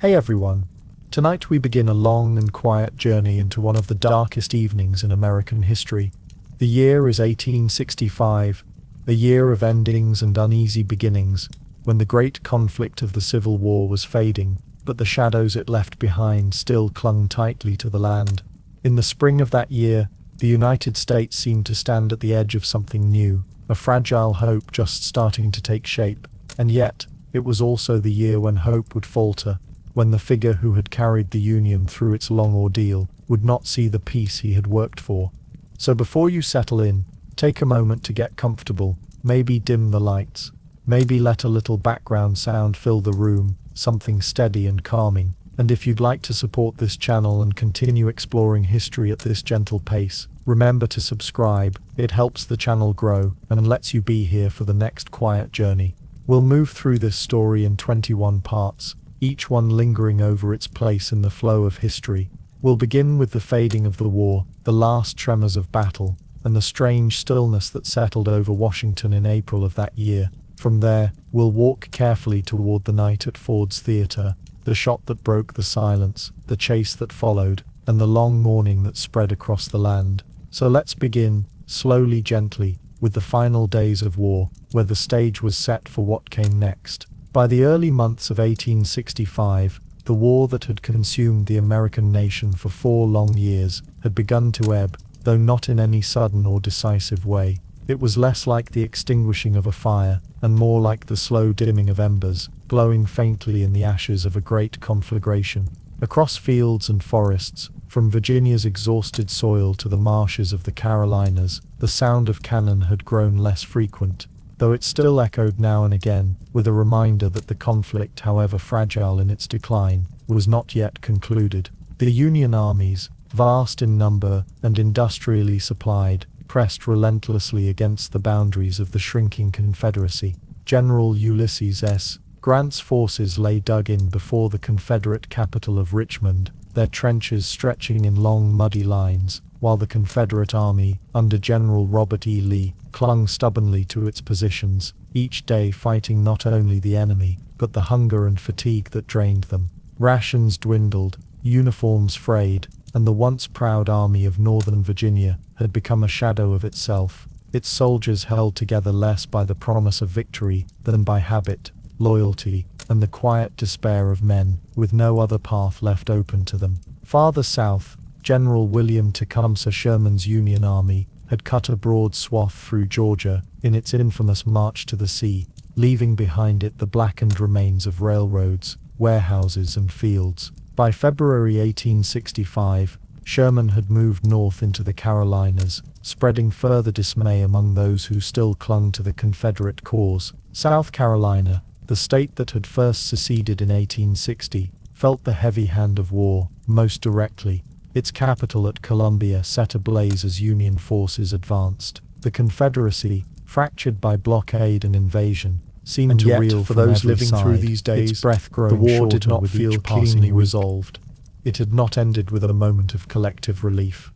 Hey everyone. Tonight we begin a long and quiet journey into one of the darkest evenings in American history. The year is 1865, a year of endings and uneasy beginnings, when the great conflict of the Civil War was fading, but the shadows it left behind still clung tightly to the land. In the spring of that year, the United States seemed to stand at the edge of something new, a fragile hope just starting to take shape. And yet, it was also the year when hope would falter, when the figure who had carried the Union through its long ordeal would not see the peace he had worked for. So before you settle in, take a moment to get comfortable, maybe dim the lights, maybe let a little background sound fill the room, something steady and calming. And if you'd like to support this channel and continue exploring history at this gentle pace, remember to subscribe. It helps the channel grow and lets you be here for the next quiet journey. We'll move through this story in 21 parts, each one lingering over its place in the flow of history. We'll begin with the fading of the war, the last tremors of battle, and the strange stillness that settled over Washington in April of that year. From there, we'll walk carefully toward the night at Ford's Theater, the shot that broke the silence, the chase that followed, and the long mourning that spread across the land. So let's begin, slowly, gently, with the final days of war, where the stage was set for what came next. By the early months of 1865, the war that had consumed the American nation for 4 long years had begun to ebb, though not in any sudden or decisive way. It was less like the extinguishing of a fire, and more like the slow dimming of embers, glowing faintly in the ashes of a great conflagration. Across fields and forests, from Virginia's exhausted soil to the marshes of the Carolinas, the sound of cannon had grown less frequent, though it still echoed now and again, with a reminder that the conflict, however fragile in its decline, was not yet concluded. The Union armies, vast in number and industrially supplied, pressed relentlessly against the boundaries of the shrinking Confederacy. General Ulysses S. Grant's forces lay dug in before the Confederate capital of Richmond, their trenches stretching in long muddy lines, while the Confederate Army, under General Robert E. Lee, clung stubbornly to its positions, each day fighting not only the enemy, but the hunger and fatigue that drained them. Rations dwindled, uniforms frayed, and the once proud Army of Northern Virginia had become a shadow of itself, its soldiers held together less by the promise of victory than by habit, loyalty, and the quiet despair of men with no other path left open to them. Farther south, General William Tecumseh Sherman's Union Army had cut a broad swath through Georgia in its infamous march to the sea, leaving behind it the blackened remains of railroads, warehouses, and fields. By February 1865, Sherman had moved north into the Carolinas, spreading further dismay among those who still clung to the Confederate cause. South Carolina, the state that had first seceded in 1860, felt the heavy hand of war most directly. Its capital at Columbia set ablaze as Union forces advanced. The Confederacy, fractured by blockade and invasion, seemed to reel for those living through these days. Its breath growing the war did not feel cleanly resolved. It had not ended with a moment of collective relief.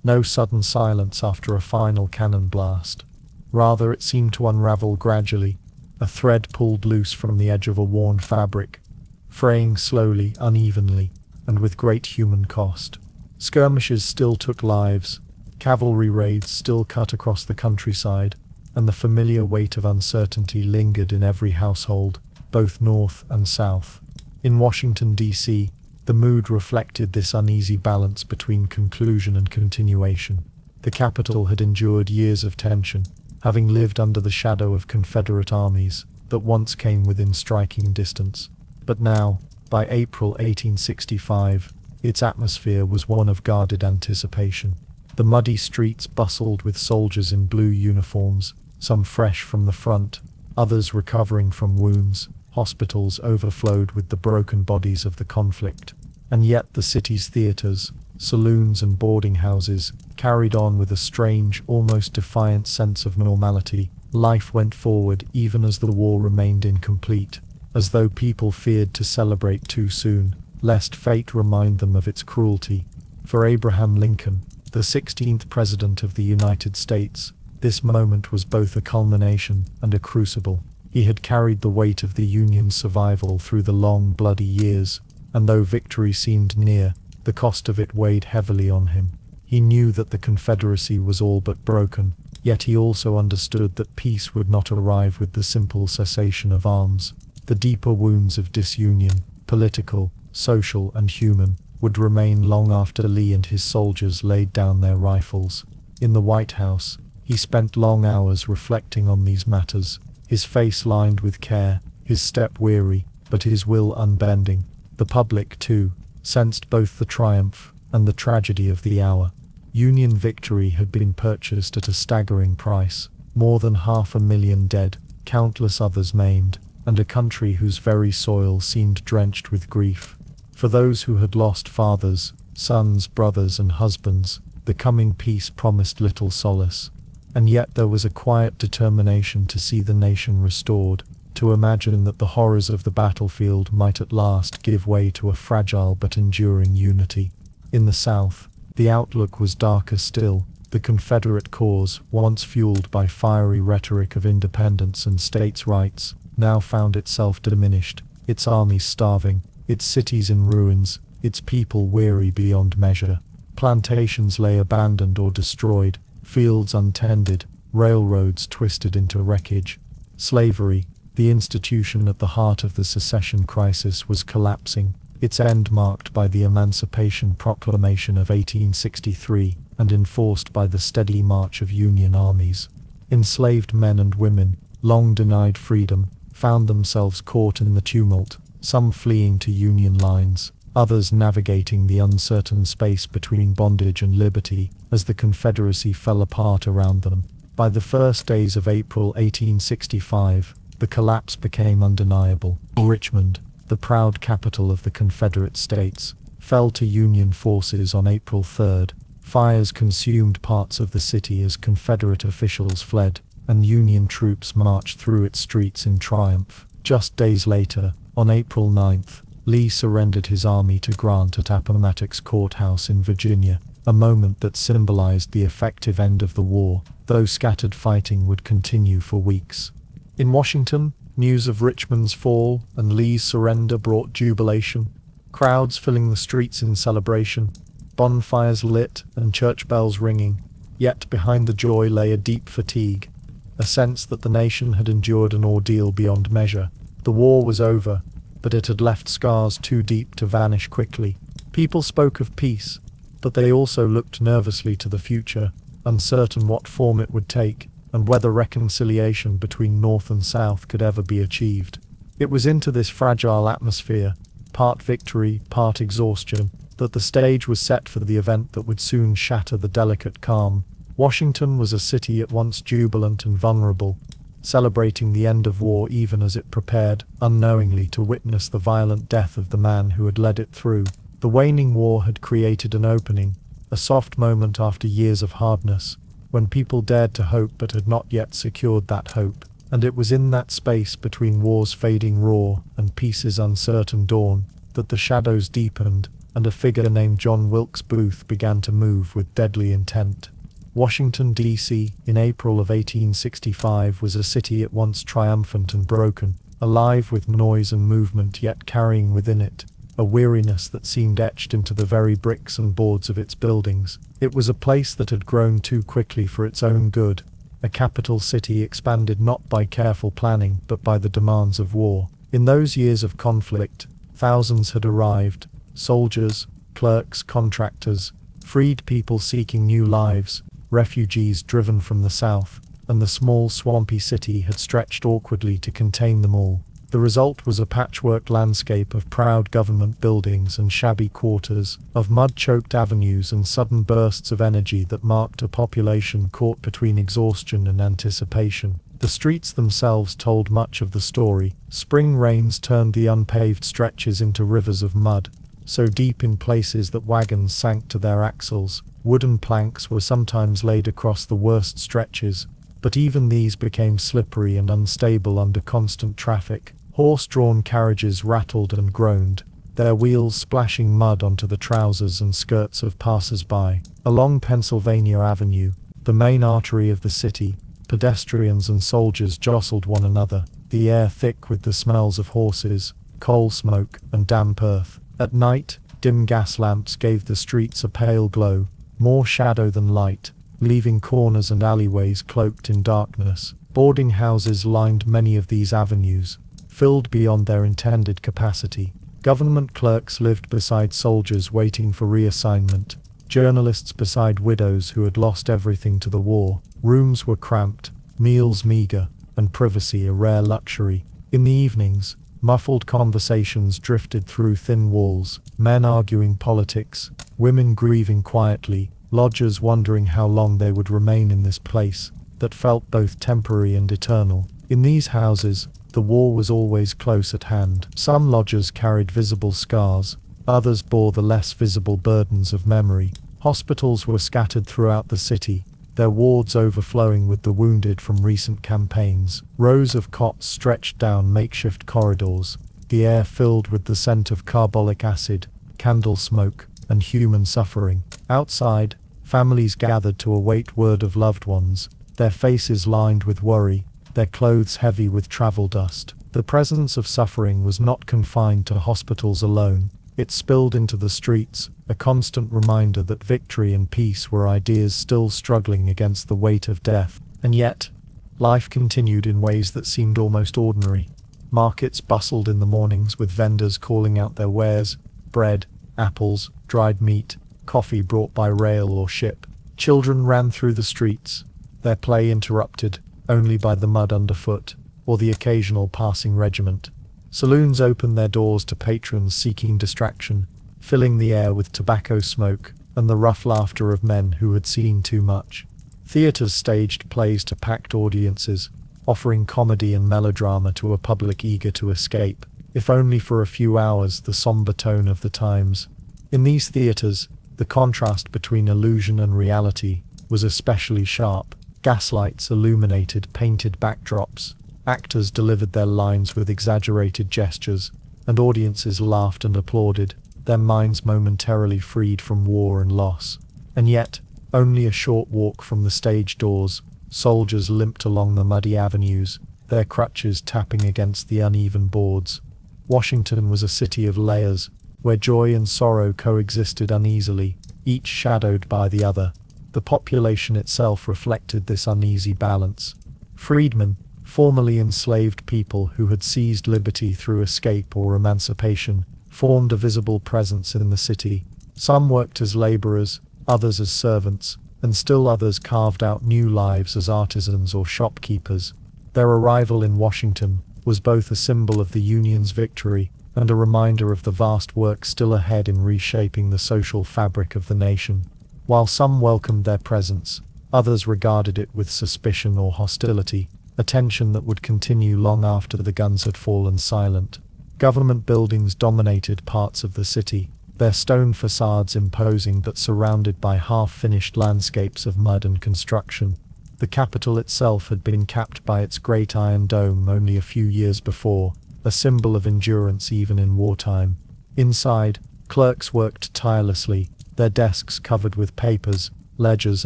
No sudden silence after a final cannon blast. Rather, it seemed to unravel gradually, a thread pulled loose from the edge of a worn fabric, fraying slowly, unevenly, and with great human cost. Skirmishes still took lives, cavalry raids still cut across the countryside, and the familiar weight of uncertainty lingered in every household, both north and south. In Washington, D.C., the mood reflected this uneasy balance between conclusion and continuation. The capital had endured years of tension, having lived under the shadow of Confederate armies that once came within striking distance. But now, by April 1865, its atmosphere was one of guarded anticipation. The muddy streets bustled with soldiers in blue uniforms, some fresh from the front, others recovering from wounds. Hospitals overflowed with the broken bodies of the conflict. And yet the city's theaters, saloons and boarding houses carried on with a strange, almost defiant sense of normality. Life went forward even as the war remained incomplete, as though people feared to celebrate too soon, lest fate remind them of its cruelty. For Abraham Lincoln, the 16th President of the United States, this moment was both a culmination and a crucible. He had carried the weight of the Union's survival through the long, bloody years, and though victory seemed near, the cost of it weighed heavily on him. He knew that the Confederacy was all but broken, yet he also understood that peace would not arrive with the simple cessation of arms. The deeper wounds of disunion, political, social, and human, would remain long after Lee and his soldiers laid down their rifles. In the White House, he spent long hours reflecting on these matters, his face lined with care, his step weary, but his will unbending. The public, too, sensed both the triumph and the tragedy of the hour. Union victory had been purchased at a staggering price, more than 500,000 dead, countless others maimed, and a country whose very soil seemed drenched with grief. For those who had lost fathers, sons, brothers, and husbands, the coming peace promised little solace. And yet there was a quiet determination to see the nation restored, to imagine that the horrors of the battlefield might at last give way to a fragile but enduring unity. In the South, the outlook was darker still. The Confederate cause, once fueled by fiery rhetoric of independence and states' rights, now found itself diminished, its armies starving, its cities in ruins, its people weary beyond measure. Plantations lay abandoned or destroyed, fields untended, railroads twisted into wreckage. Slavery, the institution at the heart of the secession crisis, was collapsing, its end marked by the Emancipation Proclamation of 1863 and enforced by the steady march of Union armies. Enslaved men and women, long denied freedom, found themselves caught in the tumult, some fleeing to Union lines, others navigating the uncertain space between bondage and liberty as the Confederacy fell apart around them. By the first days of April 1865, the collapse became undeniable. Richmond, the proud capital of the Confederate States, fell to Union forces on April 3rd. Fires consumed parts of the city as Confederate officials fled, and Union troops marched through its streets in triumph. Just days later, on April 9th, Lee surrendered his army to Grant at Appomattox Courthouse in Virginia, a moment that symbolized the effective end of the war, though scattered fighting would continue for weeks. In Washington, news of Richmond's fall and Lee's surrender brought jubilation, crowds filling the streets in celebration, bonfires lit and church bells ringing. Yet behind the joy lay a deep fatigue, a sense that the nation had endured an ordeal beyond measure. The war was over, but it had left scars too deep to vanish quickly. People spoke of peace, but they also looked nervously to the future, uncertain what form it would take, and whether reconciliation between North and South could ever be achieved. It was into this fragile atmosphere, part victory, part exhaustion, that the stage was set for the event that would soon shatter the delicate calm. Washington was a city at once jubilant and vulnerable, celebrating the end of war even as it prepared, unknowingly, to witness the violent death of the man who had led it through. The waning war had created an opening, a soft moment after years of hardness, when people dared to hope but had not yet secured that hope. And it was in that space between war's fading roar and peace's uncertain dawn that the shadows deepened, and a figure named John Wilkes Booth began to move with deadly intent. Washington, D.C., in April of 1865, was a city at once triumphant and broken, alive with noise and movement, yet carrying within it a weariness that seemed etched into the very bricks and boards of its buildings. It was a place that had grown too quickly for its own good, a capital city expanded not by careful planning but by the demands of war. In those years of conflict, thousands had arrived, soldiers, clerks, contractors, freed people seeking new lives, refugees driven from the south, and the small swampy city had stretched awkwardly to contain them all. The result was a patchwork landscape of proud government buildings and shabby quarters, of mud-choked avenues and sudden bursts of energy that marked a population caught between exhaustion and anticipation. The streets themselves told much of the story. Spring rains turned the unpaved stretches into rivers of mud, so deep in places that wagons sank to their axles. Wooden planks were sometimes laid across the worst stretches, but even these became slippery and unstable under constant traffic. Horse-drawn carriages rattled and groaned, their wheels splashing mud onto the trousers and skirts of passers-by. Along Pennsylvania Avenue, the main artery of the city, pedestrians and soldiers jostled one another, the air thick with the smells of horses, coal smoke, and damp earth. At night, dim gas lamps gave the streets a pale glow, more shadow than light, leaving corners and alleyways cloaked in darkness. Boarding houses lined many of these avenues, filled beyond their intended capacity. Government clerks lived beside soldiers waiting for reassignment, journalists beside widows who had lost everything to the war. Rooms were cramped, meals meager, and privacy a rare luxury. In the evenings, muffled conversations drifted through thin walls, men arguing politics, women grieving quietly, lodgers wondering how long they would remain in this place that felt both temporary and eternal. In these houses, the war was always close at hand. Some lodgers carried visible scars, others bore the less visible burdens of memory. Hospitals were scattered throughout the city, their wards overflowing with the wounded from recent campaigns. Rows of cots stretched down makeshift corridors, the air filled with the scent of carbolic acid, candle smoke, and human suffering. Outside, families gathered to await word of loved ones, their faces lined with worry, their clothes heavy with travel dust. The presence of suffering was not confined to hospitals alone. It spilled into the streets, a constant reminder that victory and peace were ideas still struggling against the weight of death. And yet, life continued in ways that seemed almost ordinary. Markets bustled in the mornings with vendors calling out their wares: bread, apples, dried meat, coffee brought by rail or ship. Children ran through the streets, their play interrupted only by the mud underfoot or the occasional passing regiment. Saloons opened their doors to patrons seeking distraction, filling the air with tobacco smoke and the rough laughter of men who had seen too much. Theaters staged plays to packed audiences, offering comedy and melodrama to a public eager to escape, if only for a few hours, the somber tone of the times. In these theaters, the contrast between illusion and reality was especially sharp. Gaslights illuminated painted backdrops, actors delivered their lines with exaggerated gestures, and audiences laughed and applauded, their minds momentarily freed from war and loss. And yet, only a short walk from the stage doors, soldiers limped along the muddy avenues, their crutches tapping against the uneven boards. Washington was a city of layers, where joy and sorrow coexisted uneasily, each shadowed by the other. The population itself reflected this uneasy balance. Freedmen, formerly enslaved people who had seized liberty through escape or emancipation, formed a visible presence in the city. Some worked as laborers, others as servants, and still others carved out new lives as artisans or shopkeepers. Their arrival in Washington was both a symbol of the Union's victory and a reminder of the vast work still ahead in reshaping the social fabric of the nation. While some welcomed their presence, others regarded it with suspicion or hostility, a tension that would continue long after the guns had fallen silent. Government buildings dominated parts of the city, their stone facades imposing but surrounded by half-finished landscapes of mud and construction. The Capitol itself had been capped by its great iron dome only a few years before, a symbol of endurance even in wartime. Inside, clerks worked tirelessly, their desks covered with papers, ledgers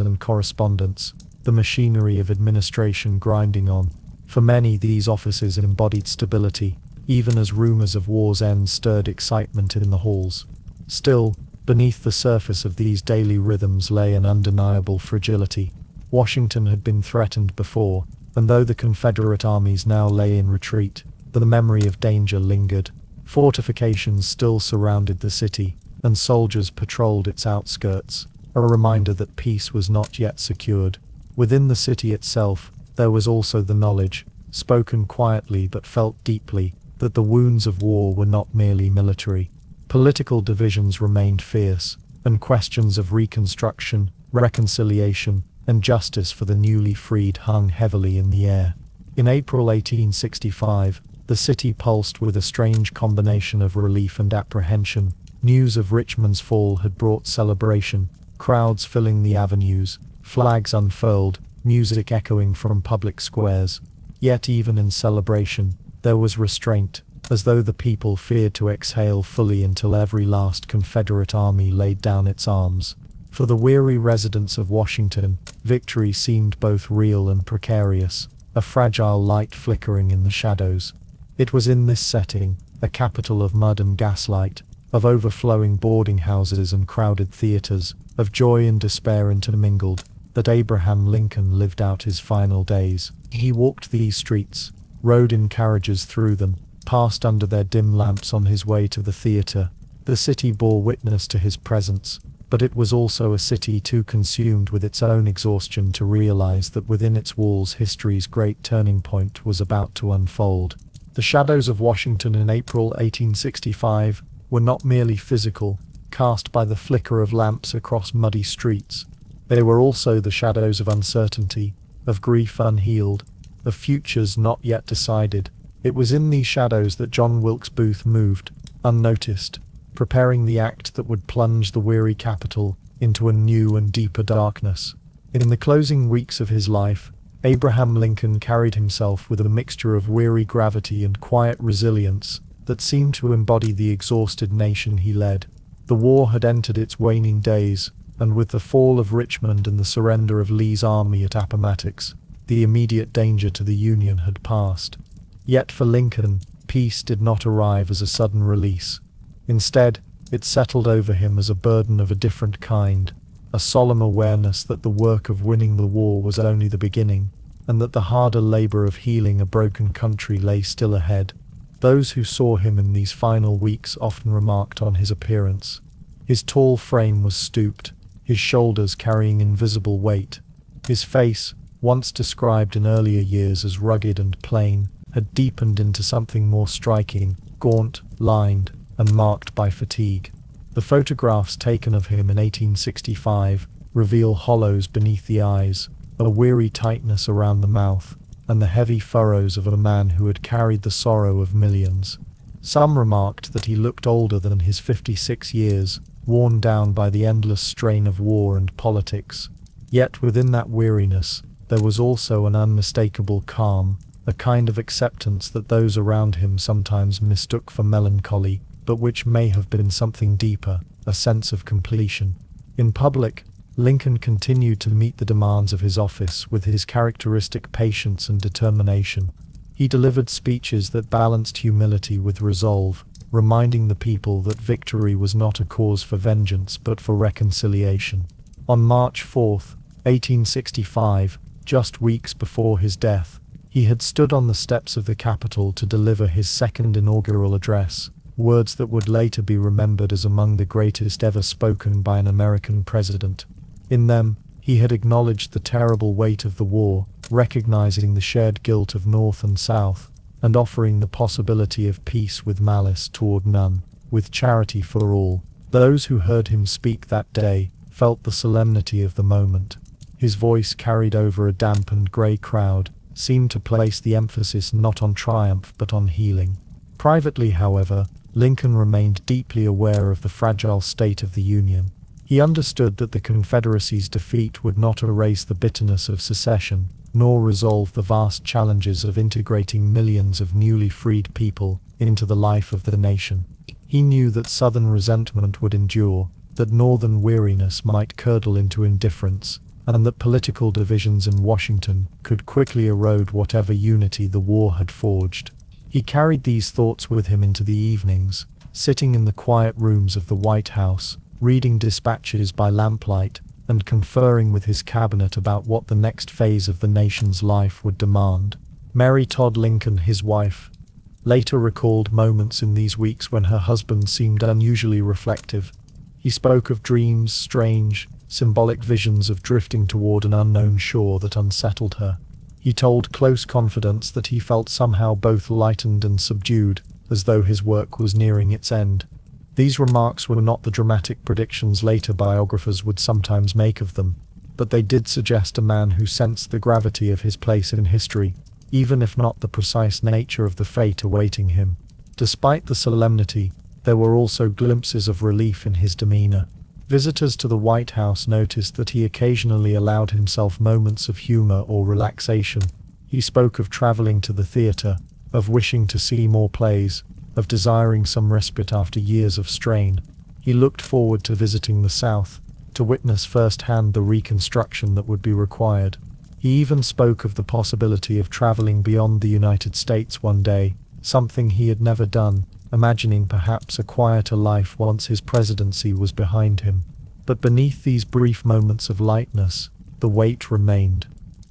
and correspondence, the machinery of administration grinding on. For many, these offices embodied stability, even as rumors of war's end stirred excitement in the halls. Still, beneath the surface of these daily rhythms lay an undeniable fragility. Washington had been threatened before, and though the Confederate armies now lay in retreat, the memory of danger lingered. Fortifications still surrounded the city, and soldiers patrolled its outskirts, a reminder that peace was not yet secured. Within the city itself, there was also the knowledge, spoken quietly but felt deeply, that the wounds of war were not merely military. Political divisions remained fierce, and questions of Reconstruction, reconciliation, and justice for the newly freed hung heavily in the air. In April 1865, the city pulsed with a strange combination of relief and apprehension. News of Richmond's fall had brought celebration, crowds filling the avenues, flags unfurled, music echoing from public squares. Yet even in celebration, there was restraint, as though the people feared to exhale fully until every last Confederate army laid down its arms. For the weary residents of Washington, victory seemed both real and precarious, a fragile light flickering in the shadows. It was in this setting, a capital of mud and gaslight, of overflowing boarding houses and crowded theaters, of joy and despair intermingled, that Abraham Lincoln lived out his final days. He walked these streets, rode in carriages through them, passed under their dim lamps on his way to the theater. The city bore witness to his presence, but it was also a city too consumed with its own exhaustion to realize that within its walls history's great turning point was about to unfold. The shadows of Washington in April 1865 were not merely physical, cast by the flicker of lamps across muddy streets. They were also the shadows of uncertainty, of grief unhealed, of futures not yet decided. It was in these shadows that John Wilkes Booth moved, unnoticed, preparing the act that would plunge the weary capital into a new and deeper darkness. In the closing weeks of his life, Abraham Lincoln carried himself with a mixture of weary gravity and quiet resilience that seemed to embody the exhausted nation he led. The war had entered its waning days, and with the fall of Richmond and the surrender of Lee's army at Appomattox, the immediate danger to the Union had passed. Yet for Lincoln, peace did not arrive as a sudden release. Instead, it settled over him as a burden of a different kind, a solemn awareness that the work of winning the war was only the beginning, and that the harder labor of healing a broken country lay still ahead. Those who saw him in these final weeks often remarked on his appearance. His tall frame was stooped, his shoulders carrying invisible weight. His face, once described in earlier years as rugged and plain, had deepened into something more striking, gaunt, lined, and marked by fatigue. The photographs taken of him in 1865 reveal hollows beneath the eyes, a weary tightness around the mouth, and the heavy furrows of a man who had carried the sorrow of millions. Some remarked that he looked older than his 56 years, worn down by the endless strain of war and politics. Yet within that weariness, there was also an unmistakable calm, a kind of acceptance that those around him sometimes mistook for melancholy, but which may have been something deeper, a sense of completion. In public, Lincoln continued to meet the demands of his office with his characteristic patience and determination. He delivered speeches that balanced humility with resolve, reminding the people that victory was not a cause for vengeance but for reconciliation. On March 4, 1865, just weeks before his death, he had stood on the steps of the Capitol to deliver his second inaugural address, words that would later be remembered as among the greatest ever spoken by an American president. In them, he had acknowledged the terrible weight of the war, recognizing the shared guilt of North and South, and offering the possibility of peace with malice toward none, with charity for all. Those who heard him speak that day felt the solemnity of the moment. His voice carried over a damp and grey crowd, seemed to place the emphasis not on triumph but on healing. Privately, however, Lincoln remained deeply aware of the fragile state of the Union. He understood that the Confederacy's defeat would not erase the bitterness of secession, nor resolve the vast challenges of integrating millions of newly freed people into the life of the nation. He knew that Southern resentment would endure, that Northern weariness might curdle into indifference, and that political divisions in Washington could quickly erode whatever unity the war had forged. He carried these thoughts with him into the evenings, sitting in the quiet rooms of the White House, reading dispatches by lamplight, and conferring with his cabinet about what the next phase of the nation's life would demand. Mary Todd Lincoln, his wife, later recalled moments in these weeks when her husband seemed unusually reflective. He spoke of dreams, strange, symbolic visions of drifting toward an unknown shore that unsettled her. He told close confidants that he felt somehow both lightened and subdued, as though his work was nearing its end. These remarks were not the dramatic predictions later biographers would sometimes make of them, but they did suggest a man who sensed the gravity of his place in history, even if not the precise nature of the fate awaiting him. Despite the solemnity, there were also glimpses of relief in his demeanor. Visitors to the White House noticed that he occasionally allowed himself moments of humor or relaxation. He spoke of traveling to the theater, of wishing to see more plays, of desiring some respite after years of strain. He looked forward to visiting the South, to witness firsthand the Reconstruction that would be required. He even spoke of the possibility of traveling beyond the United States one day, something he had never done, imagining perhaps a quieter life once his presidency was behind him. But beneath these brief moments of lightness, the weight remained.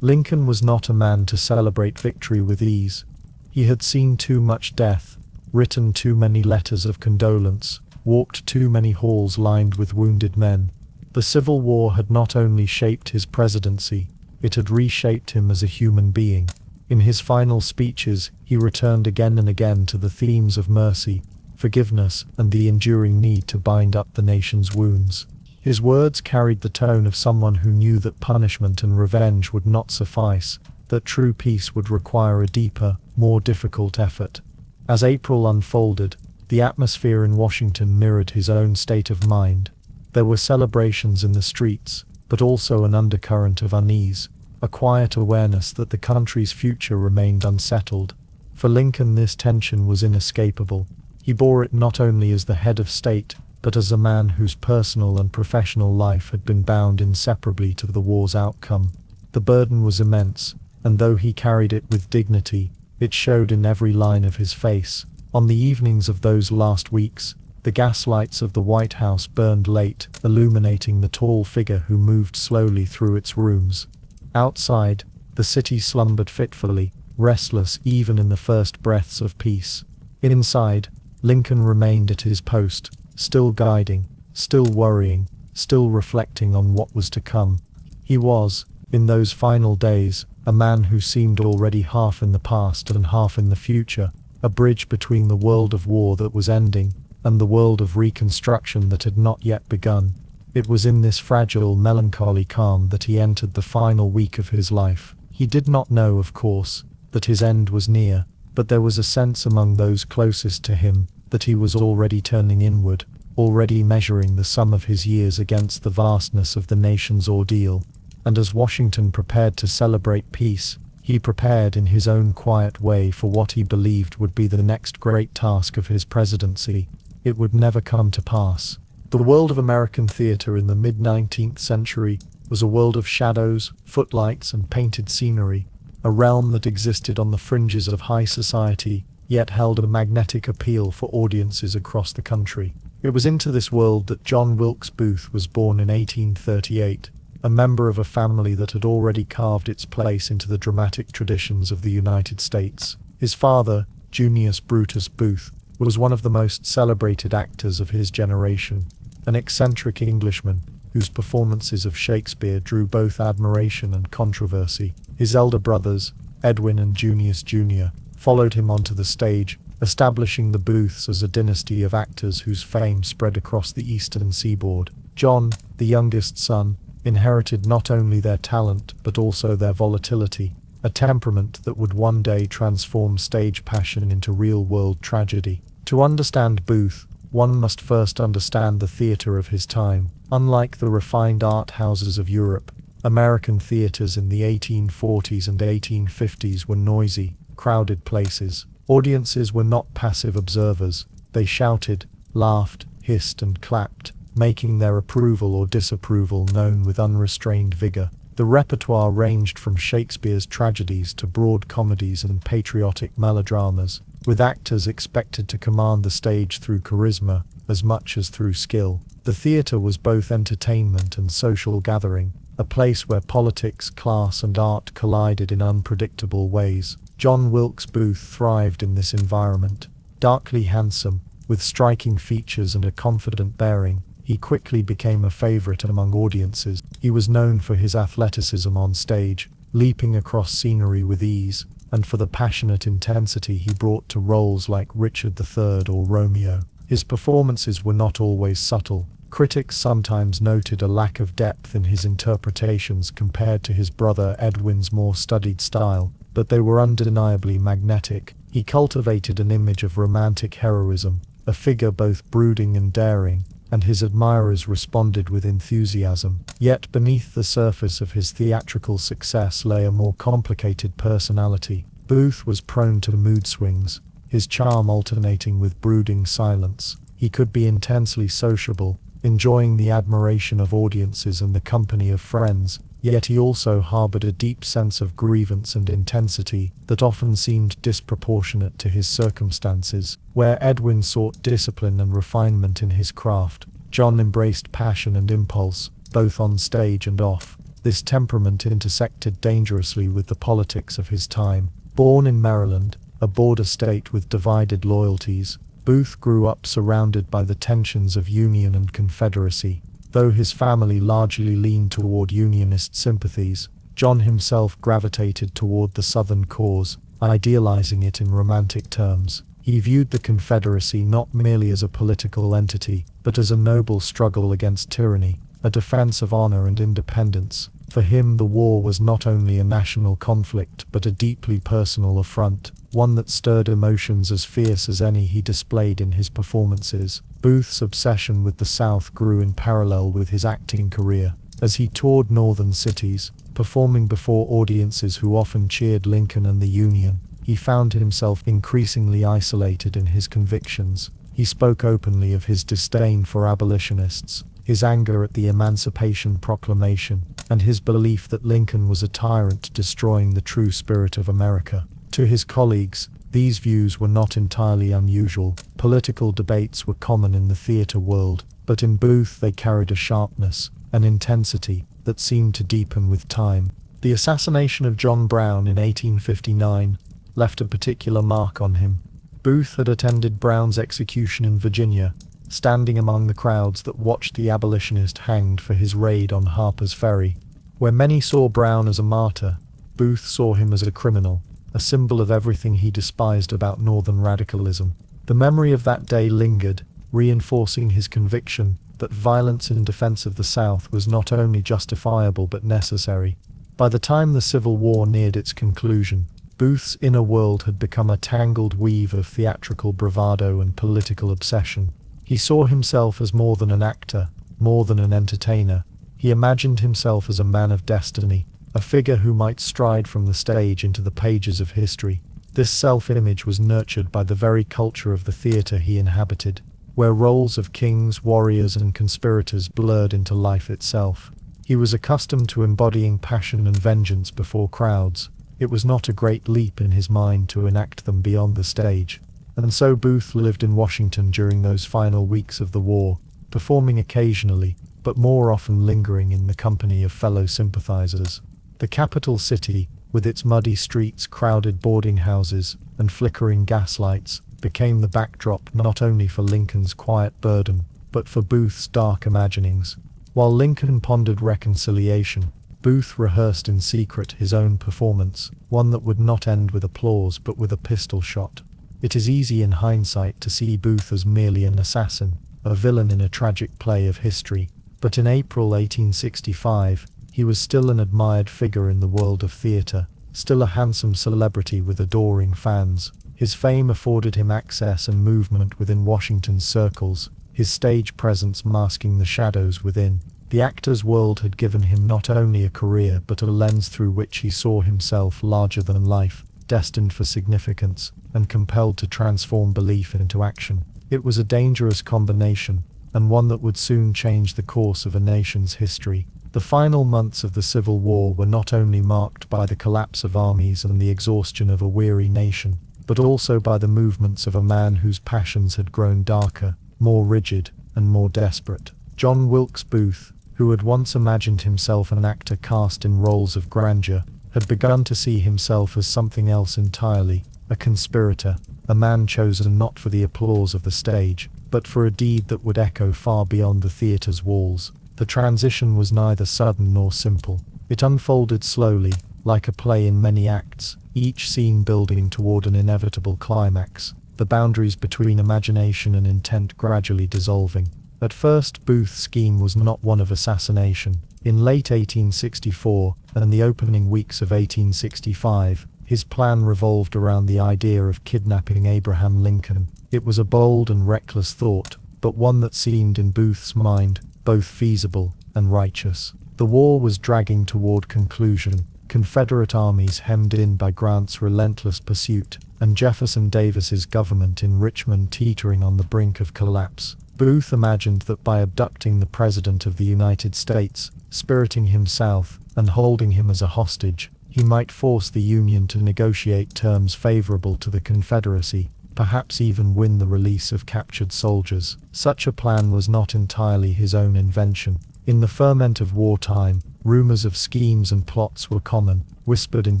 Lincoln was not a man to celebrate victory with ease. He had seen too much death, written too many letters of condolence, walked too many halls lined with wounded men. The Civil War had not only shaped his presidency, it had reshaped him as a human being. In his final speeches, he returned again and again to the themes of mercy, forgiveness, and the enduring need to bind up the nation's wounds. His words carried the tone of someone who knew that punishment and revenge would not suffice, that true peace would require a deeper, more difficult effort. As April unfolded, the atmosphere in Washington mirrored his own state of mind. There were celebrations in the streets, but also an undercurrent of unease, a quiet awareness that the country's future remained unsettled. For Lincoln, this tension was inescapable. He bore it not only as the head of state, but as a man whose personal and professional life had been bound inseparably to the war's outcome. The burden was immense, and though he carried it with dignity, it showed in every line of his face. On the evenings of those last weeks, the gaslights of the White House burned late, illuminating the tall figure who moved slowly through its rooms. Outside, the city slumbered fitfully, restless even in the first breaths of peace. Inside, Lincoln remained at his post, still guiding, still worrying, still reflecting on what was to come. He was, in those final days, a man who seemed already half in the past and half in the future, a bridge between the world of war that was ending and the world of Reconstruction that had not yet begun. It was in this fragile, melancholy calm that he entered the final week of his life. He did not know, of course, that his end was near, but there was a sense among those closest to him that he was already turning inward, already measuring the sum of his years against the vastness of the nation's ordeal. And as Washington prepared to celebrate peace, he prepared in his own quiet way for what he believed would be the next great task of his presidency. It would never come to pass. The world of American theater in the mid-19th century was a world of shadows, footlights, and painted scenery, a realm that existed on the fringes of high society, yet held a magnetic appeal for audiences across the country. It was into this world that John Wilkes Booth was born in 1838, a member of a family that had already carved its place into the dramatic traditions of the United States. His father, Junius Brutus Booth, was one of the most celebrated actors of his generation, an eccentric Englishman whose performances of Shakespeare drew both admiration and controversy. His elder brothers, Edwin and Junius Jr., followed him onto the stage, establishing the Booths as a dynasty of actors whose fame spread across the eastern seaboard. John, the youngest son, inherited not only their talent but also their volatility, a temperament that would one day transform stage passion into real-world tragedy. To understand Booth, one must first understand the theater of his time. Unlike the refined art houses of Europe, American theaters in the 1840s and 1850s were noisy, crowded places. Audiences were not passive observers. They shouted, laughed, hissed, and clapped, making their approval or disapproval known with unrestrained vigor. The repertoire ranged from Shakespeare's tragedies to broad comedies and patriotic melodramas, with actors expected to command the stage through charisma as much as through skill. The theater was both entertainment and social gathering, a place where politics, class, and art collided in unpredictable ways. John Wilkes Booth thrived in this environment. Darkly handsome, with striking features and a confident bearing, he quickly became a favorite among audiences. He was known for his athleticism on stage, leaping across scenery with ease, and for the passionate intensity he brought to roles like Richard III or Romeo. His performances were not always subtle. Critics sometimes noted a lack of depth in his interpretations compared to his brother Edwin's more studied style, but they were undeniably magnetic. He cultivated an image of romantic heroism, a figure both brooding and daring, and his admirers responded with enthusiasm. Yet beneath the surface of his theatrical success lay a more complicated personality. Booth was prone to mood swings, his charm alternating with brooding silence. He could be intensely sociable, enjoying the admiration of audiences and the company of friends, yet he also harbored a deep sense of grievance and intensity that often seemed disproportionate to his circumstances. Where Edwin sought discipline and refinement in his craft, John embraced passion and impulse, both on stage and off. This temperament intersected dangerously with the politics of his time. Born in Maryland, a border state with divided loyalties, Booth grew up surrounded by the tensions of Union and Confederacy. Though his family largely leaned toward Unionist sympathies, John himself gravitated toward the Southern cause, idealizing it in romantic terms. He viewed the Confederacy not merely as a political entity, but as a noble struggle against tyranny, a defense of honor and independence. For him, the war was not only a national conflict but a deeply personal affront, one that stirred emotions as fierce as any he displayed in his performances. Booth's obsession with the South grew in parallel with his acting career. As he toured northern cities, performing before audiences who often cheered Lincoln and the Union, he found himself increasingly isolated in his convictions. He spoke openly of his disdain for abolitionists, his anger at the Emancipation Proclamation, and his belief that Lincoln was a tyrant destroying the true spirit of America. To his colleagues, these views were not entirely unusual. Political debates were common in the theater world, but in Booth they carried a sharpness, an intensity, that seemed to deepen with time. The assassination of John Brown in 1859 left a particular mark on him. Booth had attended Brown's execution in Virginia, standing among the crowds that watched the abolitionist hanged for his raid on Harper's Ferry. Where many saw Brown as a martyr, Booth saw him as a criminal, a symbol of everything he despised about Northern radicalism. The memory of that day lingered, reinforcing his conviction that violence in defense of the South was not only justifiable but necessary. By the time the Civil War neared its conclusion, Booth's inner world had become a tangled weave of theatrical bravado and political obsession. He saw himself as more than an actor, more than an entertainer. He imagined himself as a man of destiny, a figure who might stride from the stage into the pages of history. This self-image was nurtured by the very culture of the theater he inhabited, where roles of kings, warriors, and conspirators blurred into life itself. He was accustomed to embodying passion and vengeance before crowds. It was not a great leap in his mind to enact them beyond the stage. And so Booth lived in Washington during those final weeks of the war, performing occasionally, but more often lingering in the company of fellow sympathizers. The capital city, with its muddy streets, crowded boarding houses, and flickering gaslights, became the backdrop not only for Lincoln's quiet burden, but for Booth's dark imaginings. While Lincoln pondered reconciliation, Booth rehearsed in secret his own performance, one that would not end with applause but with a pistol shot. It is easy in hindsight to see Booth as merely an assassin, a villain in a tragic play of history, but in April 1865, he was still an admired figure in the world of theater, still a handsome celebrity with adoring fans. His fame afforded him access and movement within Washington's circles, his stage presence masking the shadows within. The actor's world had given him not only a career but a lens through which he saw himself larger than life, destined for significance, and compelled to transform belief into action. It was a dangerous combination, and one that would soon change the course of a nation's history. The final months of the Civil War were not only marked by the collapse of armies and the exhaustion of a weary nation, but also by the movements of a man whose passions had grown darker, more rigid, and more desperate. John Wilkes Booth, who had once imagined himself an actor cast in roles of grandeur, had begun to see himself as something else entirely, a conspirator, a man chosen not for the applause of the stage, but for a deed that would echo far beyond the theater's walls. The transition was neither sudden nor simple. It unfolded slowly, like a play in many acts, each scene building toward an inevitable climax, the boundaries between imagination and intent gradually dissolving. At first, Booth's scheme was not one of assassination. In late 1864, and the opening weeks of 1865, his plan revolved around the idea of kidnapping Abraham Lincoln. It was a bold and reckless thought, but one that seemed in Booth's mind both feasible and righteous. The war was dragging toward conclusion, Confederate armies hemmed in by Grant's relentless pursuit, and Jefferson Davis's government in Richmond teetering on the brink of collapse. Booth imagined that by abducting the President of the United States, spiriting him south, and holding him as a hostage, he might force the Union to negotiate terms favorable to the Confederacy, perhaps even win the release of captured soldiers. Such a plan was not entirely his own invention. In the ferment of wartime, rumors of schemes and plots were common, whispered in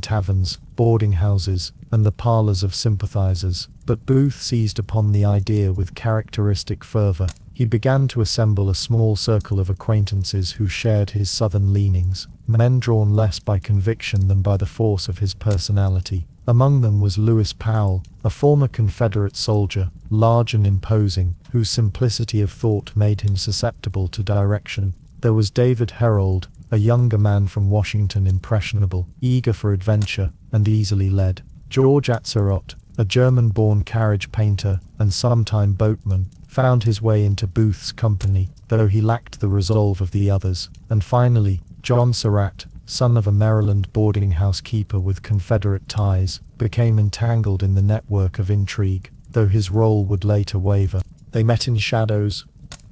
taverns, boarding houses, and the parlors of sympathizers. But Booth seized upon the idea with characteristic fervor. He began to assemble a small circle of acquaintances who shared his Southern leanings, men drawn less by conviction than by the force of his personality. Among them was Lewis Powell, a former Confederate soldier, large and imposing, whose simplicity of thought made him susceptible to direction. There was David Herold, a younger man from Washington, impressionable, eager for adventure, and easily led. George Atzerodt, a German-born carriage painter and sometime boatman, found his way into Booth's company, though he lacked the resolve of the others. And finally, John Surratt, son of a Maryland boarding house keeper with Confederate ties, became entangled in the network of intrigue, though his role would later waver. They met in shadows,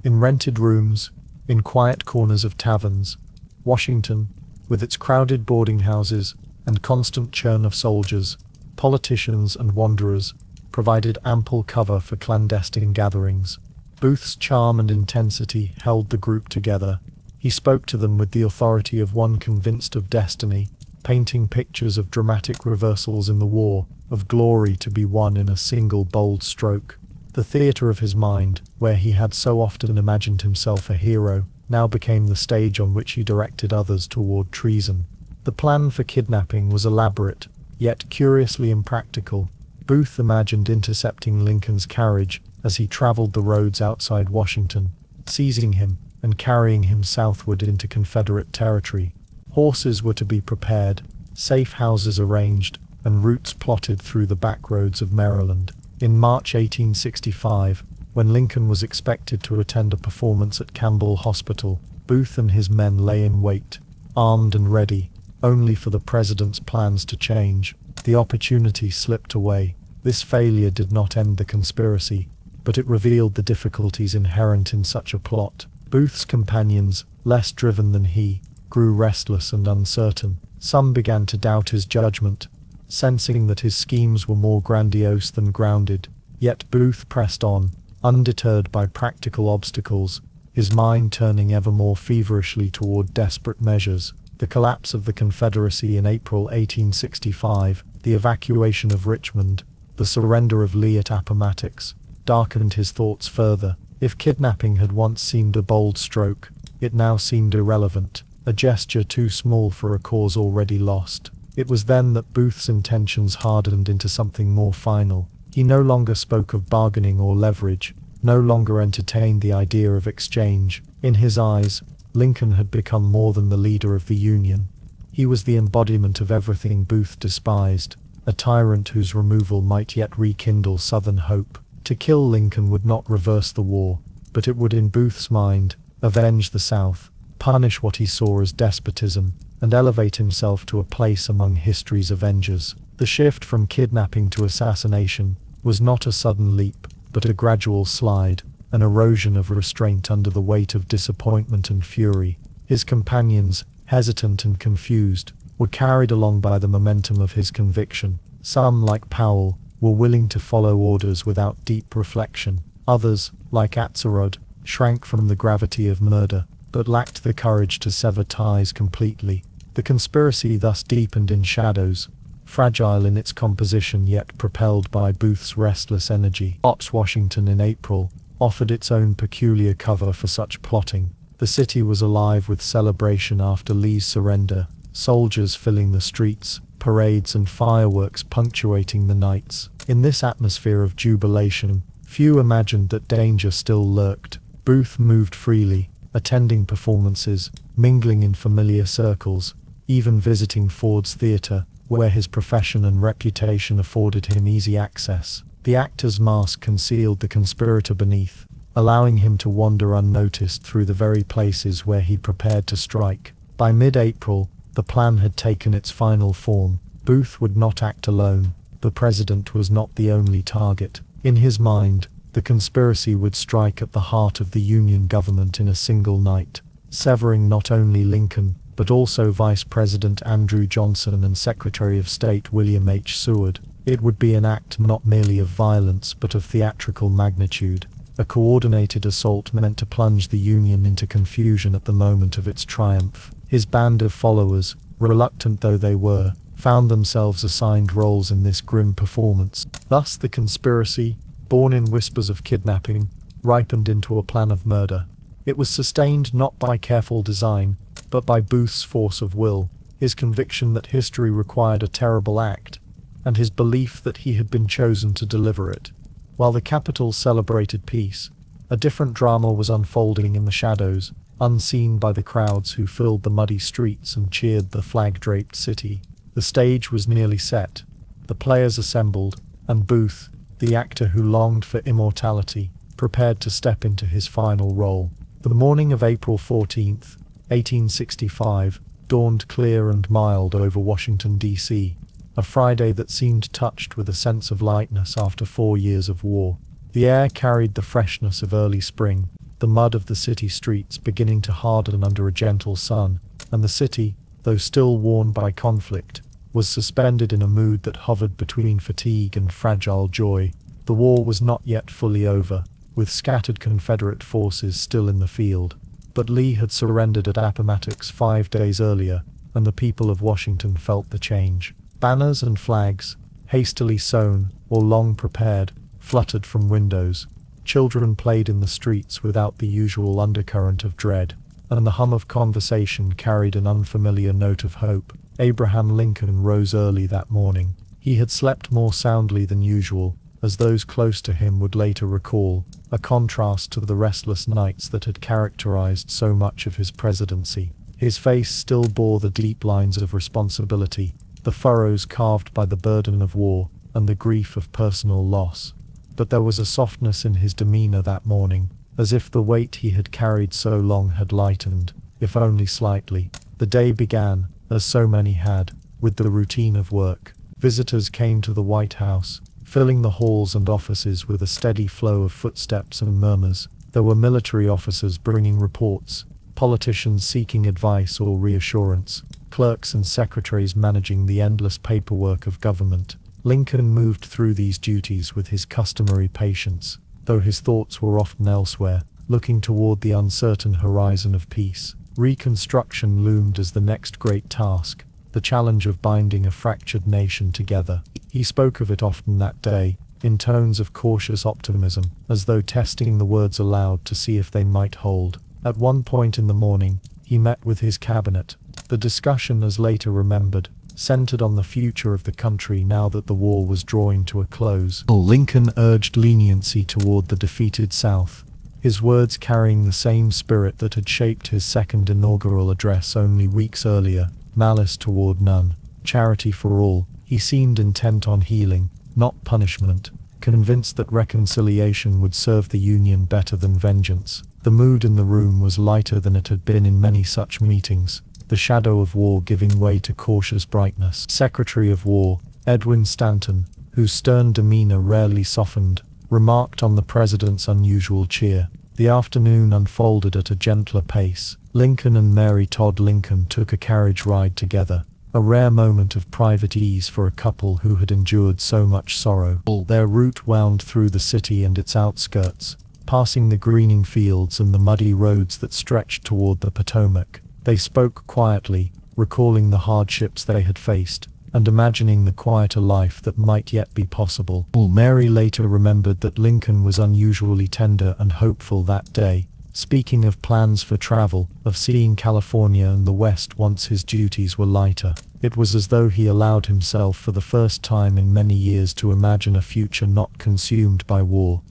in rented rooms, in quiet corners of taverns. Washington, with its crowded boarding houses and constant churn of soldiers, politicians and wanderers, provided ample cover for clandestine gatherings. Booth's charm and intensity held the group together. He spoke to them with the authority of one convinced of destiny, painting pictures of dramatic reversals in the war, of glory to be won in a single bold stroke. The theatre of his mind, where he had so often imagined himself a hero, now became the stage on which he directed others toward treason. The plan for kidnapping was elaborate, yet curiously impractical. Booth imagined intercepting Lincoln's carriage as he traveled the roads outside Washington, seizing him and carrying him southward into Confederate territory. Horses were to be prepared, safe houses arranged, and routes plotted through the back roads of Maryland. In March 1865, when Lincoln was expected to attend a performance at Campbell Hospital, Booth and his men lay in wait, armed and ready, only for the president's plans to change. The opportunity slipped away. This failure did not end the conspiracy, but it revealed the difficulties inherent in such a plot. Booth's companions, less driven than he, grew restless and uncertain. Some began to doubt his judgment, sensing that his schemes were more grandiose than grounded. Yet Booth pressed on, undeterred by practical obstacles, his mind turning ever more feverishly toward desperate measures. The collapse of the Confederacy in April 1865, the evacuation of Richmond, the surrender of Lee at Appomattox, darkened his thoughts further. If kidnapping had once seemed a bold stroke, it now seemed irrelevant, a gesture too small for a cause already lost. It was then that Booth's intentions hardened into something more final. He no longer spoke of bargaining or leverage, no longer entertained the idea of exchange. In his eyes, Lincoln had become more than the leader of the Union. He was the embodiment of everything Booth despised, a tyrant whose removal might yet rekindle Southern hope. To kill Lincoln would not reverse the war, but it would, in Booth's mind, avenge the South, punish what he saw as despotism, and elevate himself to a place among history's avengers. The shift from kidnapping to assassination was not a sudden leap, but a gradual slide, an erosion of restraint under the weight of disappointment and fury. His companions, hesitant and confused, were carried along by the momentum of his conviction. Some, like Powell, were willing to follow orders without deep reflection. Others, like Atzerodt, shrank from the gravity of murder, but lacked the courage to sever ties completely. The conspiracy thus deepened in shadows, fragile in its composition yet propelled by Booth's restless energy. Ops Washington in April offered its own peculiar cover for such plotting. The city was alive with celebration after Lee's surrender, soldiers filling the streets, parades and fireworks punctuating the nights. In this atmosphere of jubilation, few imagined that danger still lurked. Booth moved freely, attending performances, mingling in familiar circles, even visiting Ford's Theatre, where his profession and reputation afforded him easy access. The actor's mask concealed the conspirator beneath, allowing him to wander unnoticed through the very places where he prepared to strike. By mid-April, the plan had taken its final form. Booth would not act alone. The president was not the only target. In his mind, the conspiracy would strike at the heart of the Union government in a single night, severing not only Lincoln, but also Vice President Andrew Johnson and Secretary of State William H. Seward. It would be an act not merely of violence but of theatrical magnitude, a coordinated assault meant to plunge the Union into confusion at the moment of its triumph. His band of followers, reluctant though they were, found themselves assigned roles in this grim performance. Thus the conspiracy, born in whispers of kidnapping, ripened into a plan of murder. It was sustained not by careful design, but by Booth's force of will, his conviction that history required a terrible act, and his belief that he had been chosen to deliver it. While the capital celebrated peace, a different drama was unfolding in the shadows, unseen by the crowds who filled the muddy streets and cheered the flag-draped city. The stage was nearly set, the players assembled, and Booth, the actor who longed for immortality, prepared to step into his final role. The morning of April 14th, 1865, dawned clear and mild over Washington, D.C., a Friday that seemed touched with a sense of lightness after 4 years of war. The air carried the freshness of early spring, the mud of the city streets beginning to harden under a gentle sun, and the city, though still worn by conflict, was suspended in a mood that hovered between fatigue and fragile joy. The war was not yet fully over, with scattered Confederate forces still in the field, but Lee had surrendered at Appomattox 5 days earlier, and the people of Washington felt the change. Banners and flags, hastily sewn or long prepared, fluttered from windows. Children played in the streets without the usual undercurrent of dread, and the hum of conversation carried an unfamiliar note of hope. Abraham Lincoln rose early that morning. He had slept more soundly than usual, as those close to him would later recall, a contrast to the restless nights that had characterized so much of his presidency. His face still bore the deep lines of responsibility, the furrows carved by the burden of war, and the grief of personal loss. But there was a softness in his demeanor that morning, as if the weight he had carried so long had lightened, if only slightly. The day began, as so many had, with the routine of work. Visitors came to the White House, filling the halls and offices with a steady flow of footsteps and murmurs. There were military officers bringing reports, politicians seeking advice or reassurance, clerks and secretaries managing the endless paperwork of government. Lincoln moved through these duties with his customary patience, though his thoughts were often elsewhere, looking toward the uncertain horizon of peace. Reconstruction loomed as the next great task, the challenge of binding a fractured nation together. He spoke of it often that day, in tones of cautious optimism, as though testing the words aloud to see if they might hold. At one point in the morning, he met with his cabinet. The discussion, as later remembered, centered on the future of the country now that the war was drawing to a close. Lincoln urged leniency toward the defeated South, his words carrying the same spirit that had shaped his second inaugural address only weeks earlier: malice toward none, charity for all. He seemed intent on healing, not punishment, convinced that reconciliation would serve the Union better than vengeance. The mood in the room was lighter than it had been in many such meetings, the shadow of war giving way to cautious brightness. Secretary of War, Edwin Stanton, whose stern demeanor rarely softened, remarked on the president's unusual cheer. The afternoon unfolded at a gentler pace. Lincoln and Mary Todd Lincoln took a carriage ride together, a rare moment of private ease for a couple who had endured so much sorrow. Their route wound through the city and its outskirts, passing the greening fields and the muddy roads that stretched toward the Potomac. They spoke quietly, recalling the hardships they had faced, and imagining the quieter life that might yet be possible. Mary later remembered that Lincoln was unusually tender and hopeful that day, speaking of plans for travel, of seeing California and the West once his duties were lighter. It was as though he allowed himself for the first time in many years to imagine a future not consumed by war.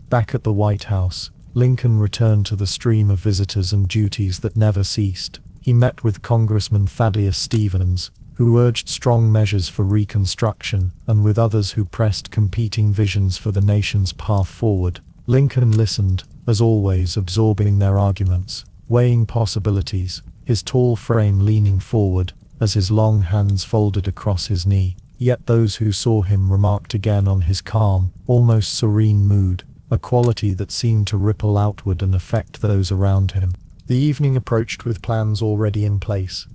Back at the White House, Lincoln returned to the stream of visitors and duties that never ceased. He met with Congressman Thaddeus Stevens, who urged strong measures for Reconstruction, and with others who pressed competing visions for the nation's path forward. Lincoln listened, as always, absorbing their arguments, weighing possibilities, his tall frame leaning forward, as his long hands folded across his knee. Yet those who saw him remarked again on his calm, almost serene mood, a quality that seemed to ripple outward and affect those around him. The evening approached with plans already in place.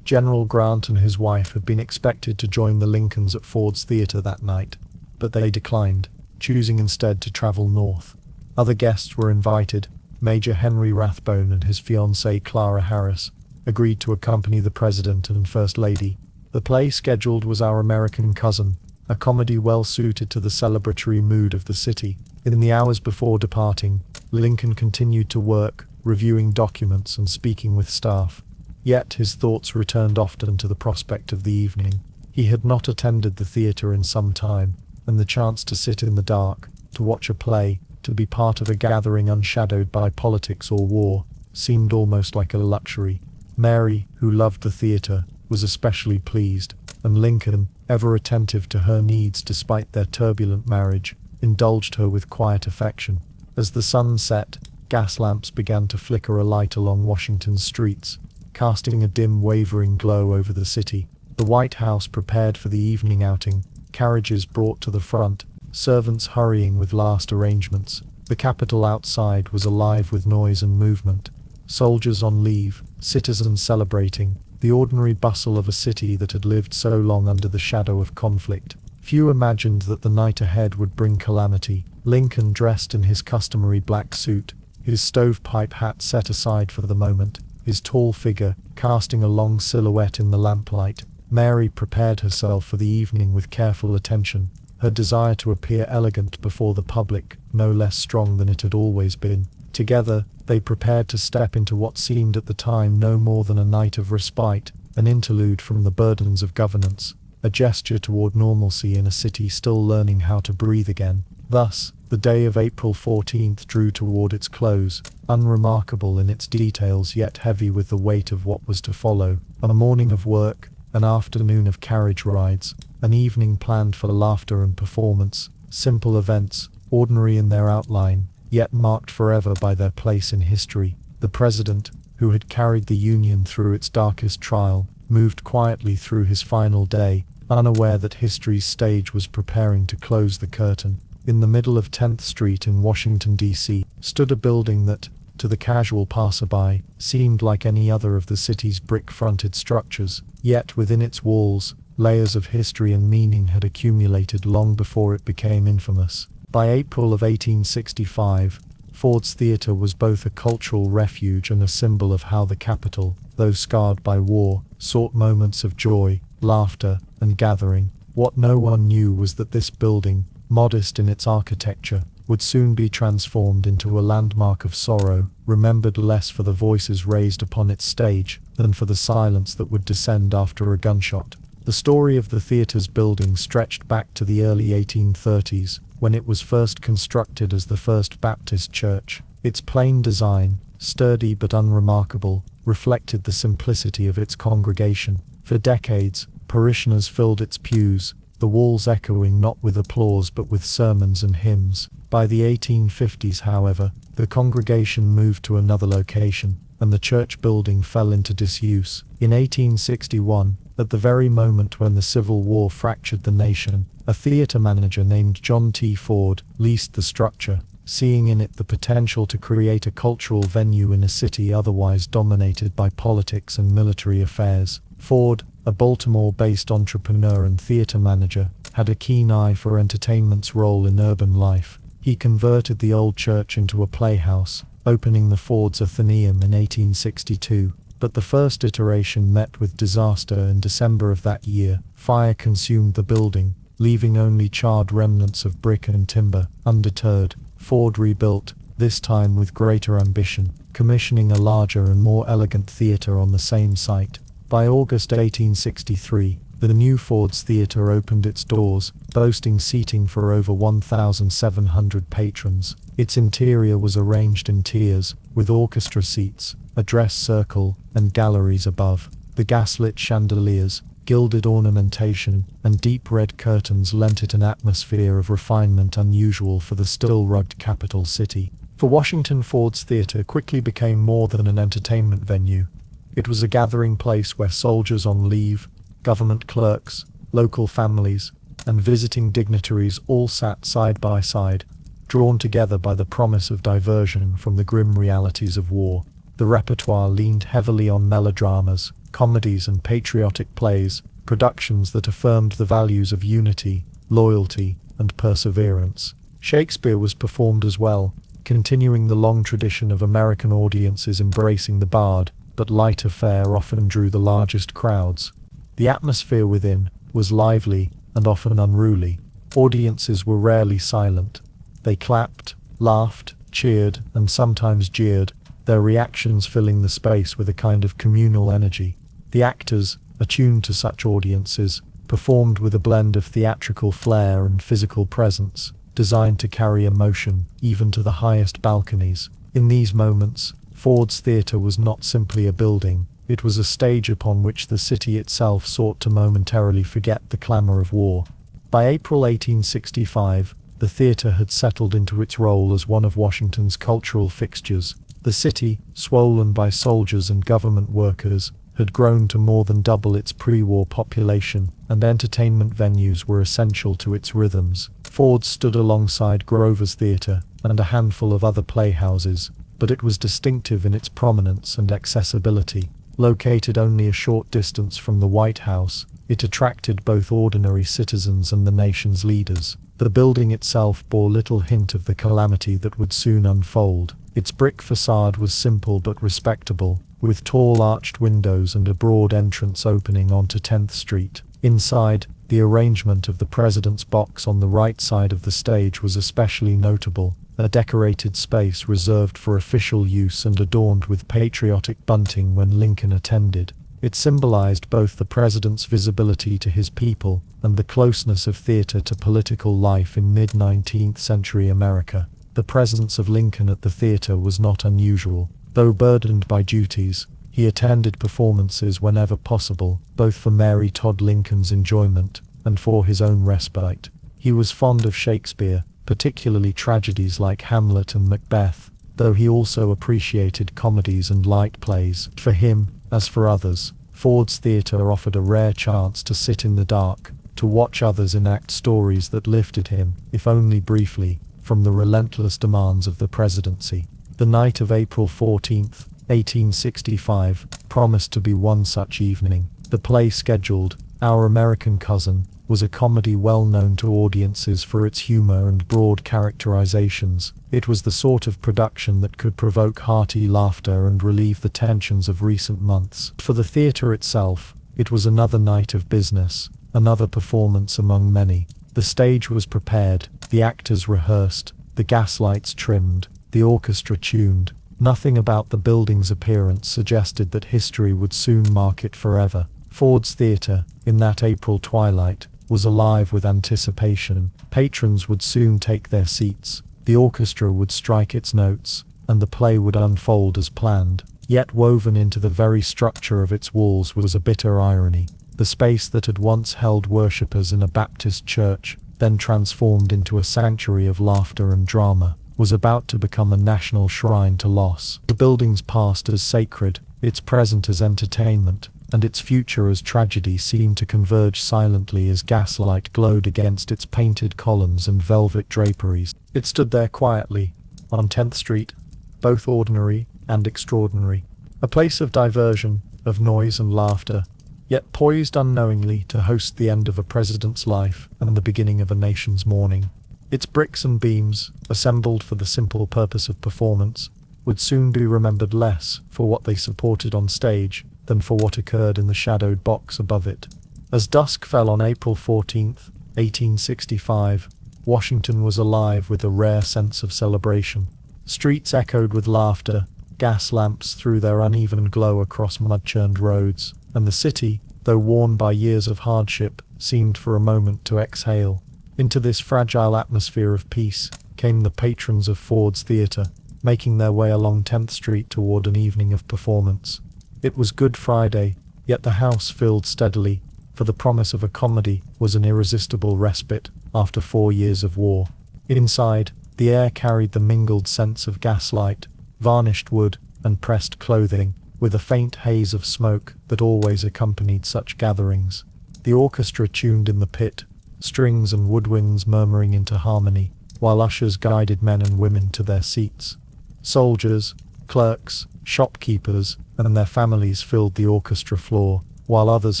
General Grant and his wife had been expected to join the Lincolns at Ford's Theatre that night, but they declined, choosing instead to travel north. Other guests were invited. Major Henry Rathbone and his fiancée Clara Harris agreed to accompany the President and First Lady. The play scheduled was Our American Cousin, a comedy well suited to the celebratory mood of the city. In the hours before departing, Lincoln continued to work, reviewing documents and speaking with staff. Yet his thoughts returned often to the prospect of the evening. He had not attended the theatre in some time, and the chance to sit in the dark, to watch a play, to be part of a gathering unshadowed by politics or war, seemed almost like a luxury. Mary, who loved the theatre, was especially pleased, and Lincoln, ever attentive to her needs despite their turbulent marriage, indulged her with quiet affection. As the sun set, gas lamps began to flicker a light along Washington's streets, casting a dim, wavering glow over the city. The White House prepared for the evening outing, carriages brought to the front, servants hurrying with last arrangements. The Capitol outside was alive with noise and movement. Soldiers on leave, citizens celebrating, the ordinary bustle of a city that had lived so long under the shadow of conflict. Few imagined that the night ahead would bring calamity. Lincoln, dressed in his customary black suit, his stovepipe hat set aside for the moment, his tall figure casting a long silhouette in the lamplight. Mary prepared herself for the evening with careful attention, her desire to appear elegant before the public no less strong than it had always been. Together, they prepared to step into what seemed at the time no more than a night of respite, an interlude from the burdens of governance, a gesture toward normalcy in a city still learning how to breathe again. Thus, the day of April 14th drew toward its close, unremarkable in its details yet heavy with the weight of what was to follow. A morning of work, an afternoon of carriage rides, an evening planned for laughter and performance, simple events, ordinary in their outline, yet marked forever by their place in history. The President, who had carried the Union through its darkest trial, moved quietly through his final day, unaware that history's stage was preparing to close the curtain. In the middle of 10th Street in Washington, D.C., stood a building that, to the casual passerby, seemed like any other of the city's brick-fronted structures. Yet within its walls, layers of history and meaning had accumulated long before it became infamous. By April of 1865, Ford's Theatre was both a cultural refuge and a symbol of how the capital, though scarred by war, sought moments of joy, laughter, and gathering. What no one knew was that this building, modest in its architecture, would soon be transformed into a landmark of sorrow, remembered less for the voices raised upon its stage than for the silence that would descend after a gunshot. The story of the theatre's building stretched back to the early 1830s, when it was first constructed as the First Baptist Church. Its plain design, sturdy but unremarkable, reflected the simplicity of its congregation. For decades, parishioners filled its pews, the walls echoing not with applause but with sermons and hymns. By the 1850s, however, the congregation moved to another location, and the church building fell into disuse. In 1861, at the very moment when the Civil War fractured the nation, a theatre manager named John T. Ford leased the structure, seeing in it the potential to create a cultural venue in a city otherwise dominated by politics and military affairs. Ford, a Baltimore-based entrepreneur and theatre manager, had a keen eye for entertainment's role in urban life. He converted the old church into a playhouse, opening the Ford's Athenaeum in 1862. But the first iteration met with disaster. In December of that year, fire consumed the building, leaving only charred remnants of brick and timber. Undeterred, Ford rebuilt, this time with greater ambition, commissioning a larger and more elegant theatre on the same site. By August 1863, the new Ford's Theatre opened its doors, boasting seating for over 1,700 patrons. Its interior was arranged in tiers, with orchestra seats, a dress circle, and galleries above. The gaslit chandeliers, gilded ornamentation, and deep red curtains lent it an atmosphere of refinement unusual for the still rugged capital city. For Washington, Ford's Theatre quickly became more than an entertainment venue. It was a gathering place where soldiers on leave, government clerks, local families, and visiting dignitaries all sat side by side, drawn together by the promise of diversion from the grim realities of war. The repertoire leaned heavily on melodramas, comedies and patriotic plays, productions that affirmed the values of unity, loyalty, and perseverance. Shakespeare was performed as well, continuing the long tradition of American audiences embracing the bard, but lighter fare often drew the largest crowds. The atmosphere within was lively and often unruly. Audiences were rarely silent. They clapped, laughed, cheered, and sometimes jeered, their reactions filling the space with a kind of communal energy. The actors, attuned to such audiences, performed with a blend of theatrical flair and physical presence, designed to carry emotion even to the highest balconies. In these moments, Ford's Theatre was not simply a building, it was a stage upon which the city itself sought to momentarily forget the clamor of war. By April 1865, the theatre had settled into its role as one of Washington's cultural fixtures. The city, swollen by soldiers and government workers, had grown to more than double its pre-war population, and entertainment venues were essential to its rhythms. Ford stood alongside Grover's Theatre and a handful of other playhouses, but it was distinctive in its prominence and accessibility. Located only a short distance from the White House, it attracted both ordinary citizens and the nation's leaders. The building itself bore little hint of the calamity that would soon unfold. Its brick facade was simple but respectable, with tall arched windows and a broad entrance opening onto 10th Street. Inside, the arrangement of the president's box on the right side of the stage was especially notable, a decorated space reserved for official use and adorned with patriotic bunting when Lincoln attended. It symbolized both the president's visibility to his people and the closeness of theater to political life in mid-19th century America. The presence of Lincoln at the theater was not unusual. Though burdened by duties, he attended performances whenever possible, both for Mary Todd Lincoln's enjoyment and for his own respite. He was fond of Shakespeare, particularly tragedies like Hamlet and Macbeth, though he also appreciated comedies and light plays. For him, as for others, Ford's Theatre offered a rare chance to sit in the dark, to watch others enact stories that lifted him, if only briefly, from the relentless demands of the presidency. The night of April 14, 1865, promised to be one such evening. The play scheduled, Our American Cousin, was a comedy well known to audiences for its humor and broad characterizations. It was the sort of production that could provoke hearty laughter and relieve the tensions of recent months. For the theater itself, it was another night of business, another performance among many. The stage was prepared, the actors rehearsed, the gaslights trimmed, the orchestra tuned. Nothing about the building's appearance suggested that history would soon mark it forever. Ford's Theatre, in that April twilight, was alive with anticipation. Patrons would soon take their seats, the orchestra would strike its notes, and the play would unfold as planned. Yet woven into the very structure of its walls was a bitter irony. The space that had once held worshippers in a Baptist church, then transformed into a sanctuary of laughter and drama, was about to become a national shrine to loss. The building's past as sacred, its present as entertainment, and its future as tragedy seemed to converge silently as gaslight glowed against its painted columns and velvet draperies. It stood there quietly, on 10th Street, both ordinary and extraordinary, a place of diversion, of noise and laughter, yet poised unknowingly to host the end of a president's life and the beginning of a nation's mourning. Its bricks and beams, assembled for the simple purpose of performance, would soon be remembered less for what they supported on stage than for what occurred in the shadowed box above it. As dusk fell on April 14, 1865, Washington was alive with a rare sense of celebration. Streets echoed with laughter, gas lamps threw their uneven glow across mud-churned roads, and the city, though worn by years of hardship, seemed for a moment to exhale. Into this fragile atmosphere of peace came the patrons of Ford's Theatre, making their way along 10th Street toward an evening of performance. It was Good Friday, yet the house filled steadily, for the promise of a comedy was an irresistible respite after 4 years of war. Inside, the air carried the mingled scents of gaslight, varnished wood, and pressed clothing, with a faint haze of smoke that always accompanied such gatherings. The orchestra tuned in the pit, strings and woodwinds murmuring into harmony, while ushers guided men and women to their seats. Soldiers, clerks, shopkeepers, and their families filled the orchestra floor, while others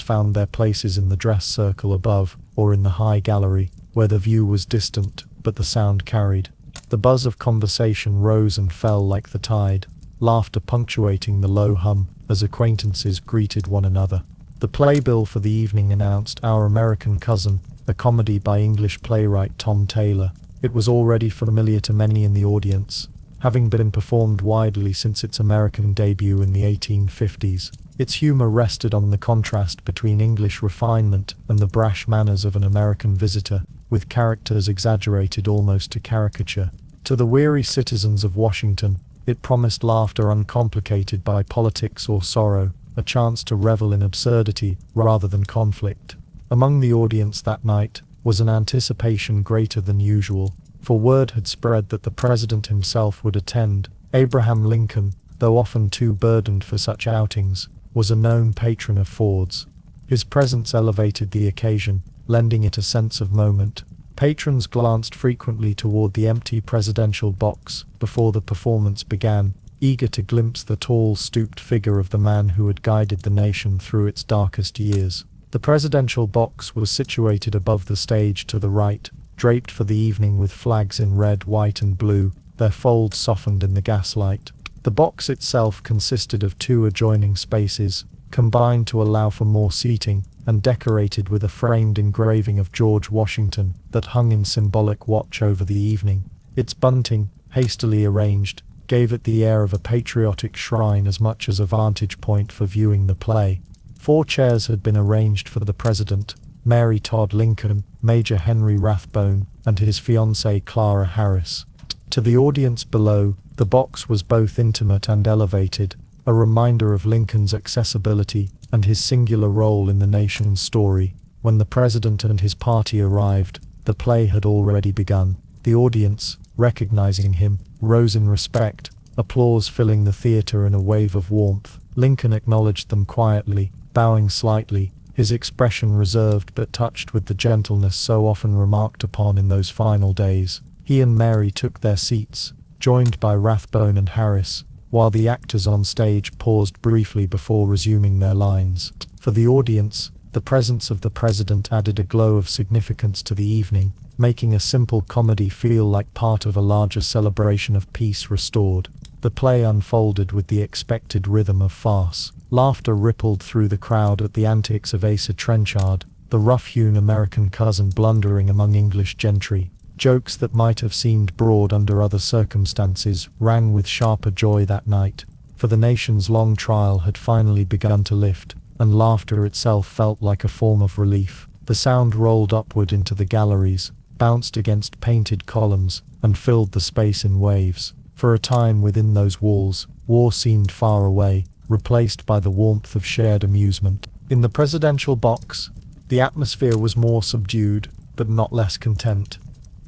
found their places in the dress circle above, or in the high gallery, where the view was distant, but the sound carried. The buzz of conversation rose and fell like the tide, laughter punctuating the low hum as acquaintances greeted one another. The playbill for the evening announced Our American Cousin, a comedy by English playwright Tom Taylor. It was already familiar to many in the audience, having been performed widely since its American debut in the 1850s. Its humor rested on the contrast between English refinement and the brash manners of an American visitor, with characters exaggerated almost to caricature. To the weary citizens of Washington, it promised laughter uncomplicated by politics or sorrow, a chance to revel in absurdity rather than conflict. Among the audience that night was an anticipation greater than usual, for word had spread that the president himself would attend. Abraham Lincoln, though often too burdened for such outings, was a known patron of Ford's. His presence elevated the occasion, lending it a sense of moment. Patrons glanced frequently toward the empty presidential box before the performance began, eager to glimpse the tall, stooped figure of the man who had guided the nation through its darkest years. The presidential box was situated above the stage to the right, draped for the evening with flags in red, white and blue, their folds softened in the gaslight. The box itself consisted of two adjoining spaces, combined to allow for more seating, and decorated with a framed engraving of George Washington that hung in symbolic watch over the evening. Its bunting, hastily arranged, gave it the air of a patriotic shrine as much as a vantage point for viewing the play. 4 chairs had been arranged for the president, Mary Todd Lincoln, Major Henry Rathbone, and his fiancée Clara Harris. To the audience below, the box was both intimate and elevated, a reminder of Lincoln's accessibility and his singular role in the nation's story. When the president and his party arrived, the play had already begun. The audience, recognizing him, rose in respect, applause filling the theater in a wave of warmth. Lincoln acknowledged them quietly, bowing slightly, his expression reserved but touched with the gentleness so often remarked upon in those final days. He and Mary took their seats, joined by Rathbone and Harris, while the actors on stage paused briefly before resuming their lines. For the audience, the presence of the president added a glow of significance to the evening, making a simple comedy feel like part of a larger celebration of peace restored. The play unfolded with the expected rhythm of farce. Laughter rippled through the crowd at the antics of Asa Trenchard, the rough-hewn American cousin blundering among English gentry. Jokes that might have seemed broad under other circumstances rang with sharper joy that night, for the nation's long trial had finally begun to lift, and laughter itself felt like a form of relief. The sound rolled upward into the galleries, bounced against painted columns, and filled the space in waves. For a time within those walls, war seemed far away, replaced by the warmth of shared amusement. In the presidential box, the atmosphere was more subdued, but not less content.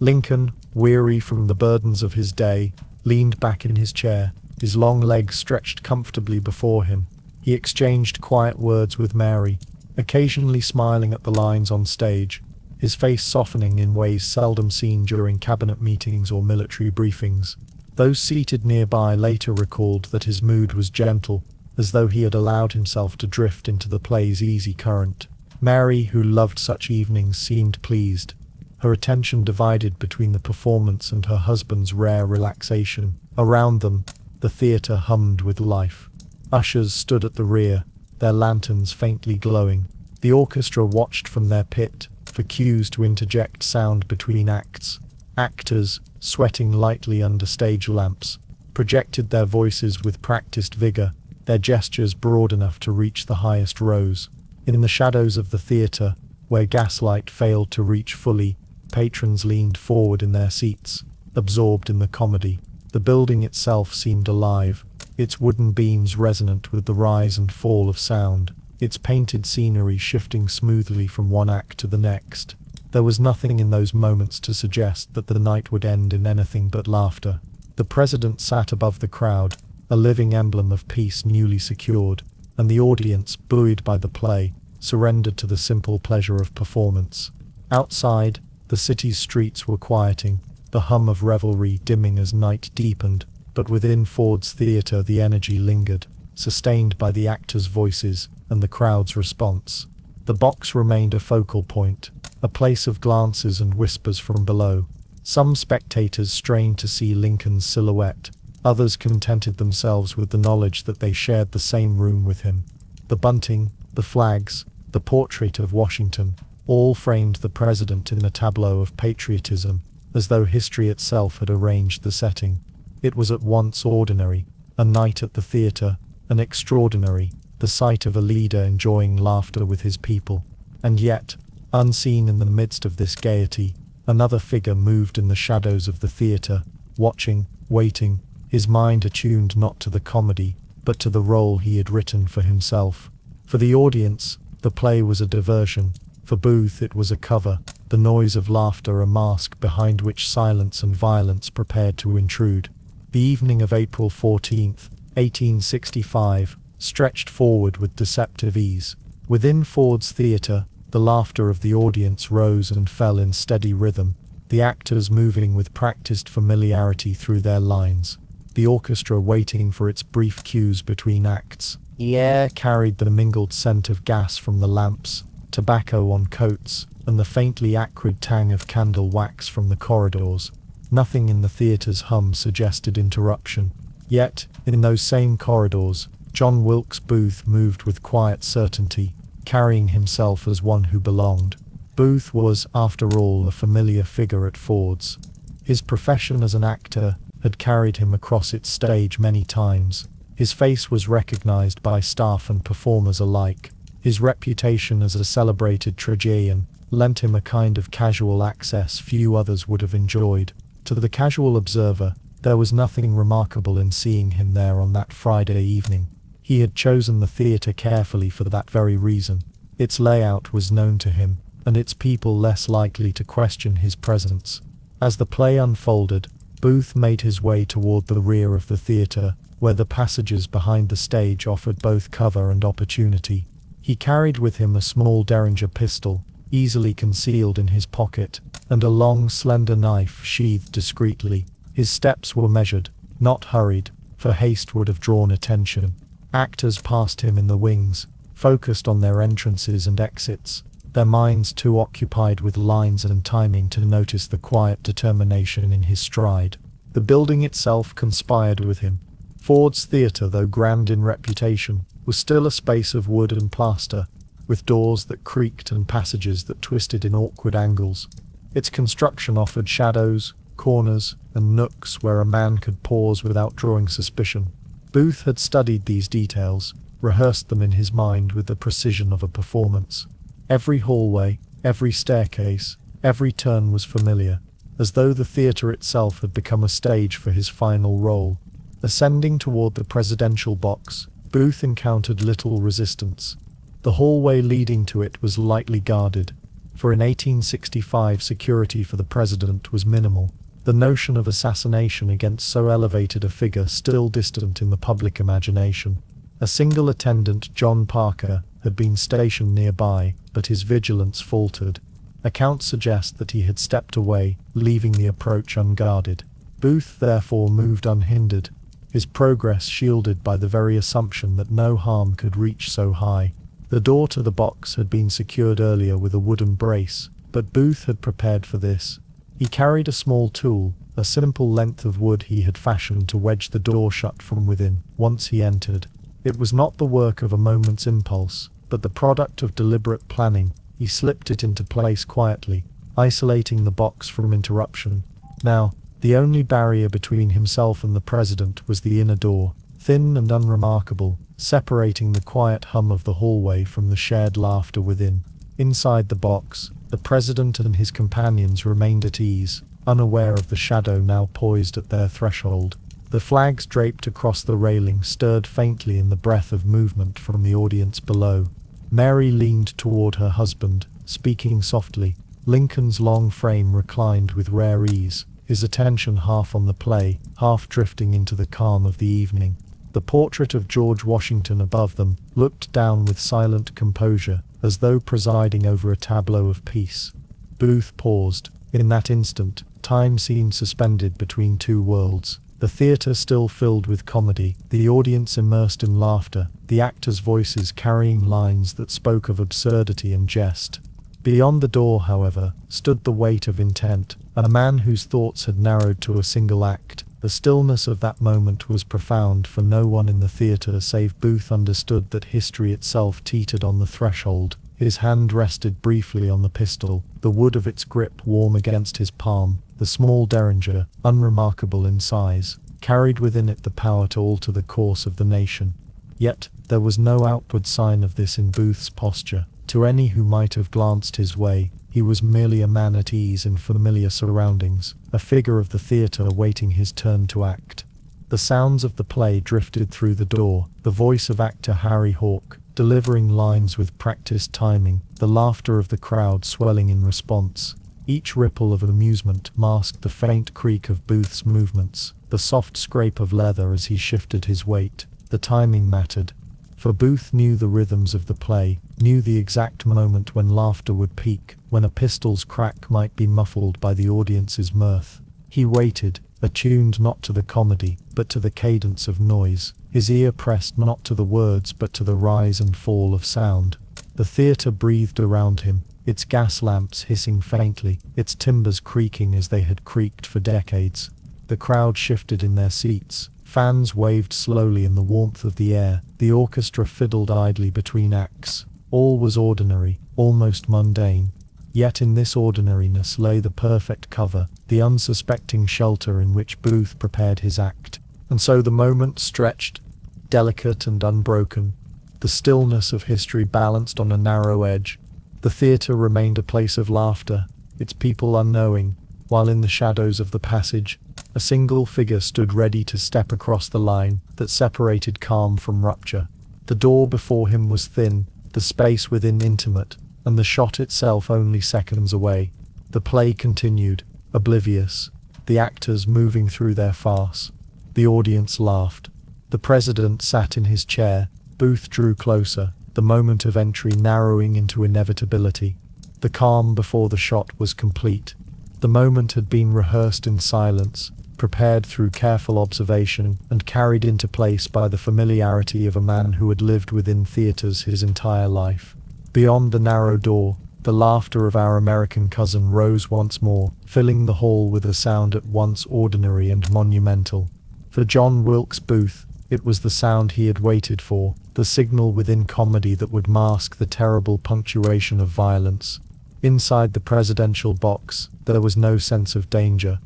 Lincoln, weary from the burdens of his day, leaned back in his chair, his long legs stretched comfortably before him. He exchanged quiet words with Mary, occasionally smiling at the lines on stage, his face softening in ways seldom seen during cabinet meetings or military briefings. Those seated nearby later recalled that his mood was gentle, as though he had allowed himself to drift into the play's easy current. Mary, who loved such evenings, seemed pleased, her attention divided between the performance and her husband's rare relaxation. Around them, the theater hummed with life. Ushers stood at the rear, their lanterns faintly glowing. The orchestra watched from their pit for cues to interject sound between acts. Actors, sweating lightly under stage lamps, projected their voices with practiced vigor, their gestures broad enough to reach the highest rows. In the shadows of the theater, where gaslight failed to reach fully, patrons leaned forward in their seats, absorbed in the comedy. The building itself seemed alive, its wooden beams resonant with the rise and fall of sound, its painted scenery shifting smoothly from one act to the next. There was nothing in those moments to suggest that the night would end in anything but laughter. The president sat above the crowd, a living emblem of peace newly secured, and the audience, buoyed by the play, surrendered to the simple pleasure of performance. Outside, the city's streets were quieting, the hum of revelry dimming as night deepened, but within Ford's theatre the energy lingered, sustained by the actors' voices and the crowd's response. The box remained a focal point, a place of glances and whispers from below. Some spectators strained to see Lincoln's silhouette, others contented themselves with the knowledge that they shared the same room with him. The bunting, the flags, the portrait of Washington, all framed the president in a tableau of patriotism, as though history itself had arranged the setting. It was at once ordinary, a night at the theatre, and extraordinary, the sight of a leader enjoying laughter with his people. And yet, unseen in the midst of this gaiety, another figure moved in the shadows of the theatre, watching, waiting, his mind attuned not to the comedy, but to the role he had written for himself. For the audience, the play was a diversion. For Booth it was a cover, the noise of laughter a mask behind which silence and violence prepared to intrude. The evening of April 14th, 1865, stretched forward with deceptive ease. Within Ford's theatre, the laughter of the audience rose and fell in steady rhythm, the actors moving with practiced familiarity through their lines, the orchestra waiting for its brief cues between acts. The air carried the mingled scent of gas from the lamps, tobacco on coats, and the faintly acrid tang of candle wax from the corridors. Nothing in the theatre's hum suggested interruption. Yet, in those same corridors, John Wilkes Booth moved with quiet certainty, carrying himself as one who belonged. Booth was, after all, a familiar figure at Ford's. His profession as an actor had carried him across its stage many times. His face was recognized by staff and performers alike. His reputation as a celebrated tragedian lent him a kind of casual access few others would have enjoyed. To the casual observer, there was nothing remarkable in seeing him there on that Friday evening. He had chosen the theatre carefully for that very reason. Its layout was known to him, and its people less likely to question his presence. As the play unfolded, Booth made his way toward the rear of the theatre, where the passages behind the stage offered both cover and opportunity. He carried with him a small derringer pistol, easily concealed in his pocket, and a long, slender knife sheathed discreetly. His steps were measured, not hurried, for haste would have drawn attention. Actors passed him in the wings, focused on their entrances and exits, their minds too occupied with lines and timing to notice the quiet determination in his stride. The building itself conspired with him. Ford's theatre, though grand in reputation, was still a space of wood and plaster, with doors that creaked and passages that twisted in awkward angles. Its construction offered shadows, corners, and nooks where a man could pause without drawing suspicion. Booth had studied these details, rehearsed them in his mind with the precision of a performance. Every hallway, every staircase, every turn was familiar, as though the theatre itself had become a stage for his final role. Ascending toward the presidential box, Booth encountered little resistance. The hallway leading to it was lightly guarded, for in 1865 security for the president was minimal, the notion of assassination against so elevated a figure still distant in the public imagination. A single attendant, John Parker, had been stationed nearby, but his vigilance faltered. Accounts suggest that he had stepped away, leaving the approach unguarded. Booth therefore moved unhindered, his progress shielded by the very assumption that no harm could reach so high. The door to the box had been secured earlier with a wooden brace, but Booth had prepared for this. He carried a small tool, a simple length of wood he had fashioned to wedge the door shut from within, once he entered. It was not the work of a moment's impulse, but the product of deliberate planning. He slipped it into place quietly, isolating the box from interruption. Now, the only barrier between himself and the president was the inner door, thin and unremarkable, separating the quiet hum of the hallway from the shared laughter within. Inside the box, the president and his companions remained at ease, unaware of the shadow now poised at their threshold. The flags draped across the railing stirred faintly in the breath of movement from the audience below. Mary leaned toward her husband, speaking softly. Lincoln's long frame reclined with rare ease, his attention half on the play, half drifting into the calm of the evening. The portrait of George Washington above them looked down with silent composure, as though presiding over a tableau of peace. Booth paused. In that instant, time seemed suspended between two worlds. The theatre still filled with comedy, the audience immersed in laughter, the actors' voices carrying lines that spoke of absurdity and jest. Beyond the door, however, stood the weight of intent, a man whose thoughts had narrowed to a single act. The stillness of that moment was profound, for no one in the theatre save Booth understood that history itself teetered on the threshold. His hand rested briefly on the pistol, the wood of its grip warm against his palm. The small derringer, unremarkable in size, carried within it the power to alter the course of the nation. Yet, there was no outward sign of this in Booth's posture. To any who might have glanced his way, he was merely a man at ease in familiar surroundings, a figure of the theatre awaiting his turn to act. The sounds of the play drifted through the door, the voice of actor Harry Hawke, delivering lines with practiced timing, the laughter of the crowd swelling in response. Each ripple of amusement masked the faint creak of Booth's movements, the soft scrape of leather as he shifted his weight. The timing mattered, for Booth knew the rhythms of the play, knew the exact moment when laughter would peak, when a pistol's crack might be muffled by the audience's mirth. He waited, attuned not to the comedy, but to the cadence of noise, his ear pressed not to the words but to the rise and fall of sound. The theatre breathed around him, its gas lamps hissing faintly, its timbers creaking as they had creaked for decades. The crowd shifted in their seats, fans waved slowly in the warmth of the air, the orchestra fiddled idly between acts. All was ordinary, almost mundane. Yet in this ordinariness lay the perfect cover, the unsuspecting shelter in which Booth prepared his act. And so the moment stretched, delicate and unbroken, the stillness of history balanced on a narrow edge. The theatre remained a place of laughter, its people unknowing, while in the shadows of the passage, a single figure stood ready to step across the line that separated calm from rupture. The door before him was thin, the space within intimate, and the shot itself only seconds away. The play continued, oblivious, the actors moving through their farce. The audience laughed. The president sat in his chair. Booth drew closer, the moment of entry narrowing into inevitability. The calm before the shot was complete. The moment had been rehearsed in silence, prepared through careful observation, and carried into place by the familiarity of a man who had lived within theatres his entire life. Beyond the narrow door, the laughter of our American cousin rose once more, filling the hall with a sound at once ordinary and monumental. For John Wilkes Booth, it was the sound he had waited for, the signal within comedy that would mask the terrible punctuation of violence. Inside the presidential box, there was no sense of danger.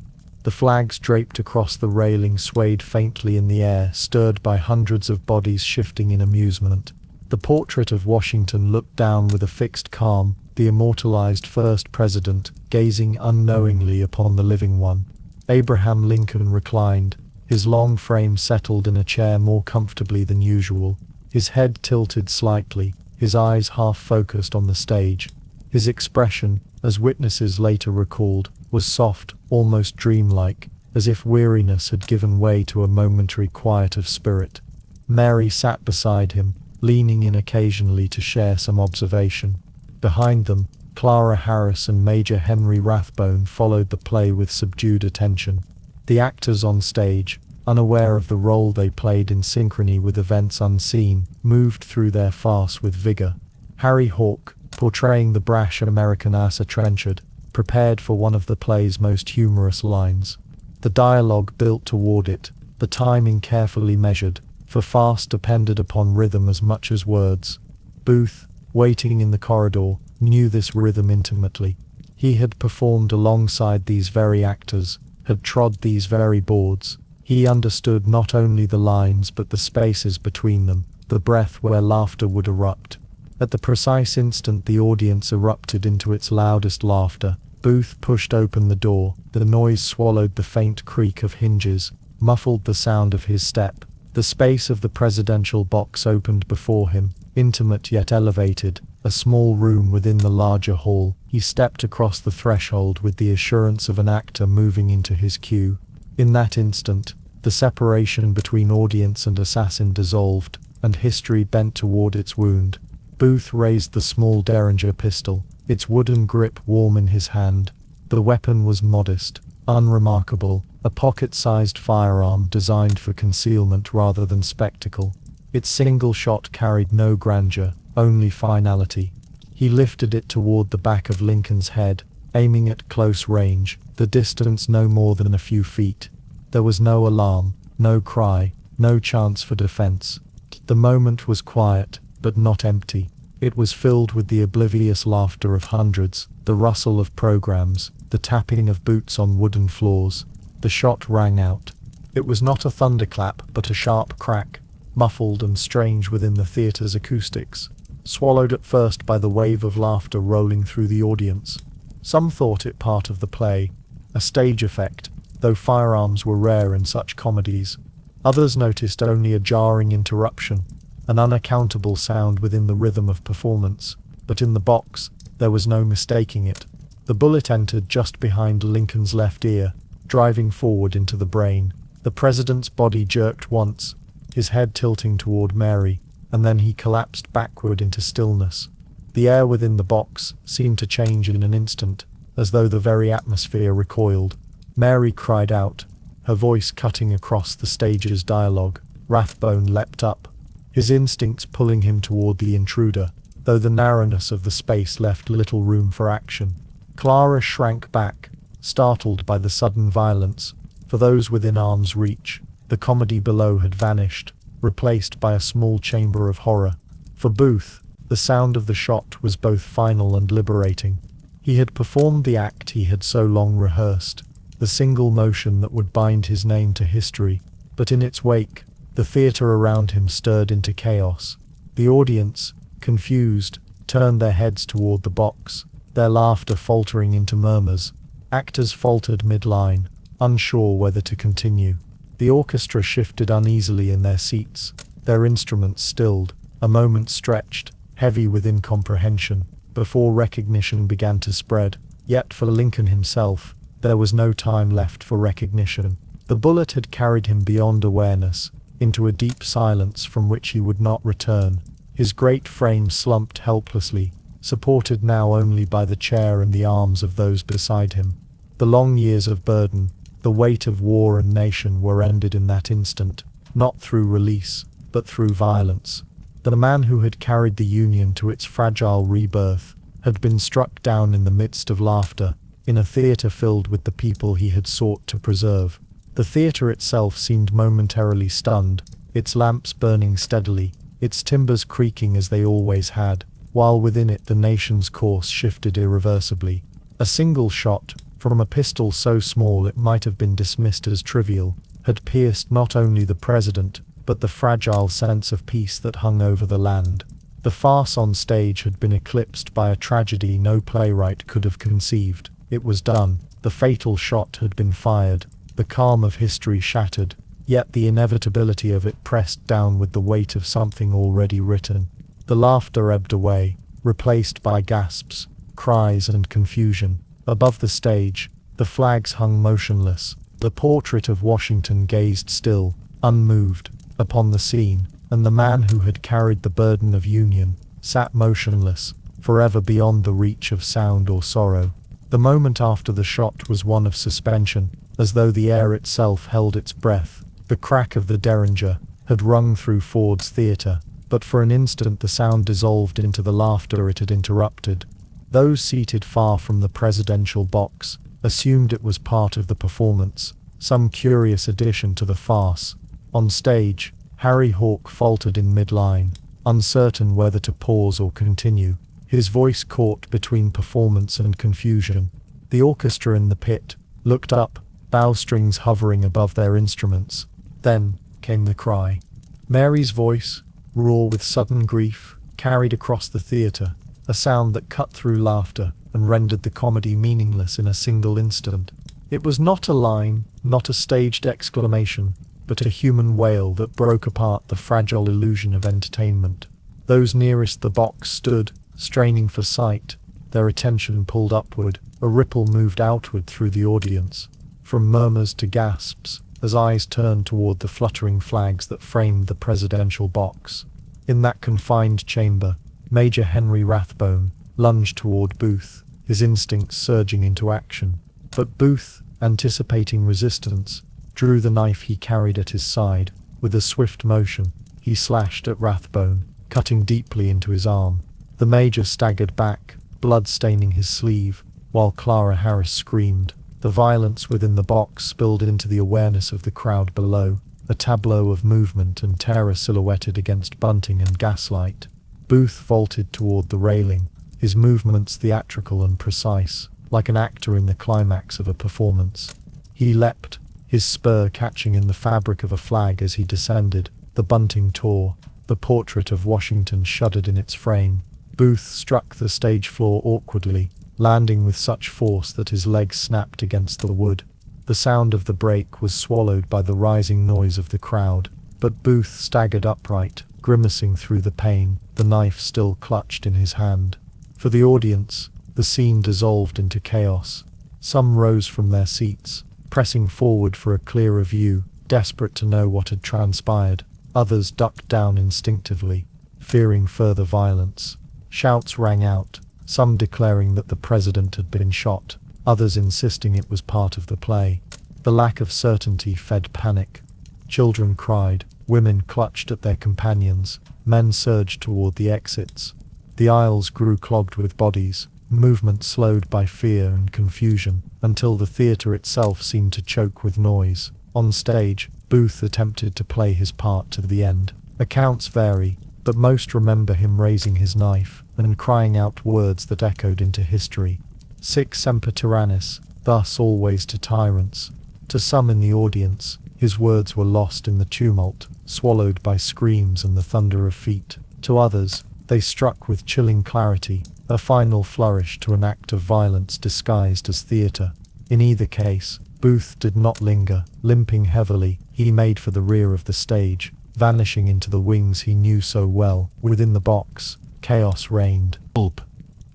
The flags draped across the railing swayed faintly in the air, stirred by hundreds of bodies shifting in amusement. The portrait of Washington looked down with a fixed calm, the immortalized first president, gazing unknowingly upon the living one. Abraham Lincoln reclined, his long frame settled in a chair more comfortably than usual, his head tilted slightly, his eyes half focused on the stage. His expression, as witnesses later recalled, was soft, almost dreamlike, as if weariness had given way to a momentary quiet of spirit. Mary sat beside him, leaning in occasionally to share some observation. Behind them, Clara Harris and Major Henry Rathbone followed the play with subdued attention. The actors on stage, unaware of the role they played in synchrony with events unseen, moved through their farce with vigor. Harry Hawke, portraying the brash American Asa Trenchard, prepared for one of the play's most humorous lines. The dialogue built toward it, the timing carefully measured, for farce depended upon rhythm as much as words. Booth, waiting in the corridor, knew this rhythm intimately. He had performed alongside these very actors, had trod these very boards. He understood not only the lines but the spaces between them, the breath where laughter would erupt. At the precise instant the audience erupted into its loudest laughter, Booth pushed open the door. The noise swallowed the faint creak of hinges, muffled the sound of his step. The space of the presidential box opened before him, intimate yet elevated, a small room within the larger hall. He stepped across the threshold with the assurance of an actor moving into his cue. In that instant, the separation between audience and assassin dissolved, and history bent toward its wound. Booth raised the small Derringer pistol, its wooden grip warm in his hand. The weapon was modest, unremarkable, a pocket-sized firearm designed for concealment rather than spectacle. Its single shot carried no grandeur, only finality. He lifted it toward the back of Lincoln's head, aiming at close range, the distance no more than a few feet. There was no alarm, no cry, no chance for defense. The moment was quiet, but not empty. It was filled with the oblivious laughter of hundreds, the rustle of programs, the tapping of boots on wooden floors. The shot rang out. It was not a thunderclap, but a sharp crack, muffled and strange within the theater's acoustics, swallowed at first by the wave of laughter rolling through the audience. Some thought it part of the play, a stage effect, though firearms were rare in such comedies. Others noticed only a jarring interruption, an unaccountable sound within the rhythm of performance. But in the box, there was no mistaking it. The bullet entered just behind Lincoln's left ear, driving forward into the brain. The president's body jerked once, his head tilting toward Mary, and then he collapsed backward into stillness. The air within the box seemed to change in an instant, as though the very atmosphere recoiled. Mary cried out, her voice cutting across the stage's dialogue. Rathbone leapt up, his instincts pulling him toward the intruder, though the narrowness of the space left little room for action. Clara shrank back, startled by the sudden violence. For those within arm's reach, the comedy below had vanished, replaced by a small chamber of horror. For Booth, the sound of the shot was both final and liberating. He had performed the act he had so long rehearsed, the single motion that would bind his name to history, but in its wake, the theater around him stirred into chaos. The audience, confused, turned their heads toward the box, their laughter faltering into murmurs. Actors faltered mid-line, unsure whether to continue. The orchestra shifted uneasily in their seats, their instruments stilled, a moment stretched, heavy with incomprehension, before recognition began to spread. Yet for Lincoln himself, there was no time left for recognition. The bullet had carried him beyond awareness, into a deep silence from which he would not return. His great frame slumped helplessly, supported now only by the chair and the arms of those beside him. The long years of burden, the weight of war and nation were ended in that instant, not through release, but through violence. The man who had carried the Union to its fragile rebirth had been struck down in the midst of laughter, in a theater filled with the people he had sought to preserve. The theater itself seemed momentarily stunned, its lamps burning steadily, its timbers creaking as they always had, while within it the nation's course shifted irreversibly. A single shot, from a pistol so small it might have been dismissed as trivial, had pierced not only the president, but the fragile sense of peace that hung over the land. The farce on stage had been eclipsed by a tragedy no playwright could have conceived. It was done. The fatal shot had been fired. The calm of history shattered, yet the inevitability of it pressed down with the weight of something already written. The laughter ebbed away, replaced by gasps, cries and confusion. Above the stage, the flags hung motionless. The portrait of Washington gazed still, unmoved, upon the scene, and the man who had carried the burden of Union sat motionless, forever beyond the reach of sound or sorrow. The moment after the shot was one of suspension, as though the air itself held its breath. The crack of the derringer had rung through Ford's theater, but for an instant the sound dissolved into the laughter it had interrupted. Those seated far from the presidential box assumed it was part of the performance, some curious addition to the farce. On stage, Harry Hawke faltered in mid-line, uncertain whether to pause or continue, his voice caught between performance and confusion. The orchestra in the pit looked up, bowstrings hovering above their instruments. Then came the cry. Mary's voice, raw with sudden grief, carried across the theater, a sound that cut through laughter and rendered the comedy meaningless in a single instant. It was not a line, not a staged exclamation, but a human wail that broke apart the fragile illusion of entertainment. Those nearest the box stood, straining for sight, their attention pulled upward. A ripple moved outward through the audience, from murmurs to gasps, as eyes turned toward the fluttering flags that framed the presidential box. In that confined chamber, Major Henry Rathbone lunged toward Booth, his instincts surging into action. But Booth, anticipating resistance, drew the knife he carried at his side. With a swift motion, he slashed at Rathbone, cutting deeply into his arm. The Major staggered back, blood staining his sleeve, while Clara Harris screamed. The violence within the box spilled into the awareness of the crowd below, a tableau of movement and terror silhouetted against bunting and gaslight. Booth vaulted toward the railing, his movements theatrical and precise, like an actor in the climax of a performance. He leapt, his spur catching in the fabric of a flag as he descended. The bunting tore, the portrait of Washington shuddered in its frame. Booth struck the stage floor awkwardly, landing with such force that his legs snapped against the wood. The sound of the break was swallowed by the rising noise of the crowd, but Booth staggered upright, grimacing through the pain, the knife still clutched in his hand. For the audience, the scene dissolved into chaos. Some rose from their seats, pressing forward for a clearer view, desperate to know what had transpired. Others ducked down instinctively, fearing further violence. Shouts rang out, some declaring that the president had been shot, others insisting it was part of the play. The lack of certainty fed panic. Children cried, women clutched at their companions, men surged toward the exits. The aisles grew clogged with bodies, movement slowed by fear and confusion, until the theater itself seemed to choke with noise. On stage, Booth attempted to play his part to the end. Accounts vary, but most remember him raising his knife and crying out words that echoed into history. Sic semper tyrannis, thus always to tyrants. To some in the audience, his words were lost in the tumult, swallowed by screams and the thunder of feet. To others, they struck with chilling clarity, a final flourish to an act of violence disguised as theater. In either case, Booth did not linger. Limping heavily, he made for the rear of the stage, vanishing into the wings he knew so well. Within the box, chaos reigned. Ulp.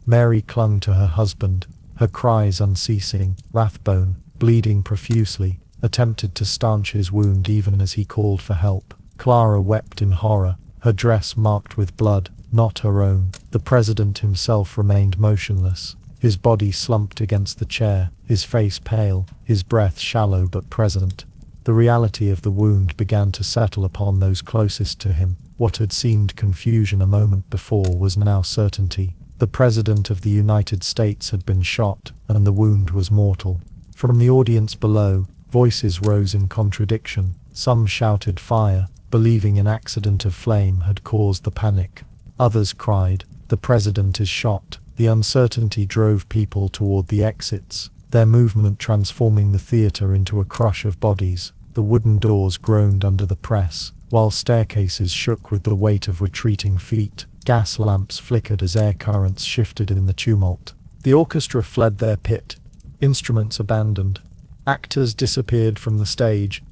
Mary clung to her husband, her cries unceasing. Rathbone, bleeding profusely, attempted to stanch his wound even as he called for help. Clara wept in horror, her dress marked with blood, not her own. The president himself remained motionless, his body slumped against the chair, his face pale, his breath shallow but present. The reality of the wound began to settle upon those closest to him. What had seemed confusion a moment before was now certainty. The President of the United States had been shot, and the wound was mortal. From the audience below, voices rose in contradiction. Some shouted fire, believing an accident of flame had caused the panic. Others cried, "The President is shot." The uncertainty drove people toward the exits, their movement transforming the theater into a crush of bodies. The wooden doors groaned under the press, while staircases shook with the weight of retreating feet. Gas lamps flickered as air currents shifted in the tumult. The orchestra fled their pit, instruments abandoned. Actors disappeared from the stage,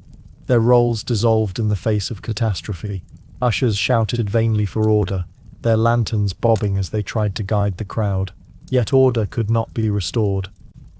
their roles dissolved in the face of catastrophe. Ushers shouted vainly for order, their lanterns bobbing as they tried to guide the crowd. Yet order could not be restored.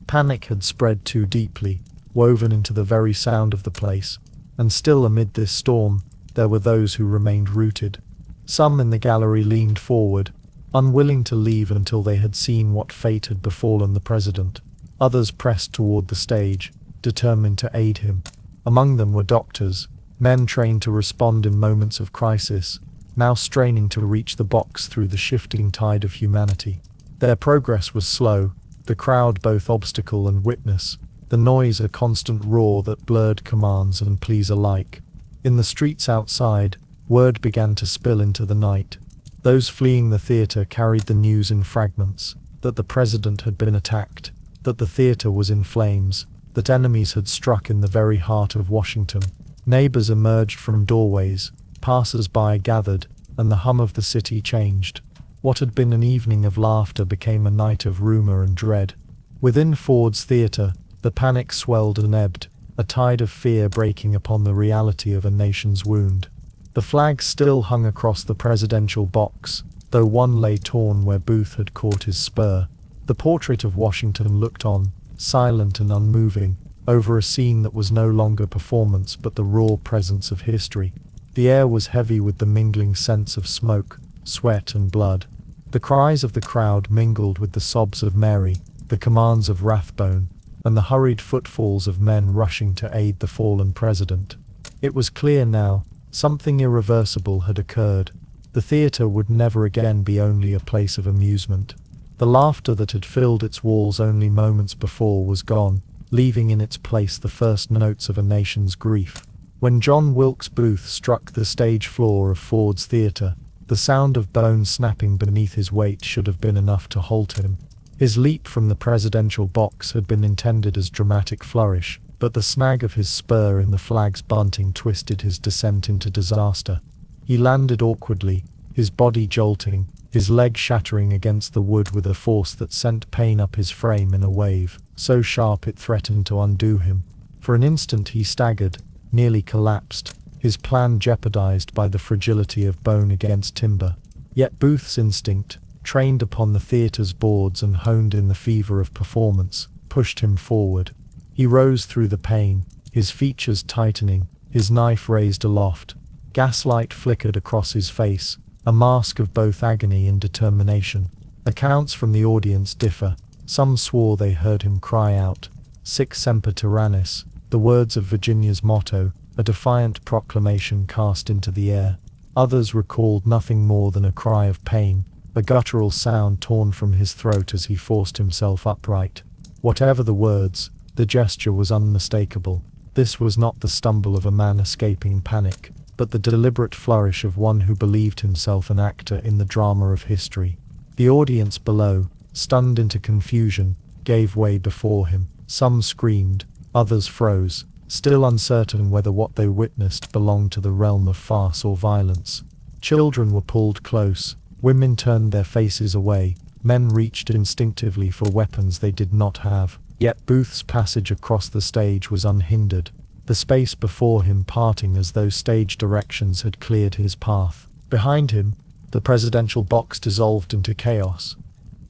Panic had spread too deeply, woven into the very sound of the place. And still amid this storm, there were those who remained rooted. Some in the gallery leaned forward, unwilling to leave until they had seen what fate had befallen the president. Others pressed toward the stage, determined to aid him. Among them were doctors, men trained to respond in moments of crisis, now straining to reach the box through the shifting tide of humanity. Their progress was slow, the crowd both obstacle and witness, the noise a constant roar that blurred commands and pleas alike. In the streets outside, word began to spill into the night. Those fleeing the theater carried the news in fragments, that the president had been attacked, that the theater was in flames, that enemies had struck in the very heart of Washington. Neighbors emerged from doorways, passers-by gathered, and the hum of the city changed. What had been an evening of laughter became a night of rumor and dread. Within Ford's theater, the panic swelled and ebbed, a tide of fear breaking upon the reality of a nation's wound. The flag still hung across the presidential box, though one lay torn where Booth had caught his spur. The portrait of Washington looked on, silent and unmoving, over a scene that was no longer performance but the raw presence of history. The air was heavy with the mingling sense of smoke, sweat and blood. The cries of the crowd mingled with the sobs of Mary, the commands of Rathbone, and the hurried footfalls of men rushing to aid the fallen president. It was clear now, something irreversible had occurred. The theater would never again be only a place of amusement. The laughter that had filled its walls only moments before was gone, leaving in its place the first notes of a nation's grief. When John Wilkes Booth struck the stage floor of Ford's Theatre, the sound of bones snapping beneath his weight should have been enough to halt him. His leap from the presidential box had been intended as dramatic flourish, but the snag of his spur in the flag's bunting twisted his descent into disaster. He landed awkwardly, his body jolting, his leg shattering against the wood with a force that sent pain up his frame in a wave, so sharp it threatened to undo him. For an instant he staggered, nearly collapsed, his plan jeopardized by the fragility of bone against timber. Yet Booth's instinct, trained upon the theater's boards and honed in the fever of performance, pushed him forward. He rose through the pain, his features tightening, his knife raised aloft. Gaslight flickered across his face, a mask of both agony and determination. Accounts from the audience differ. Some swore they heard him cry out, "Sic semper tyrannis," the words of Virginia's motto, a defiant proclamation cast into the air. Others recalled nothing more than a cry of pain, a guttural sound torn from his throat as he forced himself upright. Whatever the words, the gesture was unmistakable. This was not the stumble of a man escaping panic, but the deliberate flourish of one who believed himself an actor in the drama of history. The audience below, stunned into confusion, gave way before him. Some screamed, others froze, still uncertain whether what they witnessed belonged to the realm of farce or violence. Children were pulled close, women turned their faces away, men reached instinctively for weapons they did not have. Yet Booth's passage across the stage was unhindered, the space before him parting as though stage directions had cleared his path. Behind him, the presidential box dissolved into chaos.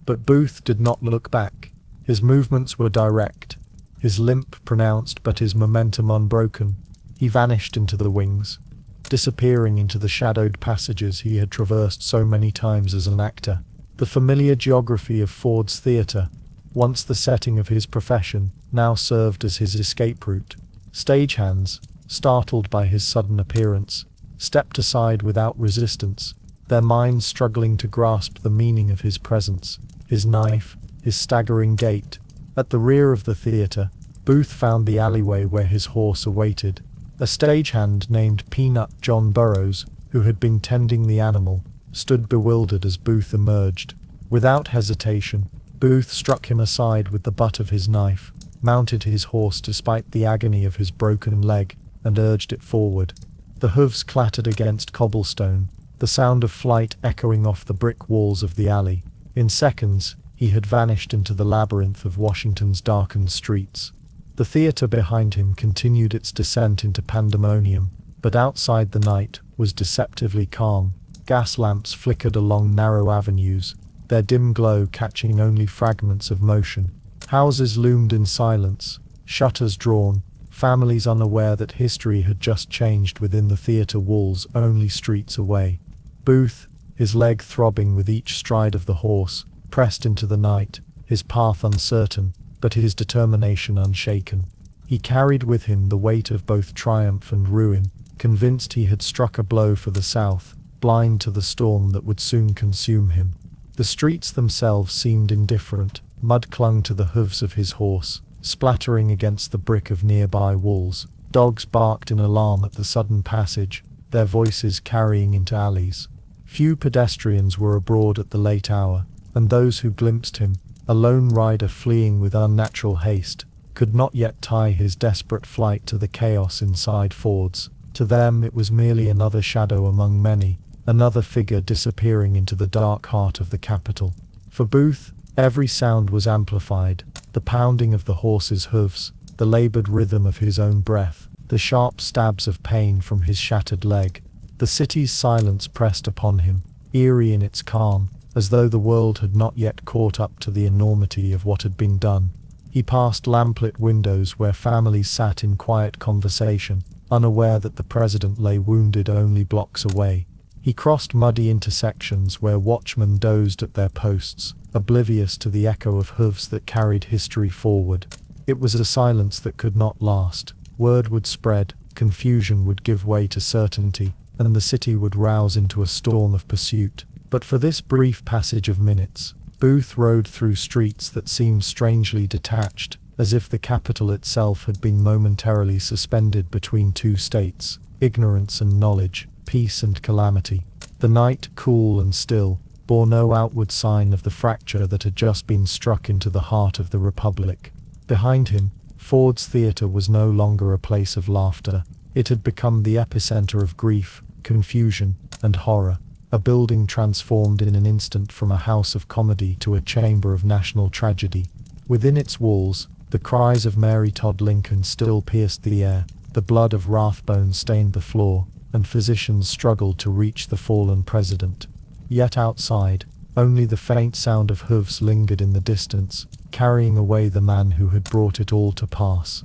But Booth did not look back. His movements were direct, his limp pronounced but his momentum unbroken. He vanished into the wings, disappearing into the shadowed passages he had traversed so many times as an actor. The familiar geography of Ford's Theatre, once the setting of his profession, now served as his escape route. Stagehands, startled by his sudden appearance, stepped aside without resistance, their minds struggling to grasp the meaning of his presence, his knife, his staggering gait. At the rear of the theatre, Booth found the alleyway where his horse awaited. A stagehand named Peanut John Burroughs, who had been tending the animal, stood bewildered as Booth emerged. Without hesitation, Booth struck him aside with the butt of his knife, mounted his horse despite the agony of his broken leg, and urged it forward. The hooves clattered against cobblestone, the sound of flight echoing off the brick walls of the alley. In seconds, he had vanished into the labyrinth of Washington's darkened streets. The theater behind him continued its descent into pandemonium, but outside the night was deceptively calm. Gas lamps flickered along narrow avenues, their dim glow catching only fragments of motion. Houses loomed in silence, shutters drawn, families unaware that history had just changed within the theatre walls only streets away. Booth, his leg throbbing with each stride of the horse, pressed into the night, his path uncertain, but his determination unshaken. He carried with him the weight of both triumph and ruin, convinced he had struck a blow for the South, blind to the storm that would soon consume him. The streets themselves seemed indifferent. Mud clung to the hooves of his horse, splattering against the brick of nearby walls. Dogs barked in alarm at the sudden passage, their voices carrying into alleys. Few pedestrians were abroad at the late hour, and those who glimpsed him, a lone rider fleeing with unnatural haste, could not yet tie his desperate flight to the chaos inside Ford's. To them it was merely another shadow among many, another figure disappearing into the dark heart of the capital. For Booth, every sound was amplified, the pounding of the horse's hooves, the labored rhythm of his own breath, the sharp stabs of pain from his shattered leg. The city's silence pressed upon him, eerie in its calm, as though the world had not yet caught up to the enormity of what had been done. He passed lamplit windows where families sat in quiet conversation, unaware that the president lay wounded only blocks away. He crossed muddy intersections where watchmen dozed at their posts, oblivious to the echo of hooves that carried history forward. It was a silence that could not last. Word would spread, confusion would give way to certainty, and the city would rouse into a storm of pursuit. But for this brief passage of minutes, Booth rode through streets that seemed strangely detached, as if the capital itself had been momentarily suspended between two states, ignorance and knowledge, peace and calamity. The night, cool and still, bore no outward sign of the fracture that had just been struck into the heart of the Republic. Behind him, Ford's Theatre was no longer a place of laughter. It had become the epicenter of grief, confusion, and horror, a building transformed in an instant from a house of comedy to a chamber of national tragedy. Within its walls, the cries of Mary Todd Lincoln still pierced the air, the blood of Rathbone stained the floor, and physicians struggled to reach the fallen president. Yet outside, only the faint sound of hooves lingered in the distance, carrying away the man who had brought it all to pass.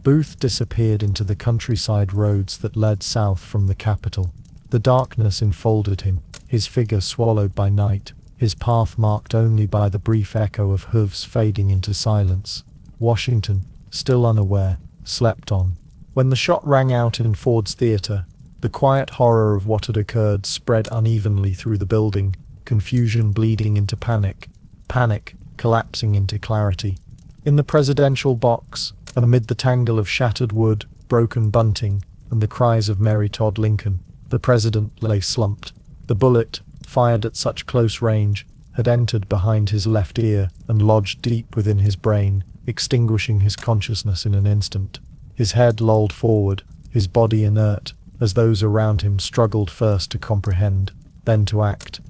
Booth disappeared into the countryside roads that led south from the capital. The darkness enfolded him, his figure swallowed by night, his path marked only by the brief echo of hooves fading into silence. Washington, still unaware, slept on. When the shot rang out in Ford's Theatre, the quiet horror of what had occurred spread unevenly through the building, confusion bleeding into panic, panic collapsing into clarity. In the presidential box, amid the tangle of shattered wood, broken bunting, and the cries of Mary Todd Lincoln, the president lay slumped. The bullet, fired at such close range, had entered behind his left ear and lodged deep within his brain, extinguishing his consciousness in an instant. His head lolled forward, his body inert, as those around him struggled first to comprehend, then to act.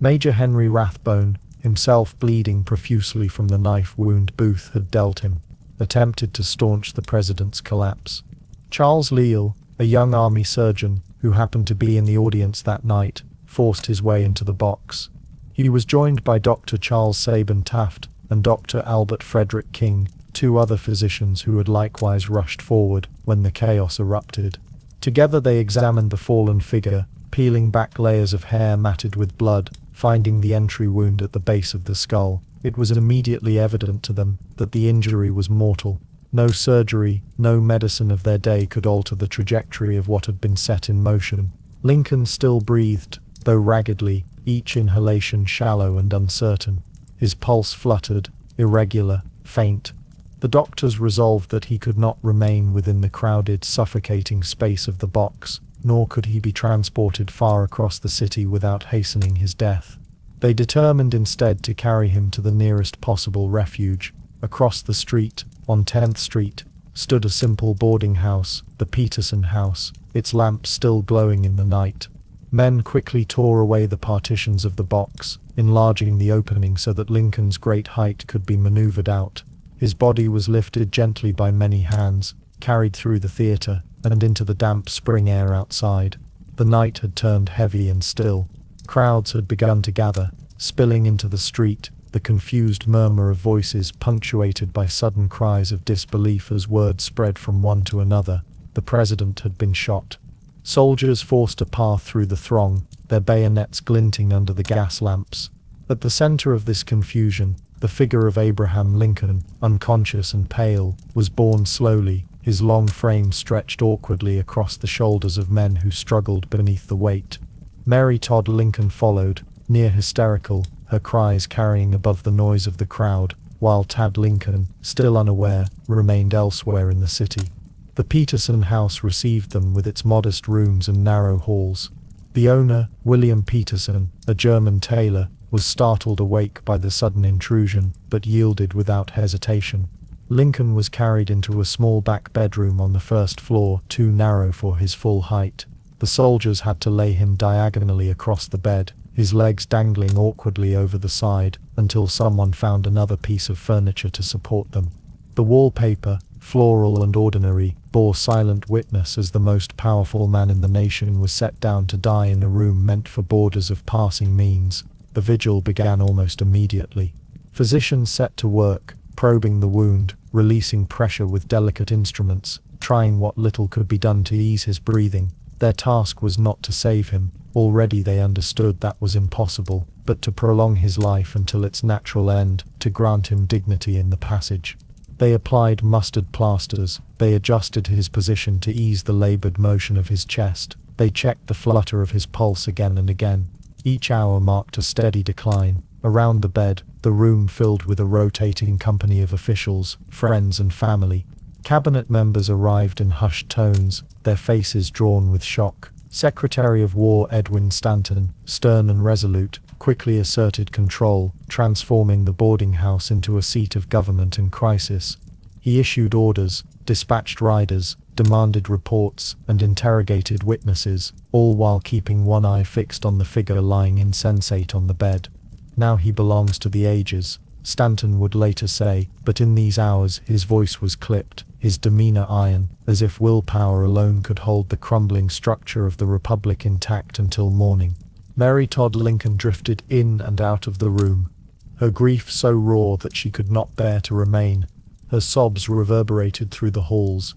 Major Henry Rathbone, himself bleeding profusely from the knife wound Booth had dealt him, attempted to staunch the president's collapse. Charles Leal, a young army surgeon who happened to be in the audience that night, forced his way into the box. He was joined by Dr. Charles Sabin Taft and Dr. Albert Frederick King, two other physicians who had likewise rushed forward when the chaos erupted. Together they examined the fallen figure, peeling back layers of hair matted with blood, finding the entry wound at the base of the skull. It was immediately evident to them that the injury was mortal. No surgery, no medicine of their day could alter the trajectory of what had been set in motion. Lincoln still breathed, though raggedly, each inhalation shallow and uncertain. His pulse fluttered, irregular, faint. The doctors resolved that he could not remain within the crowded, suffocating space of the box, nor could he be transported far across the city without hastening his death. They determined instead to carry him to the nearest possible refuge. Across the street, on 10th Street, stood a simple boarding house, the Petersen House, its lamps still glowing in the night. Men quickly tore away the partitions of the box, enlarging the opening so that Lincoln's great height could be maneuvered out. His body was lifted gently by many hands, carried through the theatre, and into the damp spring air outside. The night had turned heavy and still. Crowds had begun to gather, spilling into the street, the confused murmur of voices punctuated by sudden cries of disbelief as word spread from one to another. The president had been shot. Soldiers forced a path through the throng, their bayonets glinting under the gas lamps. At the center of this confusion, the figure of Abraham Lincoln, unconscious and pale, was borne slowly, his long frame stretched awkwardly across the shoulders of men who struggled beneath the weight. Mary Todd Lincoln followed, near hysterical, her cries carrying above the noise of the crowd, while Tad Lincoln, still unaware, remained elsewhere in the city. The Petersen House received them with its modest rooms and narrow halls. The owner, William Petersen, a German tailor, was startled awake by the sudden intrusion, but yielded without hesitation. Lincoln was carried into a small back bedroom on the first floor, too narrow for his full height. The soldiers had to lay him diagonally across the bed, his legs dangling awkwardly over the side, until someone found another piece of furniture to support them. The wallpaper, floral and ordinary, bore silent witness as the most powerful man in the nation was set down to die in a room meant for boarders of passing means. The vigil began almost immediately. Physicians set to work, probing the wound, releasing pressure with delicate instruments, trying what little could be done to ease his breathing. Their task was not to save him, already they understood that was impossible, but to prolong his life until its natural end, to grant him dignity in the passage. They applied mustard plasters, they adjusted his position to ease the labored motion of his chest, they checked the flutter of his pulse again and again. Each hour marked a steady decline. Around the bed, the room filled with a rotating company of officials, friends and family. Cabinet members arrived in hushed tones, their faces drawn with shock. Secretary of War Edwin Stanton, stern and resolute, quickly asserted control, transforming the boarding house into a seat of government in crisis. He issued orders, dispatched riders, demanded reports, and interrogated witnesses, all while keeping one eye fixed on the figure lying insensate on the bed. "Now he belongs to the ages," Stanton would later say, but in these hours his voice was clipped, his demeanor iron, as if willpower alone could hold the crumbling structure of the republic intact until morning. Mary Todd Lincoln drifted in and out of the room, her grief so raw that she could not bear to remain. Her sobs reverberated through the halls,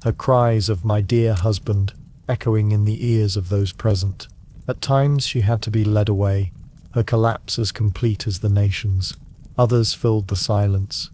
her cries of "my dear husband" echoing in the ears of those present. At times she had to be led away, her collapse as complete as the nation's. Others filled the silence.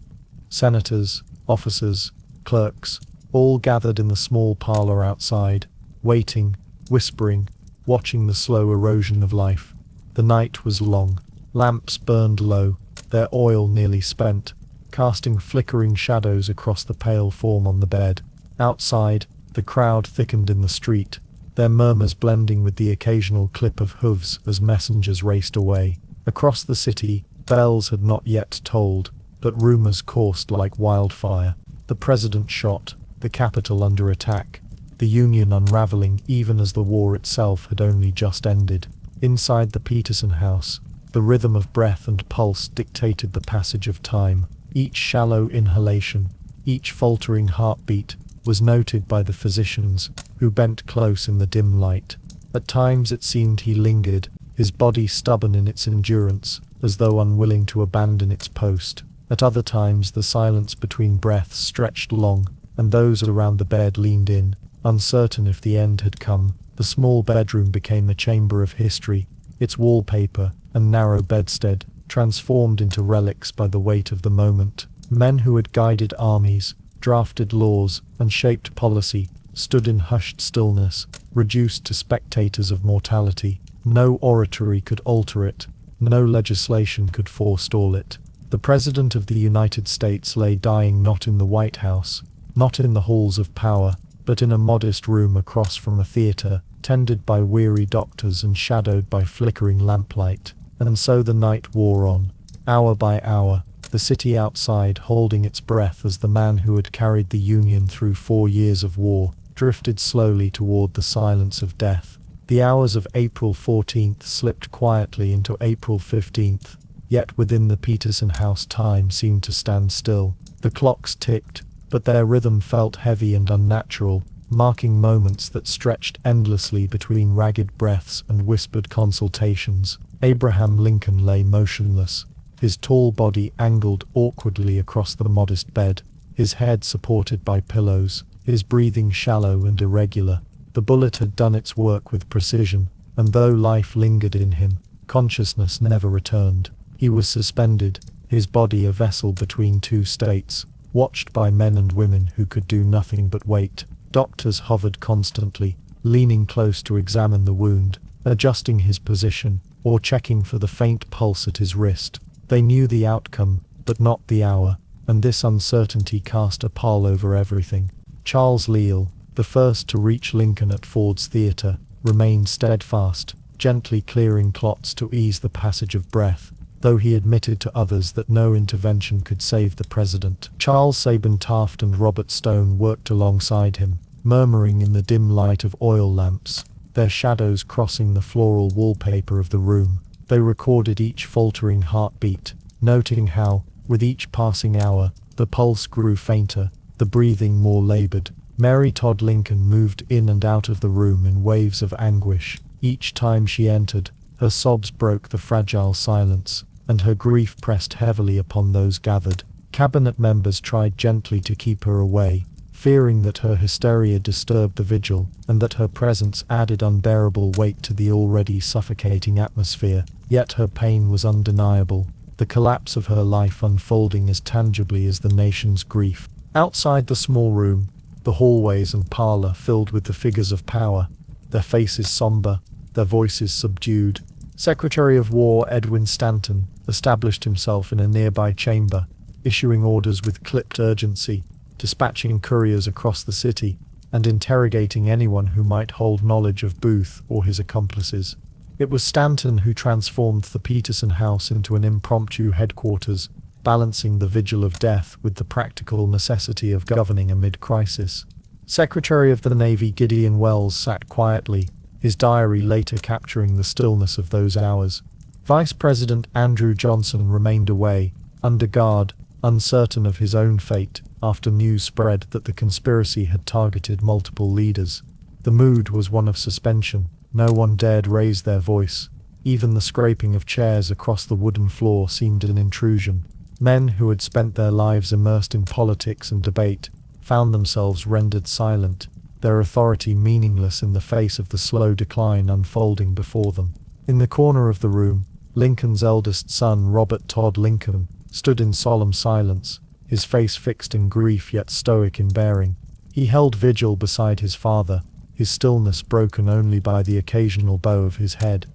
Senators, officers, clerks, all gathered in the small parlor outside, waiting, whispering, watching the slow erosion of life. The night was long. Lamps burned low, their oil nearly spent, casting flickering shadows across the pale form on the bed. Outside, the crowd thickened in the street, their murmurs blending with the occasional clip of hooves as messengers raced away. Across the city, bells had not yet tolled, but rumors coursed like wildfire. The president shot, the Capitol under attack, the Union unraveling even as the war itself had only just ended. Inside the Petersen House, the rhythm of breath and pulse dictated the passage of time. Each shallow inhalation, each faltering heartbeat, was noted by the physicians, who bent close in the dim light. At times it seemed he lingered, his body stubborn in its endurance, as though unwilling to abandon its post. At other times the silence between breaths stretched long, and those around the bed leaned in, uncertain if the end had come. The small bedroom became a chamber of history, its wallpaper and narrow bedstead transformed into relics by the weight of the moment. Men who had guided armies, drafted laws, and shaped policy stood in hushed stillness, reduced to spectators of mortality. No oratory could alter it, no legislation could forestall it. The President of the United States lay dying not in the White House, not in the halls of power, but in a modest room across from a theater, tended by weary doctors and shadowed by flickering lamplight. And so the night wore on, hour by hour, the city outside holding its breath as the man who had carried the Union through 4 years of war drifted slowly toward the silence of death. The hours of April 14th slipped quietly into April 15th, yet within the Petersen House time seemed to stand still. The clocks ticked, but their rhythm felt heavy and unnatural, marking moments that stretched endlessly between ragged breaths and whispered consultations. Abraham Lincoln lay motionless, his tall body angled awkwardly across the modest bed, his head supported by pillows, his breathing shallow and irregular. The bullet had done its work with precision, and though life lingered in him, consciousness never returned. He was suspended, his body a vessel between two states, watched by men and women who could do nothing but wait. Doctors hovered constantly, leaning close to examine the wound, adjusting his position, or checking for the faint pulse at his wrist. They knew the outcome, but not the hour, and this uncertainty cast a pall over everything. Charles Leal, the first to reach Lincoln at Ford's Theater, remained steadfast, gently clearing clots to ease the passage of breath, though he admitted to others that no intervention could save the president. Charles Sabin Taft and Robert Stone worked alongside him, murmuring in the dim light of oil lamps, their shadows crossing the floral wallpaper of the room. They recorded each faltering heartbeat, noting how, with each passing hour, the pulse grew fainter, the breathing more labored. Mary Todd Lincoln moved in and out of the room in waves of anguish. Each time she entered, her sobs broke the fragile silence, and her grief pressed heavily upon those gathered. Cabinet members tried gently to keep her away, fearing that her hysteria disturbed the vigil, and that her presence added unbearable weight to the already suffocating atmosphere. Yet her pain was undeniable. the collapse of her life unfolding as tangibly as the nation's grief. Outside the small room, the hallways and parlor filled with the figures of power, their faces somber, their voices subdued. Secretary of War Edwin Stanton established himself in a nearby chamber, issuing orders with clipped urgency, dispatching couriers across the city, and interrogating anyone who might hold knowledge of Booth or his accomplices. It was Stanton who transformed the Petersen House into an impromptu headquarters, balancing the vigil of death with the practical necessity of governing amid crisis. Secretary of the Navy Gideon Welles sat quietly, his diary later capturing the stillness of those hours. Vice President Andrew Johnson remained away, under guard, uncertain of his own fate, after news spread that the conspiracy had targeted multiple leaders. The mood was one of suspension. No one dared raise their voice. Even the scraping of chairs across the wooden floor seemed an intrusion. Men who had spent their lives immersed in politics and debate found themselves rendered silent, their authority meaningless in the face of the slow decline unfolding before them. In the corner of the room, Lincoln's eldest son, Robert Todd Lincoln, stood in solemn silence, his face fixed in grief yet stoic in bearing. He held vigil beside his father, his stillness broken only by the occasional bow of his head.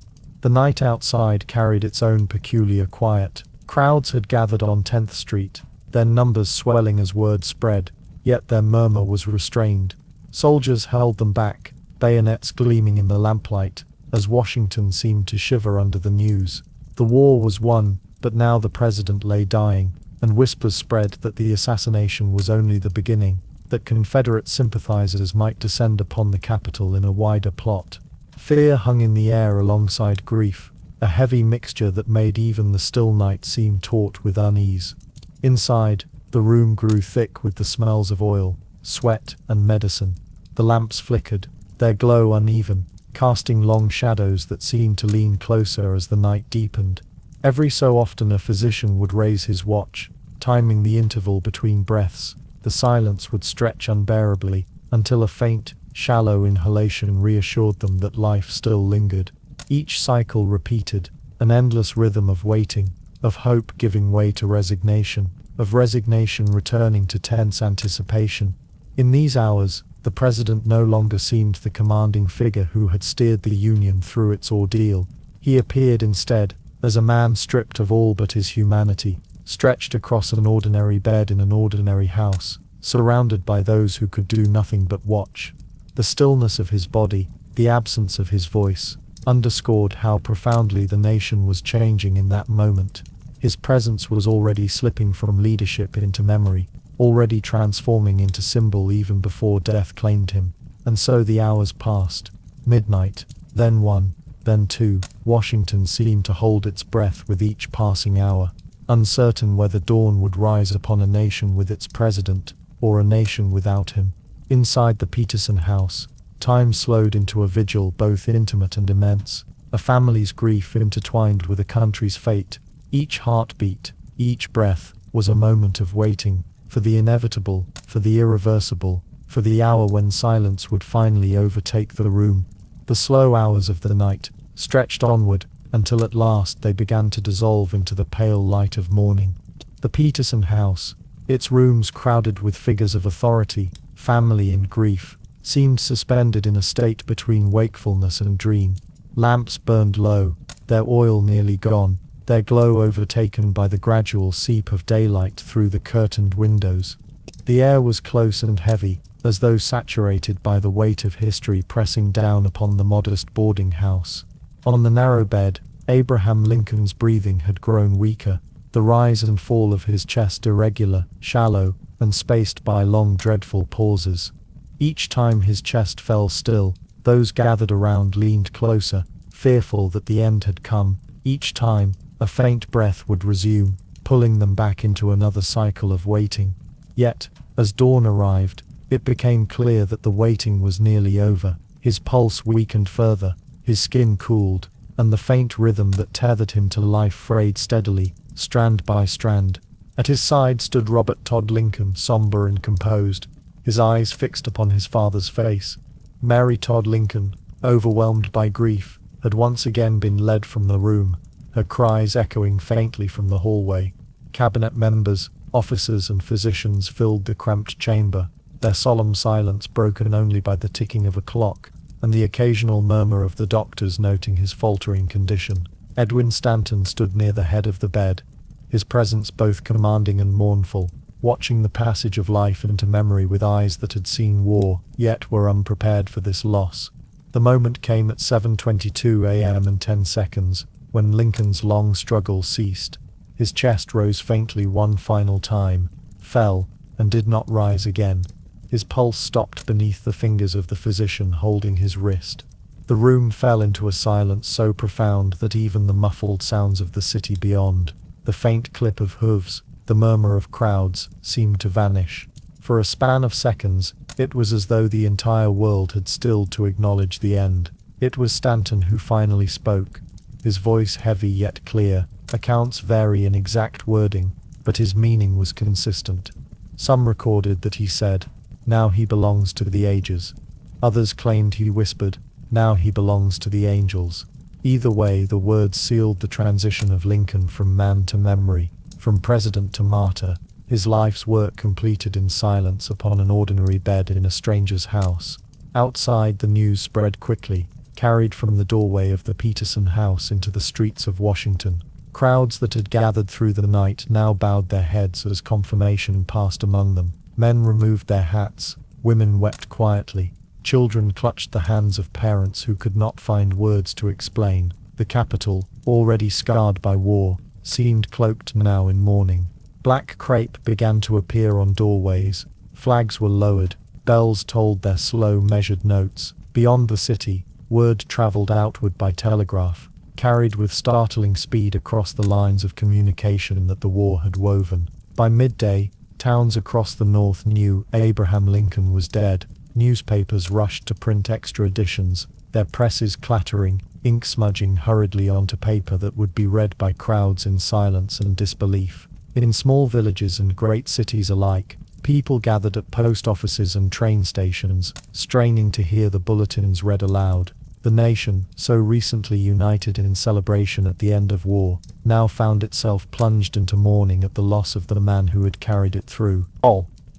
The night outside carried its own peculiar quiet. Crowds had gathered on 10th Street, their numbers swelling as word spread, yet their murmur was restrained. Soldiers held them back, bayonets gleaming in the lamplight, as Washington seemed to shiver under the news. The war was won, but now the president lay dying, and whispers spread that the assassination was only the beginning, that Confederate sympathizers might descend upon the Capitol in a wider plot. Fear hung in the air alongside grief, a heavy mixture that made even the still night seem taut with unease. Inside, the room grew thick with the smells of oil, sweat, and medicine. The lamps flickered, their glow uneven, casting long shadows that seemed to lean closer as the night deepened. Every so often a physician would raise his watch, timing the interval between breaths. The silence would stretch unbearably, until a faint, shallow inhalation reassured them that life still lingered. Each cycle repeated, an endless rhythm of waiting, of hope giving way to resignation, of resignation returning to tense anticipation. In these hours, the president no longer seemed the commanding figure who had steered the Union through its ordeal. He appeared instead as a man stripped of all but his humanity, stretched across an ordinary bed in an ordinary house, surrounded by those who could do nothing but watch. The stillness of his body, the absence of his voice, underscored how profoundly the nation was changing in that moment. His presence was already slipping from leadership into memory, already transforming into symbol even before death claimed him. And so the hours passed. Midnight, then 1, then 2. Washington seemed to hold its breath with each passing hour, uncertain whether dawn would rise upon a nation with its president, or a nation without him. Inside the Petersen House, time slowed into a vigil both intimate and immense, a family's grief intertwined with a country's fate. Each heartbeat, each breath, was a moment of waiting, for the inevitable, for the irreversible, for the hour when silence would finally overtake the room. The slow hours of the night stretched onward, until at last they began to dissolve into the pale light of morning. The Petersen House, its rooms crowded with figures of authority, family and grief, seemed suspended in a state between wakefulness and dream. Lamps burned low, their oil nearly gone, their glow overtaken by the gradual seep of daylight through the curtained windows. The air was close and heavy, as though saturated by the weight of history pressing down upon the modest boarding house. On the narrow bed, Abraham Lincoln's breathing had grown weaker, the rise and fall of his chest irregular, shallow, and spaced by long dreadful pauses. Each time his chest fell still, those gathered around leaned closer, fearful that the end had come. Each time, a faint breath would resume, pulling them back into another cycle of waiting. Yet, as dawn arrived, it became clear that the waiting was nearly over. His pulse weakened further, his skin cooled, and the faint rhythm that tethered him to life frayed steadily, strand by strand. At his side stood Robert Todd Lincoln, somber and composed, his eyes fixed upon his father's face. Mary Todd Lincoln, overwhelmed by grief, had once again been led from the room. her cries echoing faintly from the hallway. Cabinet members, officers and physicians filled the cramped chamber, their solemn silence broken only by the ticking of a clock, and the occasional murmur of the doctors noting his faltering condition. Edwin Stanton stood near the head of the bed, his presence both commanding and mournful, watching the passage of life into memory with eyes that had seen war, yet were unprepared for this loss. The moment came at 7:22 a.m. and 10 seconds, when Lincoln's long struggle ceased. His chest rose faintly one final time, fell, and did not rise again. His pulse stopped beneath the fingers of the physician holding his wrist. The room fell into a silence so profound that even the muffled sounds of the city beyond, the faint clip of hooves, the murmur of crowds, seemed to vanish. For a span of seconds, it was as though the entire world had stilled to acknowledge the end. It was Stanton who finally spoke, his voice heavy yet clear. Accounts vary in exact wording, but his meaning was consistent. Some recorded that he said, "Now he belongs to the ages." Others claimed he whispered, "Now he belongs to the angels." Either way, the words sealed the transition of Lincoln from man to memory, from president to martyr, his life's work completed in silence upon an ordinary bed in a stranger's house. Outside, the news spread quickly, carried from the doorway of the Petersen House into the streets of Washington. Crowds that had gathered through the night now bowed their heads as confirmation passed among them. Men removed their hats, women wept quietly, children clutched the hands of parents who could not find words to explain. The Capitol, already scarred by war, seemed cloaked now in mourning. Black crepe began to appear on doorways, flags were lowered, bells tolled their slow measured notes. Beyond the city, word traveled outward by telegraph, carried with startling speed across the lines of communication that the war had woven. By midday, towns across the North knew Abraham Lincoln was dead. Newspapers rushed to print extra editions, their presses clattering, ink smudging hurriedly onto paper that would be read by crowds in silence and disbelief. In small villages and great cities alike, people gathered at post offices and train stations, straining to hear the bulletins read aloud. The nation, so recently united in celebration at the end of war, now found itself plunged into mourning at the loss of the man who had carried it through.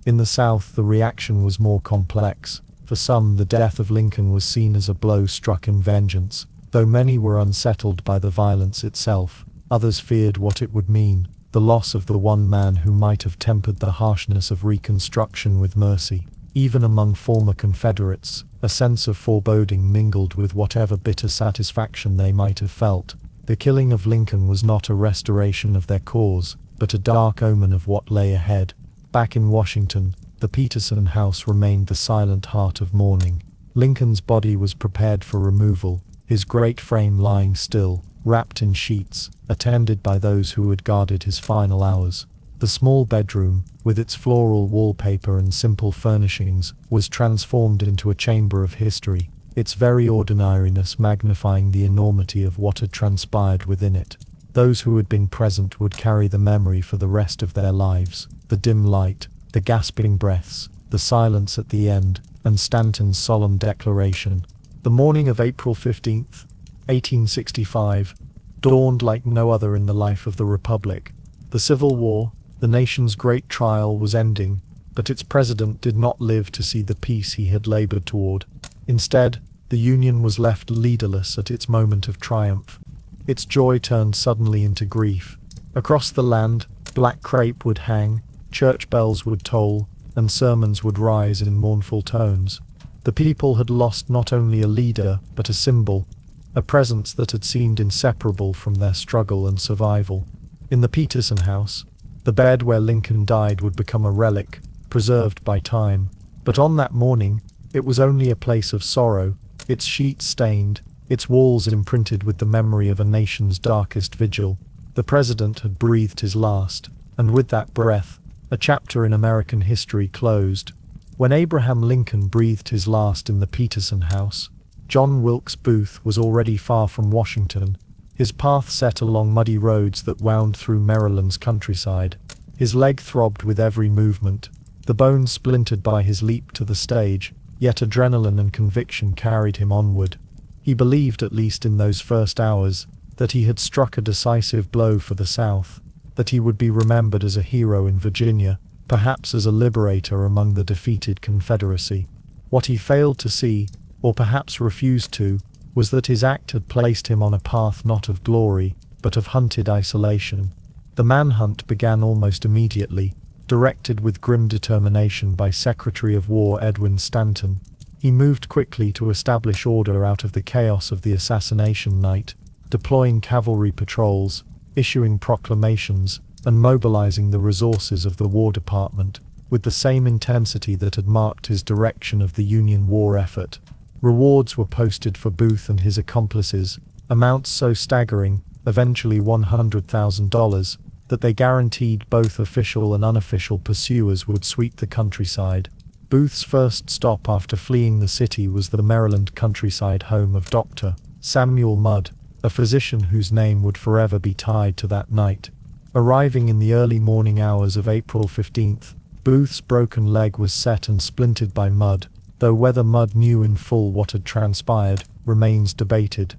In the South, the reaction was more complex. For some, the death of Lincoln was seen as a blow struck in vengeance. Though many were unsettled by the violence itself, others feared what it would mean, the loss of the one man who might have tempered the harshness of Reconstruction with mercy. Even among former Confederates, a sense of foreboding mingled with whatever bitter satisfaction they might have felt. The killing of Lincoln was not a restoration of their cause, but a dark omen of what lay ahead. Back in Washington, the Petersen House remained the silent heart of mourning. Lincoln's body was prepared for removal, his great frame lying still, wrapped in sheets, attended by those who had guarded his final hours. The small bedroom, with its floral wallpaper and simple furnishings, was transformed into a chamber of history, its very ordinariness magnifying the enormity of what had transpired within it. Those who had been present would carry the memory for the rest of their lives, the dim light, the gasping breaths, the silence at the end, and Stanton's solemn declaration. The morning of April 15th, 1865, dawned like no other in the life of the Republic. The Civil War, the nation's great trial, was ending, but its president did not live to see the peace he had labored toward. Instead, the Union was left leaderless at its moment of triumph. Its joy turned suddenly into grief. Across the land, black crape would hang, church bells would toll, and sermons would rise in mournful tones. The people had lost not only a leader, but a symbol, a presence that had seemed inseparable from their struggle and survival. In the Petersen House, the bed where Lincoln died would become a relic, preserved by time. But on that morning, it was only a place of sorrow, its sheets stained, its walls imprinted with the memory of a nation's darkest vigil. The president had breathed his last, and with that breath, a chapter in American history closed. When Abraham Lincoln breathed his last in the Petersen House, John Wilkes Booth was already far from Washington, his path set along muddy roads that wound through Maryland's countryside. His leg throbbed with every movement, the bones splintered by his leap to the stage, yet adrenaline and conviction carried him onward. He believed, at least in those first hours, that he had struck a decisive blow for the South, that he would be remembered as a hero in Virginia, perhaps as a liberator among the defeated Confederacy. What he failed to see, or perhaps refused to, was that his act had placed him on a path not of glory, but of hunted isolation. The manhunt began almost immediately, directed with grim determination by Secretary of War Edwin Stanton. He moved quickly to establish order out of the chaos of the assassination night, deploying cavalry patrols, issuing proclamations, and mobilizing the resources of the War Department, with the same intensity that had marked his direction of the Union war effort. Rewards were posted for Booth and his accomplices, amounts so staggering, eventually $100,000, that they guaranteed both official and unofficial pursuers would sweep the countryside. Booth's first stop after fleeing the city was the Maryland countryside home of Dr. Samuel Mudd, a physician whose name would forever be tied to that night. Arriving in the early morning hours of April 15th, Booth's broken leg was set and splintered by Mudd, though whether Mudd knew in full what had transpired remains debated.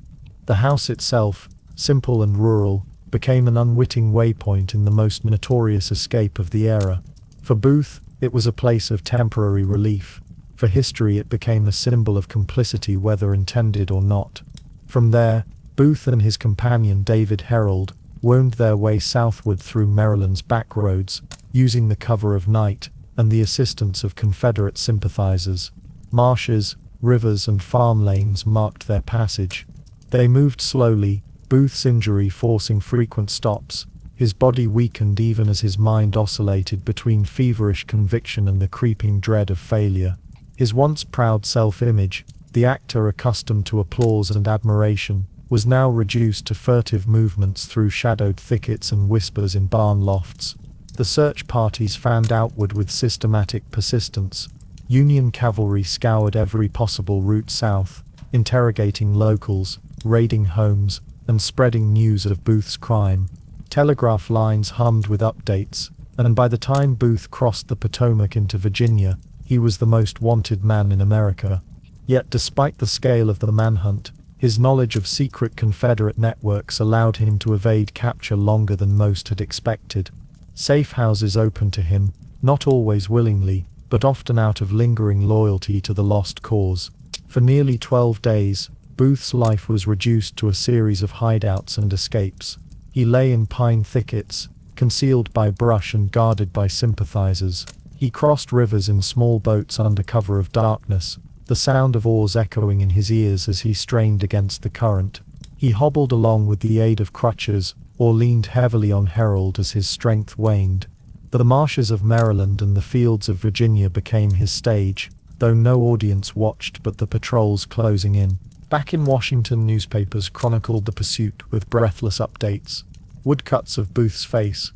The house itself, simple and rural, became an unwitting waypoint in the most notorious escape of the era. For Booth, it was a place of temporary relief. For history, it became a symbol of complicity, whether intended or not. From there, Booth and his companion David Herold wound their way southward through Maryland's back roads, using the cover of night and the assistance of Confederate sympathizers. Marshes, rivers, and farm lanes marked their passage. They moved slowly, Booth's injury forcing frequent stops, his body weakened even as his mind oscillated between feverish conviction and the creeping dread of failure. His once proud self-image, the actor accustomed to applause and admiration, was now reduced to furtive movements through shadowed thickets and whispers in barn lofts. The search parties fanned outward with systematic persistence. Union cavalry scoured every possible route south, interrogating locals, raiding homes, and spreading news of Booth's crime. Telegraph lines hummed with updates, and by the time Booth crossed the Potomac into Virginia, he was the most wanted man in America. Yet despite the scale of the manhunt, his knowledge of secret Confederate networks allowed him to evade capture longer than most had expected. Safe houses opened to him, not always willingly, but often out of lingering loyalty to the lost cause. For nearly 12 days, Booth's life was reduced to a series of hideouts and escapes. He lay in pine thickets, concealed by brush and guarded by sympathizers. He crossed rivers in small boats under cover of darkness, the sound of oars echoing in his ears as he strained against the current. He hobbled along with the aid of crutches, or leaned heavily on Herold as his strength waned. The marshes of Maryland and the fields of Virginia became his stage, though no audience watched but the patrols closing in. Back in Washington, newspapers chronicled the pursuit with breathless updates. Woodcuts of Booth's face,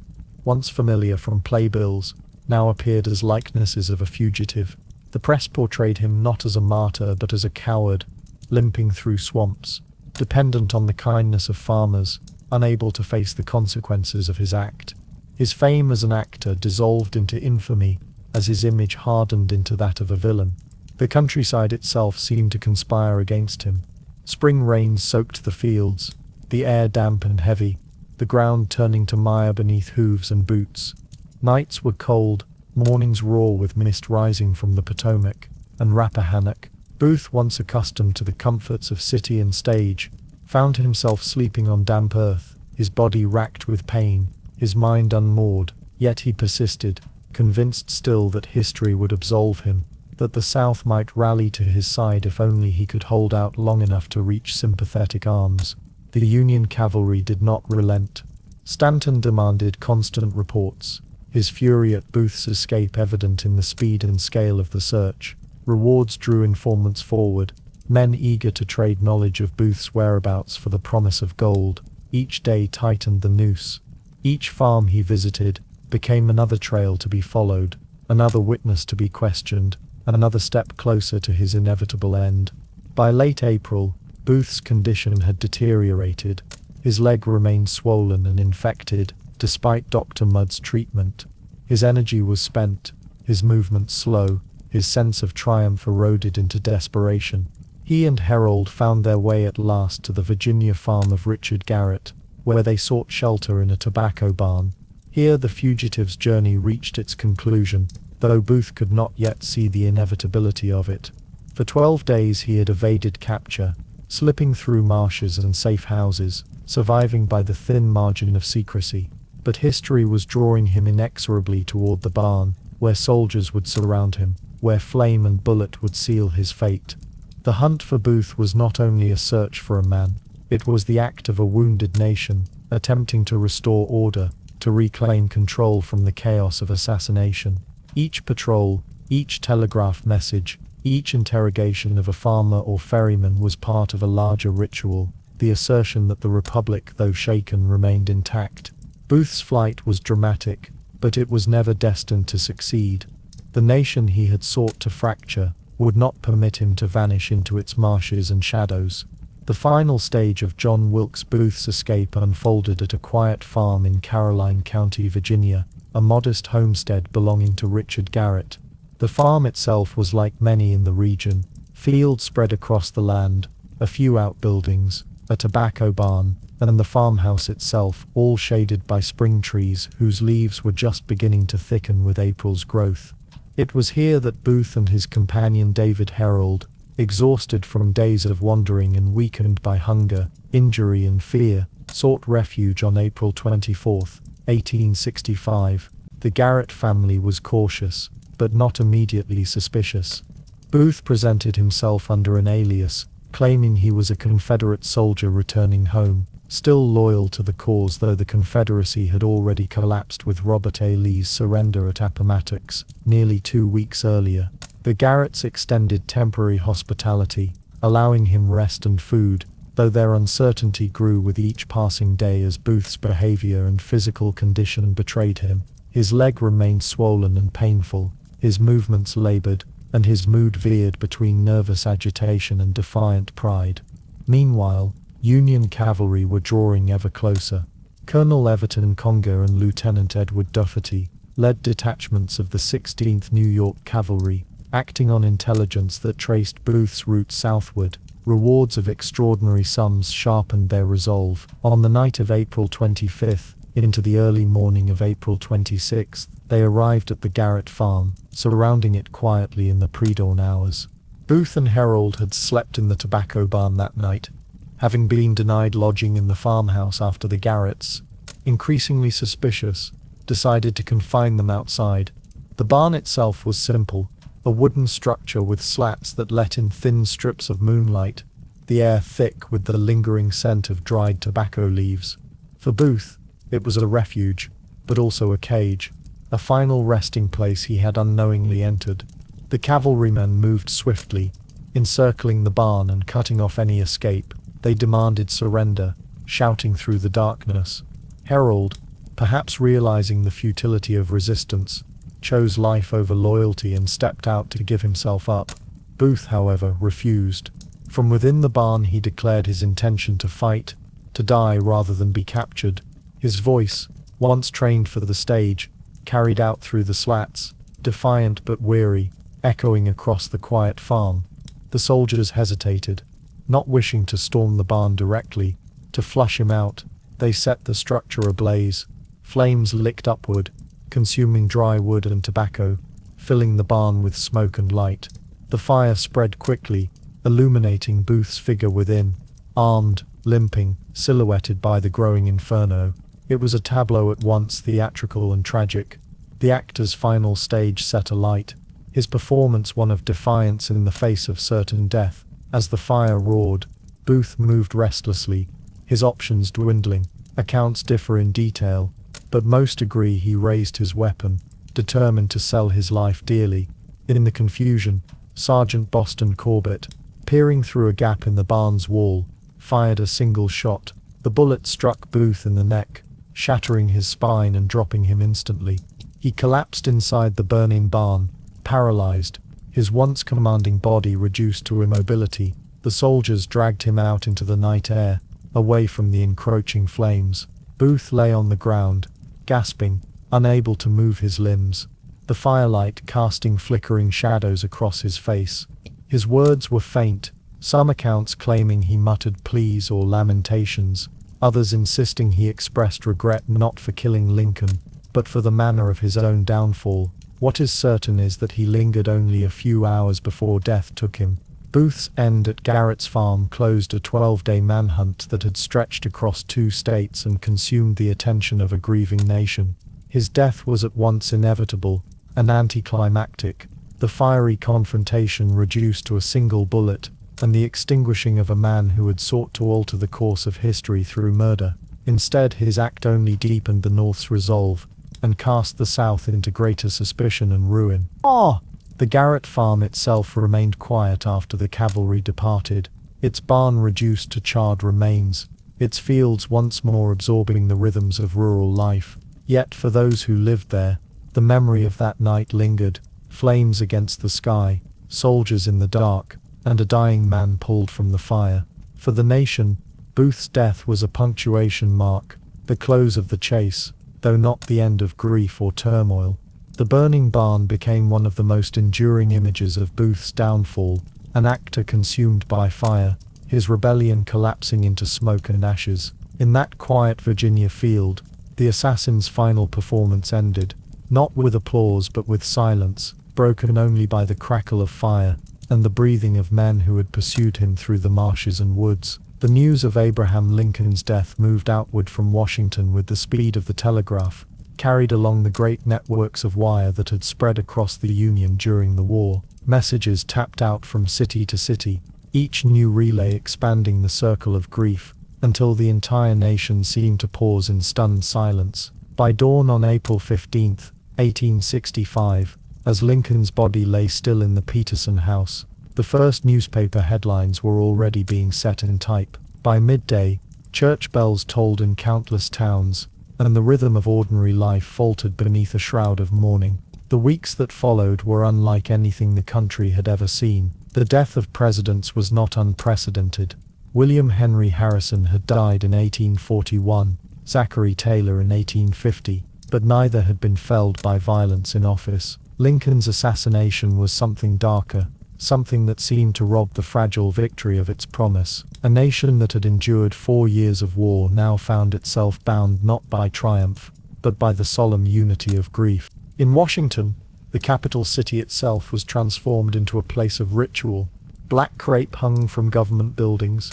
once familiar from playbills, now appeared as likenesses of a fugitive. The press portrayed him not as a martyr but as a coward, limping through swamps, dependent on the kindness of farmers, unable to face the consequences of his act. His fame as an actor dissolved into infamy, as his image hardened into that of a villain. The countryside itself seemed to conspire against him. Spring rains soaked the fields, the air damp and heavy, the ground turning to mire beneath hooves and boots. Nights were cold, mornings raw with mist rising from the Potomac and Rappahannock. Booth, once accustomed to the comforts of city and stage, found himself sleeping on damp earth, his body racked with pain, his mind unmoored. Yet he persisted, convinced still that history would absolve him, that the South might rally to his side if only he could hold out long enough to reach sympathetic arms. The Union cavalry did not relent. Stanton demanded constant reports, his fury at Booth's escape evident in the speed and scale of the search. Rewards drew informants forward, men eager to trade knowledge of Booth's whereabouts for the promise of gold. Each day tightened the noose. Each farm he visited became another trail to be followed, another witness to be questioned, another step closer to his inevitable end. By late April, Booth's condition had deteriorated. His leg remained swollen and infected, despite Dr. Mudd's treatment. His energy was spent, his movements slow, his sense of triumph eroded into desperation. He and Harold found their way at last to the Virginia farm of Richard Garrett, where they sought shelter in a tobacco barn. Here the fugitives' journey reached its conclusion, though Booth could not yet see the inevitability of it. For 12 days he had evaded capture, slipping through marshes and safe houses, surviving by the thin margin of secrecy. But history was drawing him inexorably toward the barn, where soldiers would surround him, where flame and bullet would seal his fate. The hunt for Booth was not only a search for a man, it was the act of a wounded nation, attempting to restore order, to reclaim control from the chaos of assassination. Each patrol, each telegraph message, each interrogation of a farmer or ferryman was part of a larger ritual, the assertion that the Republic, though shaken, remained intact. Booth's flight was dramatic, but it was never destined to succeed. The nation he had sought to fracture would not permit him to vanish into its marshes and shadows. The final stage of John Wilkes Booth's escape unfolded at a quiet farm in Caroline County, Virginia, a modest homestead belonging to Richard Garrett. The farm itself was like many in the region, fields spread across the land, a few outbuildings, a tobacco barn, and the farmhouse itself, all shaded by spring trees whose leaves were just beginning to thicken with April's growth. It was here that Booth and his companion David Harold, exhausted from days of wandering and weakened by hunger, injury and fear, sought refuge on April 24, 1865. The Garrett family was cautious, but not immediately suspicious. Booth presented himself under an alias, claiming he was a Confederate soldier returning home, still loyal to the cause though the Confederacy had already collapsed with Robert A. Lee's surrender at Appomattox, nearly 2 weeks earlier. The Garretts extended temporary hospitality, allowing him rest and food, though their uncertainty grew with each passing day as Booth's behavior and physical condition betrayed him. His leg remained swollen and painful, his movements labored, and his mood veered between nervous agitation and defiant pride. Meanwhile, Union cavalry were drawing ever closer. Colonel Everton Conger and Lieutenant Edward Dufferty led detachments of the 16th New York Cavalry, acting on intelligence that traced Booth's route southward. Rewards of extraordinary sums sharpened their resolve. On the night of April 25th, into the early morning of April 26th, they arrived at the Garrett farm, surrounding it quietly in the pre-dawn hours. Booth and Harold had slept in the tobacco barn that night, having been denied lodging in the farmhouse after the Garretts, increasingly suspicious, decided to confine them outside. The barn itself was simple, a wooden structure with slats that let in thin strips of moonlight, the air thick with the lingering scent of dried tobacco leaves. For Booth, it was a refuge, but also a cage, a final resting place he had unknowingly entered. The cavalrymen moved swiftly, encircling the barn and cutting off any escape. They demanded surrender, shouting through the darkness. Harold, perhaps realizing the futility of resistance, chose life over loyalty and stepped out to give himself up. Booth, however, refused. From within the barn he declared his intention to fight, to die rather than be captured. His voice, once trained for the stage, carried out through the slats, defiant but weary, echoing across the quiet farm. The soldiers hesitated, not wishing to storm the barn directly. To flush him out, they set the structure ablaze. Flames licked upward, consuming dry wood and tobacco, filling the barn with smoke and light. The fire spread quickly, illuminating Booth's figure within, armed, limping, silhouetted by the growing inferno. It was a tableau at once theatrical and tragic. The actor's final stage set alight, his performance one of defiance in the face of certain death. As the fire roared, Booth moved restlessly, his options dwindling. Accounts differ in detail, but most agree he raised his weapon, determined to sell his life dearly. In the confusion, Sergeant Boston Corbett, peering through a gap in the barn's wall, fired a single shot. The bullet struck Booth in the neck, shattering his spine and dropping him instantly. He collapsed inside the burning barn, paralyzed, his once commanding body reduced to immobility. The soldiers dragged him out into the night air, away from the encroaching flames. Booth lay on the ground, gasping, unable to move his limbs, the firelight casting flickering shadows across his face. His words were faint, some accounts claiming he muttered pleas or lamentations, others insisting he expressed regret not for killing Lincoln, but for the manner of his own downfall. What is certain is that he lingered only a few hours before death took him. Booth's end at Garrett's farm closed a 12-day manhunt that had stretched across 2 states and consumed the attention of a grieving nation. His death was at once inevitable and anticlimactic, the fiery confrontation reduced to a single bullet, and the extinguishing of a man who had sought to alter the course of history through murder. Instead, his act only deepened the North's resolve and cast the South into greater suspicion and ruin. The Garrett farm itself remained quiet after the cavalry departed, its barn reduced to charred remains, its fields once more absorbing the rhythms of rural life. Yet for those who lived there, the memory of that night lingered, flames against the sky, soldiers in the dark, and a dying man pulled from the fire. For the nation, Booth's death was a punctuation mark, the close of the chase, though not the end of grief or turmoil. The burning barn became one of the most enduring images of Booth's downfall, an actor consumed by fire, his rebellion collapsing into smoke and ashes. In that quiet Virginia field, the assassin's final performance ended, not with applause but with silence, broken only by the crackle of fire and the breathing of men who had pursued him through the marshes and woods. The news of Abraham Lincoln's death moved outward from Washington with the speed of the telegraph, carried along the great networks of wire that had spread across the Union during the war. Messages tapped out from city to city, each new relay expanding the circle of grief, until the entire nation seemed to pause in stunned silence. By dawn on April 15, 1865, as Lincoln's body lay still in the Petersen House, the first newspaper headlines were already being set in type. By midday, church bells tolled in countless towns, and the rhythm of ordinary life faltered beneath a shroud of mourning. The weeks that followed were unlike anything the country had ever seen. The death of presidents was not unprecedented. William Henry Harrison had died in 1841, Zachary Taylor in 1850, but neither had been felled by violence in office. Lincoln's assassination was something darker, something that seemed to rob the fragile victory of its promise. A nation that had endured 4 years of war now found itself bound not by triumph, but by the solemn unity of grief. In Washington, the capital city itself was transformed into a place of ritual. Black crepe hung from government buildings,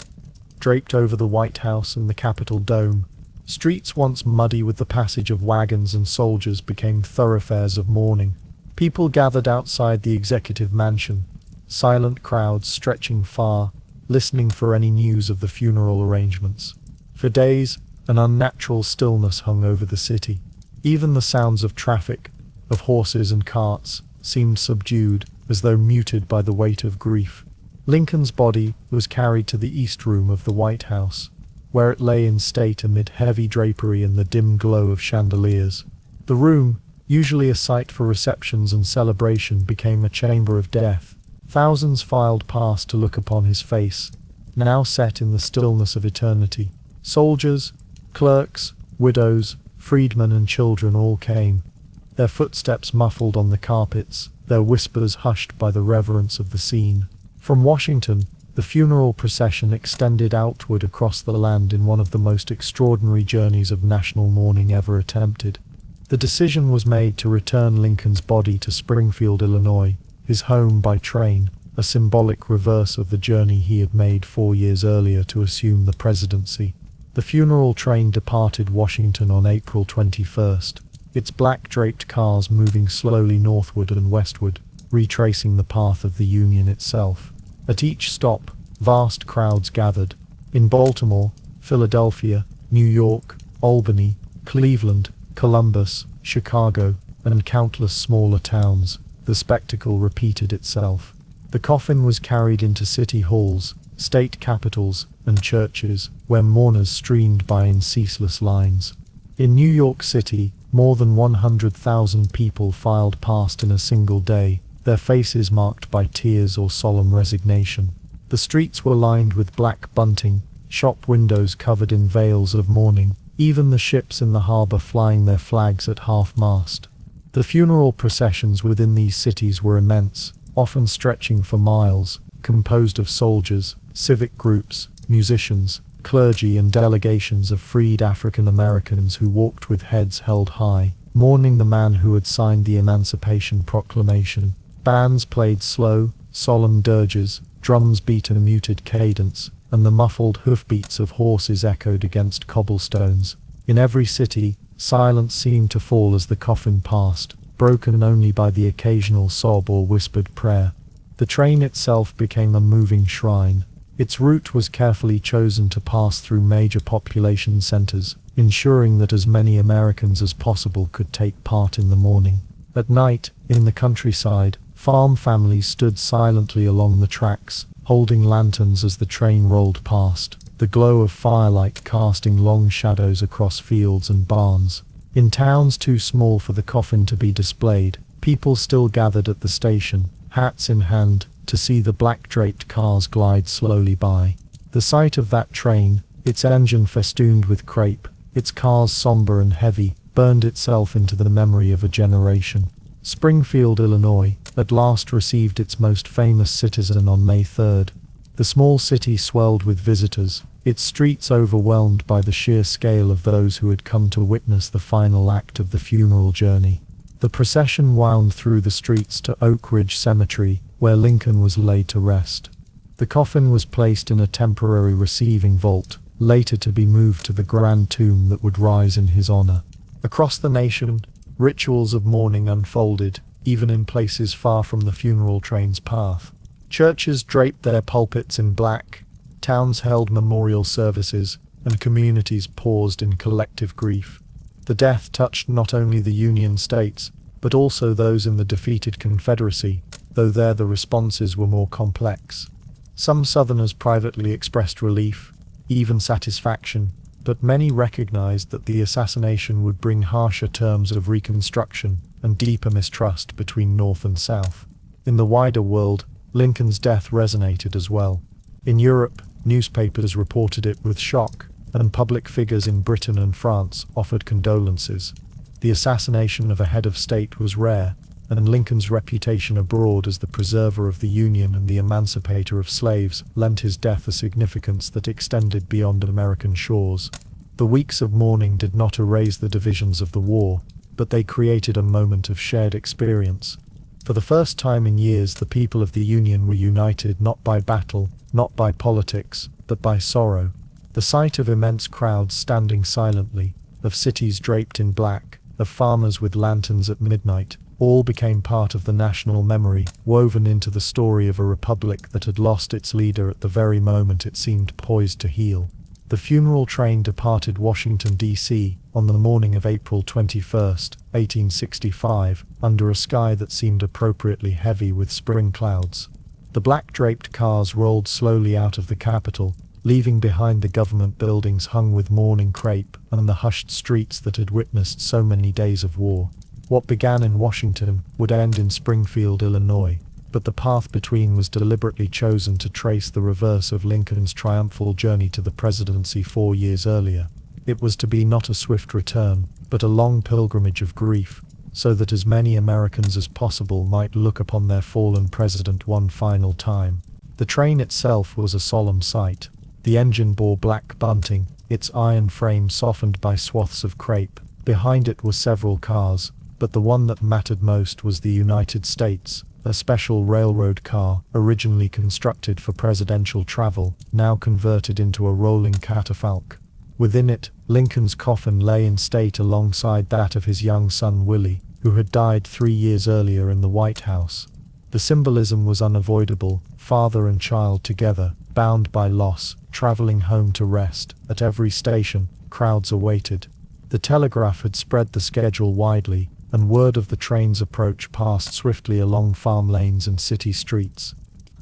draped over the White House and the Capitol dome. Streets once muddy with the passage of wagons and soldiers became thoroughfares of mourning. People gathered outside the executive mansion, silent crowds stretching far, listening for any news of the funeral arrangements. For days, an unnatural stillness hung over the city. Even the sounds of traffic, of horses and carts, seemed subdued, as though muted by the weight of grief. Lincoln's body was carried to the East Room of the White House, where it lay in state amid heavy drapery and the dim glow of chandeliers. The room, usually a site for receptions and celebration, became a chamber of death. Thousands filed past to look upon his face, now set in the stillness of eternity. Soldiers, clerks, widows, freedmen and children all came, their footsteps muffled on the carpets, their whispers hushed by the reverence of the scene. From Washington, the funeral procession extended outward across the land in one of the most extraordinary journeys of national mourning ever attempted. The decision was made to return Lincoln's body to Springfield, Illinois, his home by train, a symbolic reverse of the journey he had made 4 years earlier to assume the presidency. The funeral train departed Washington on April 21st, its black draped cars moving slowly northward and westward, retracing the path of the Union itself. At each stop, vast crowds gathered. In Baltimore, Philadelphia, New York, Albany, Cleveland, Columbus, Chicago, and countless smaller towns, the spectacle repeated itself. The coffin was carried into city halls, state capitals, and churches, where mourners streamed by in ceaseless lines. In New York City, more than 100,000 people filed past in a single day, their faces marked by tears or solemn resignation. The streets were lined with black bunting, shop windows covered in veils of mourning, even the ships in the harbor flying their flags at half-mast. The funeral processions within these cities were immense, often stretching for miles, composed of soldiers, civic groups, musicians, clergy and delegations of freed African Americans who walked with heads held high, mourning the man who had signed the Emancipation Proclamation. Bands played slow, solemn dirges, drums beat a muted cadence, and the muffled hoofbeats of horses echoed against cobblestones. In every city, silence seemed to fall as the coffin passed, broken only by the occasional sob or whispered prayer. The train itself became a moving shrine. Its route was carefully chosen to pass through major population centers, ensuring that as many Americans as possible could take part in the mourning. At night, in the countryside, farm families stood silently along the tracks, holding lanterns as the train rolled past, the glow of firelight casting long shadows across fields and barns. In towns too small for the coffin to be displayed, people still gathered at the station, hats in hand, to see the black-draped cars glide slowly by. The sight of that train, its engine festooned with crepe, its cars somber and heavy, burned itself into the memory of a generation. Springfield, Illinois, at last received its most famous citizen on May 3rd. The small city swelled with visitors, its streets overwhelmed by the sheer scale of those who had come to witness the final act of the funeral journey. The procession wound through the streets to Oak Ridge Cemetery, where Lincoln was laid to rest. The coffin was placed in a temporary receiving vault, later to be moved to the grand tomb that would rise in his honor. Across the nation, rituals of mourning unfolded, even in places far from the funeral train's path. Churches draped their pulpits in black, towns held memorial services, and communities paused in collective grief. The death touched not only the Union states, but also those in the defeated Confederacy, though there the responses were more complex. Some Southerners privately expressed relief, even satisfaction, but many recognized that the assassination would bring harsher terms of Reconstruction and deeper mistrust between North and South. In the wider world, Lincoln's death resonated as well. In Europe, newspapers reported it with shock, and public figures in Britain and France offered condolences. The assassination of a head of state was rare, and Lincoln's reputation abroad as the preserver of the Union and the emancipator of slaves lent his death a significance that extended beyond American shores. The weeks of mourning did not erase the divisions of the war, but they created a moment of shared experience. For the first time in years, the people of the Union were united not by battle, not by politics, but by sorrow. The sight of immense crowds standing silently, of cities draped in black, of farmers with lanterns at midnight, all became part of the national memory, woven into the story of a republic that had lost its leader at the very moment it seemed poised to heal. The funeral train departed Washington, D.C., on the morning of April 21, 1865, under a sky that seemed appropriately heavy with spring clouds. The black-draped cars rolled slowly out of the Capitol, leaving behind the government buildings hung with mourning crepe and the hushed streets that had witnessed so many days of war. What began in Washington would end in Springfield, Illinois, but the path between was deliberately chosen to trace the reverse of Lincoln's triumphal journey to the presidency 4 years earlier. It was to be not a swift return, but a long pilgrimage of grief, so that as many Americans as possible might look upon their fallen president one final time. The train itself was a solemn sight. The engine bore black bunting, its iron frame softened by swaths of crepe. Behind it were several cars, but the one that mattered most was the United States, a special railroad car, originally constructed for presidential travel, now converted into a rolling catafalque. Within it, Lincoln's coffin lay in state alongside that of his young son Willie, who had died 3 years earlier in the White House. The symbolism was unavoidable, father and child together, bound by loss, traveling home to rest. At every station, crowds awaited. The telegraph had spread the schedule widely, and word of the train's approach passed swiftly along farm lanes and city streets.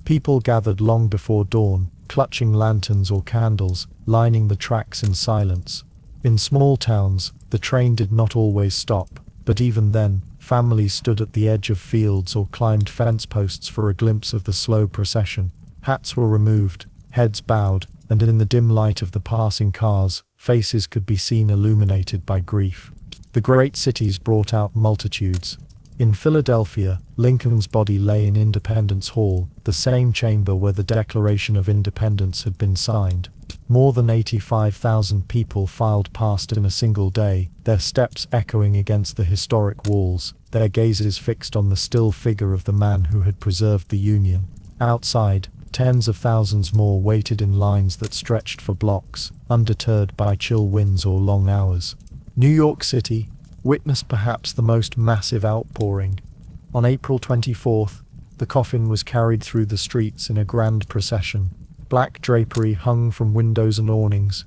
People gathered long before dawn, clutching lanterns or candles, lining the tracks in silence. In small towns, the train did not always stop, but even then, families stood at the edge of fields or climbed fence posts for a glimpse of the slow procession. Hats were removed, heads bowed, and in the dim light of the passing cars, faces could be seen illuminated by grief. The great cities brought out multitudes. In Philadelphia, Lincoln's body lay in Independence Hall, the same chamber where the Declaration of Independence had been signed. More than 85,000 people filed past in a single day, their steps echoing against the historic walls, their gazes fixed on the still figure of the man who had preserved the Union. Outside, tens of thousands more waited in lines that stretched for blocks, undeterred by chill winds or long hours. New York City witnessed perhaps the most massive outpouring. On April 24th, the coffin was carried through the streets in a grand procession. Black drapery hung from windows and awnings.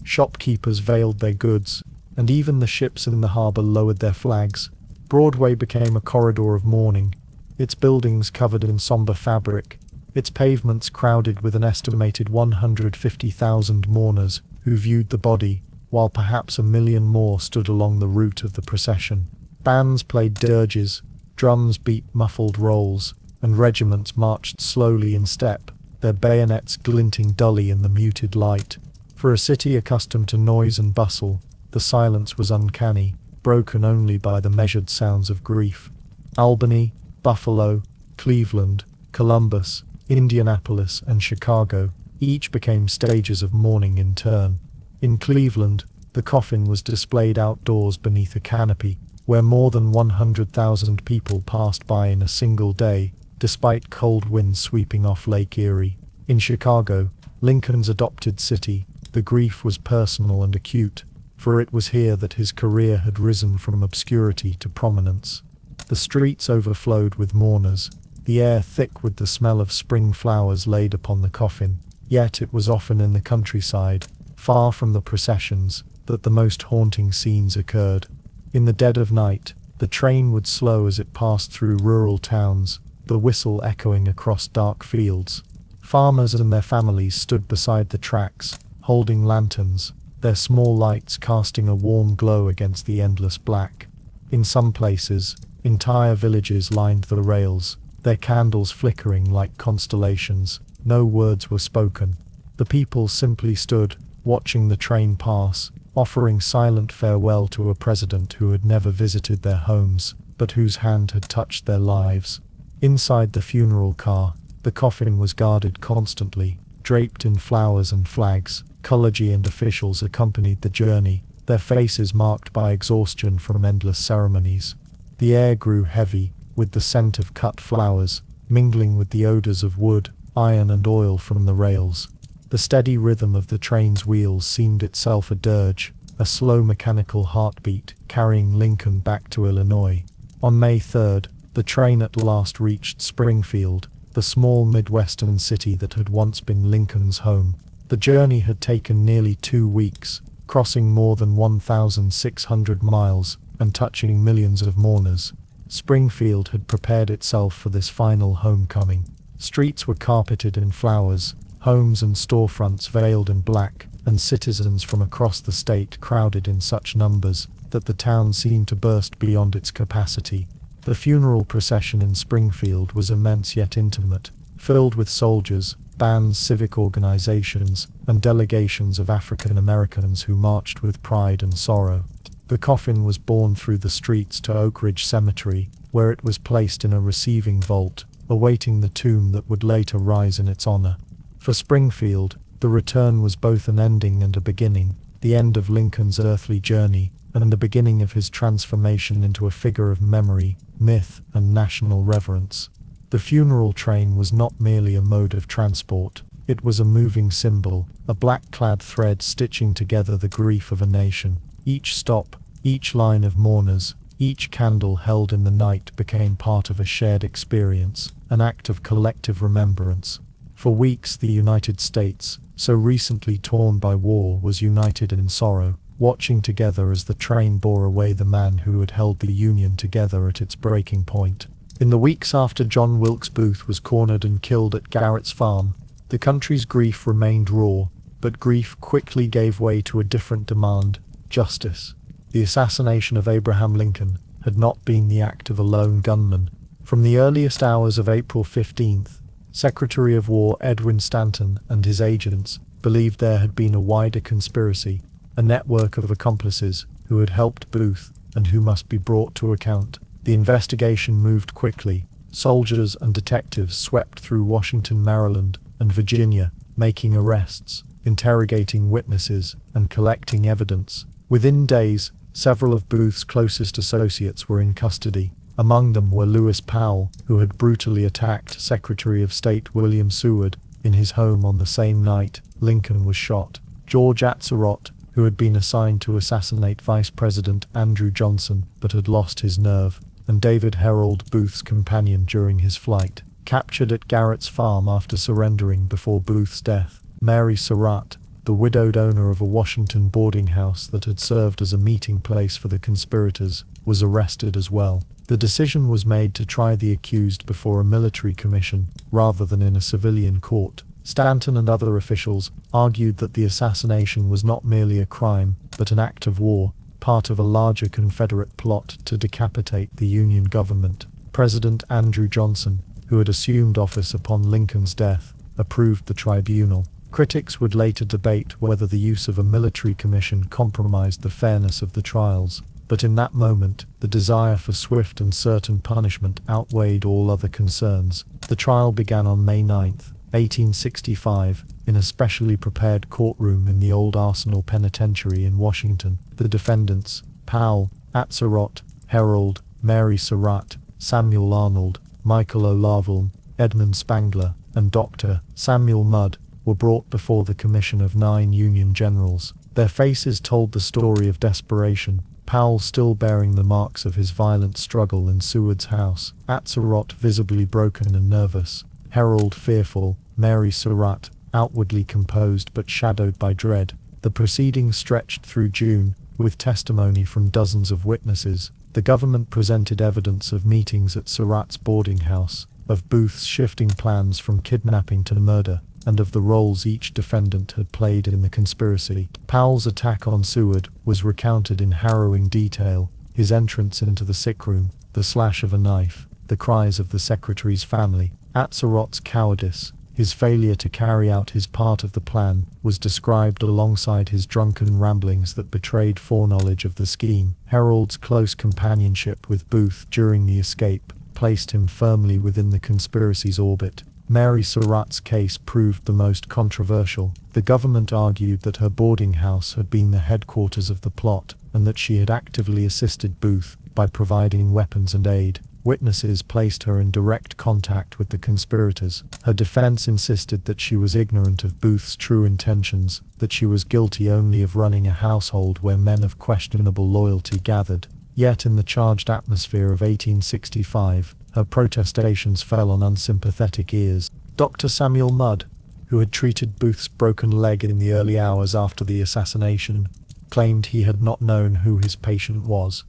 Shopkeepers veiled their goods, and even the ships in the harbor lowered their flags. Broadway became a corridor of mourning, its buildings covered in somber fabric, its pavements crowded with an estimated 150,000 mourners who viewed the body, while perhaps 1 million more stood along the route of the procession. Bands played dirges, drums beat muffled rolls, and regiments marched slowly in step, their bayonets glinting dully in the muted light. For a city accustomed to noise and bustle, the silence was uncanny, broken only by the measured sounds of grief. Albany, Buffalo, Cleveland, Columbus, Indianapolis, and Chicago each became stages of mourning in turn. In Cleveland, the coffin was displayed outdoors beneath a canopy, where more than 100,000 people passed by in a single day, despite cold winds sweeping off Lake Erie. In Chicago, Lincoln's adopted city, the grief was personal and acute, for it was here that his career had risen from obscurity to prominence. The streets overflowed with mourners, the air thick with the smell of spring flowers laid upon the coffin, yet it was often in the countryside, far from the processions, that the most haunting scenes occurred. In the dead of night, the train would slow as it passed through rural towns, the whistle echoing across dark fields. Farmers and their families stood beside the tracks, holding lanterns, their small lights casting a warm glow against the endless black. In some places, entire villages lined the rails, their candles flickering like constellations. No words were spoken. The people simply stood, watching the train pass, offering silent farewell to a president who had never visited their homes, but whose hand had touched their lives. Inside the funeral car, the coffin was guarded constantly, draped in flowers and flags. Clergy and officials accompanied the journey, their faces marked by exhaustion from endless ceremonies. The air grew heavy, with the scent of cut flowers, mingling with the odors of wood, iron and oil from the rails. The steady rhythm of the train's wheels seemed itself a dirge, a slow mechanical heartbeat, carrying Lincoln back to Illinois. On May 3rd, the train at last reached Springfield, the small Midwestern city that had once been Lincoln's home. The journey had taken nearly 2 weeks, crossing more than 1,600 miles, and touching millions of mourners. Springfield had prepared itself for this final homecoming. Streets were carpeted in flowers, homes and storefronts veiled in black, and citizens from across the state crowded in such numbers that the town seemed to burst beyond its capacity. The funeral procession in Springfield was immense yet intimate, filled with soldiers, bands, civic organizations, and delegations of African Americans who marched with pride and sorrow. The coffin was borne through the streets to Oak Ridge Cemetery, where it was placed in a receiving vault, awaiting the tomb that would later rise in its honor. For Springfield, the return was both an ending and a beginning, the end of Lincoln's earthly journey, and the beginning of his transformation into a figure of memory, myth, and national reverence. The funeral train was not merely a mode of transport, it was a moving symbol, a black-clad thread stitching together the grief of a nation. Each stop, each line of mourners, each candle held in the night became part of a shared experience, an act of collective remembrance. For weeks the United States, so recently torn by war, was united in sorrow, watching together as the train bore away the man who had held the Union together at its breaking point. In the weeks after John Wilkes Booth was cornered and killed at Garrett's Farm, the country's grief remained raw, but grief quickly gave way to a different demand: justice. The assassination of Abraham Lincoln had not been the act of a lone gunman. From the earliest hours of April 15th, Secretary of War Edwin Stanton and his agents believed there had been a wider conspiracy, a network of accomplices who had helped Booth and who must be brought to account. The investigation moved quickly. Soldiers and detectives swept through Washington, Maryland, and Virginia, making arrests, interrogating witnesses, and collecting evidence. Within days, several of Booth's closest associates were in custody. Among them were Lewis Powell, who had brutally attacked Secretary of State William Seward in his home on the same night Lincoln was shot; George Atzerodt, who had been assigned to assassinate Vice President Andrew Johnson but had lost his nerve; and David Herold, Booth's companion during his flight. Captured at Garrett's farm after surrendering before Booth's death, Mary Surratt, the widowed owner of a Washington boarding house that had served as a meeting place for the conspirators, was arrested as well. The decision was made to try the accused before a military commission, rather than in a civilian court. Stanton and other officials argued that the assassination was not merely a crime, but an act of war, part of a larger Confederate plot to decapitate the Union government. President Andrew Johnson, who had assumed office upon Lincoln's death, approved the tribunal. Critics would later debate whether the use of a military commission compromised the fairness of the trials, but in that moment, the desire for swift and certain punishment outweighed all other concerns. The trial began on May 9, 1865, in a specially prepared courtroom in the Old Arsenal Penitentiary in Washington. The defendants, Powell, Atzerodt, Herold, Mary Surratt, Samuel Arnold, Michael O'Laughlin, Edmund Spangler, and Dr. Samuel Mudd, were brought before the commission of 9 Union generals. Their faces told the story of desperation, Powell still bearing the marks of his violent struggle in Seward's house, Atzerodt visibly broken and nervous, Herold fearful, Mary Surratt outwardly composed but shadowed by dread. The proceedings stretched through June, with testimony from dozens of witnesses. The government presented evidence of meetings at Surratt's boarding house, of Booth's shifting plans from kidnapping to murder, and of the roles each defendant had played in the conspiracy. Powell's attack on Seward was recounted in harrowing detail: his entrance into the sick room, the slash of a knife, the cries of the secretary's family. Atzerodt's cowardice, his failure to carry out his part of the plan, was described alongside his drunken ramblings that betrayed foreknowledge of the scheme. Herold's close companionship with Booth during the escape placed him firmly within the conspiracy's orbit. Mary Surratt's case proved the most controversial. The government argued that her boarding house had been the headquarters of the plot, and that she had actively assisted Booth by providing weapons and aid. Witnesses placed her in direct contact with the conspirators. Her defense insisted that she was ignorant of Booth's true intentions, that she was guilty only of running a household where men of questionable loyalty gathered. Yet in the charged atmosphere of 1865, her protestations fell on unsympathetic ears. Dr. Samuel Mudd, who had treated Booth's broken leg in the early hours after the assassination, claimed he had not known who his patient was.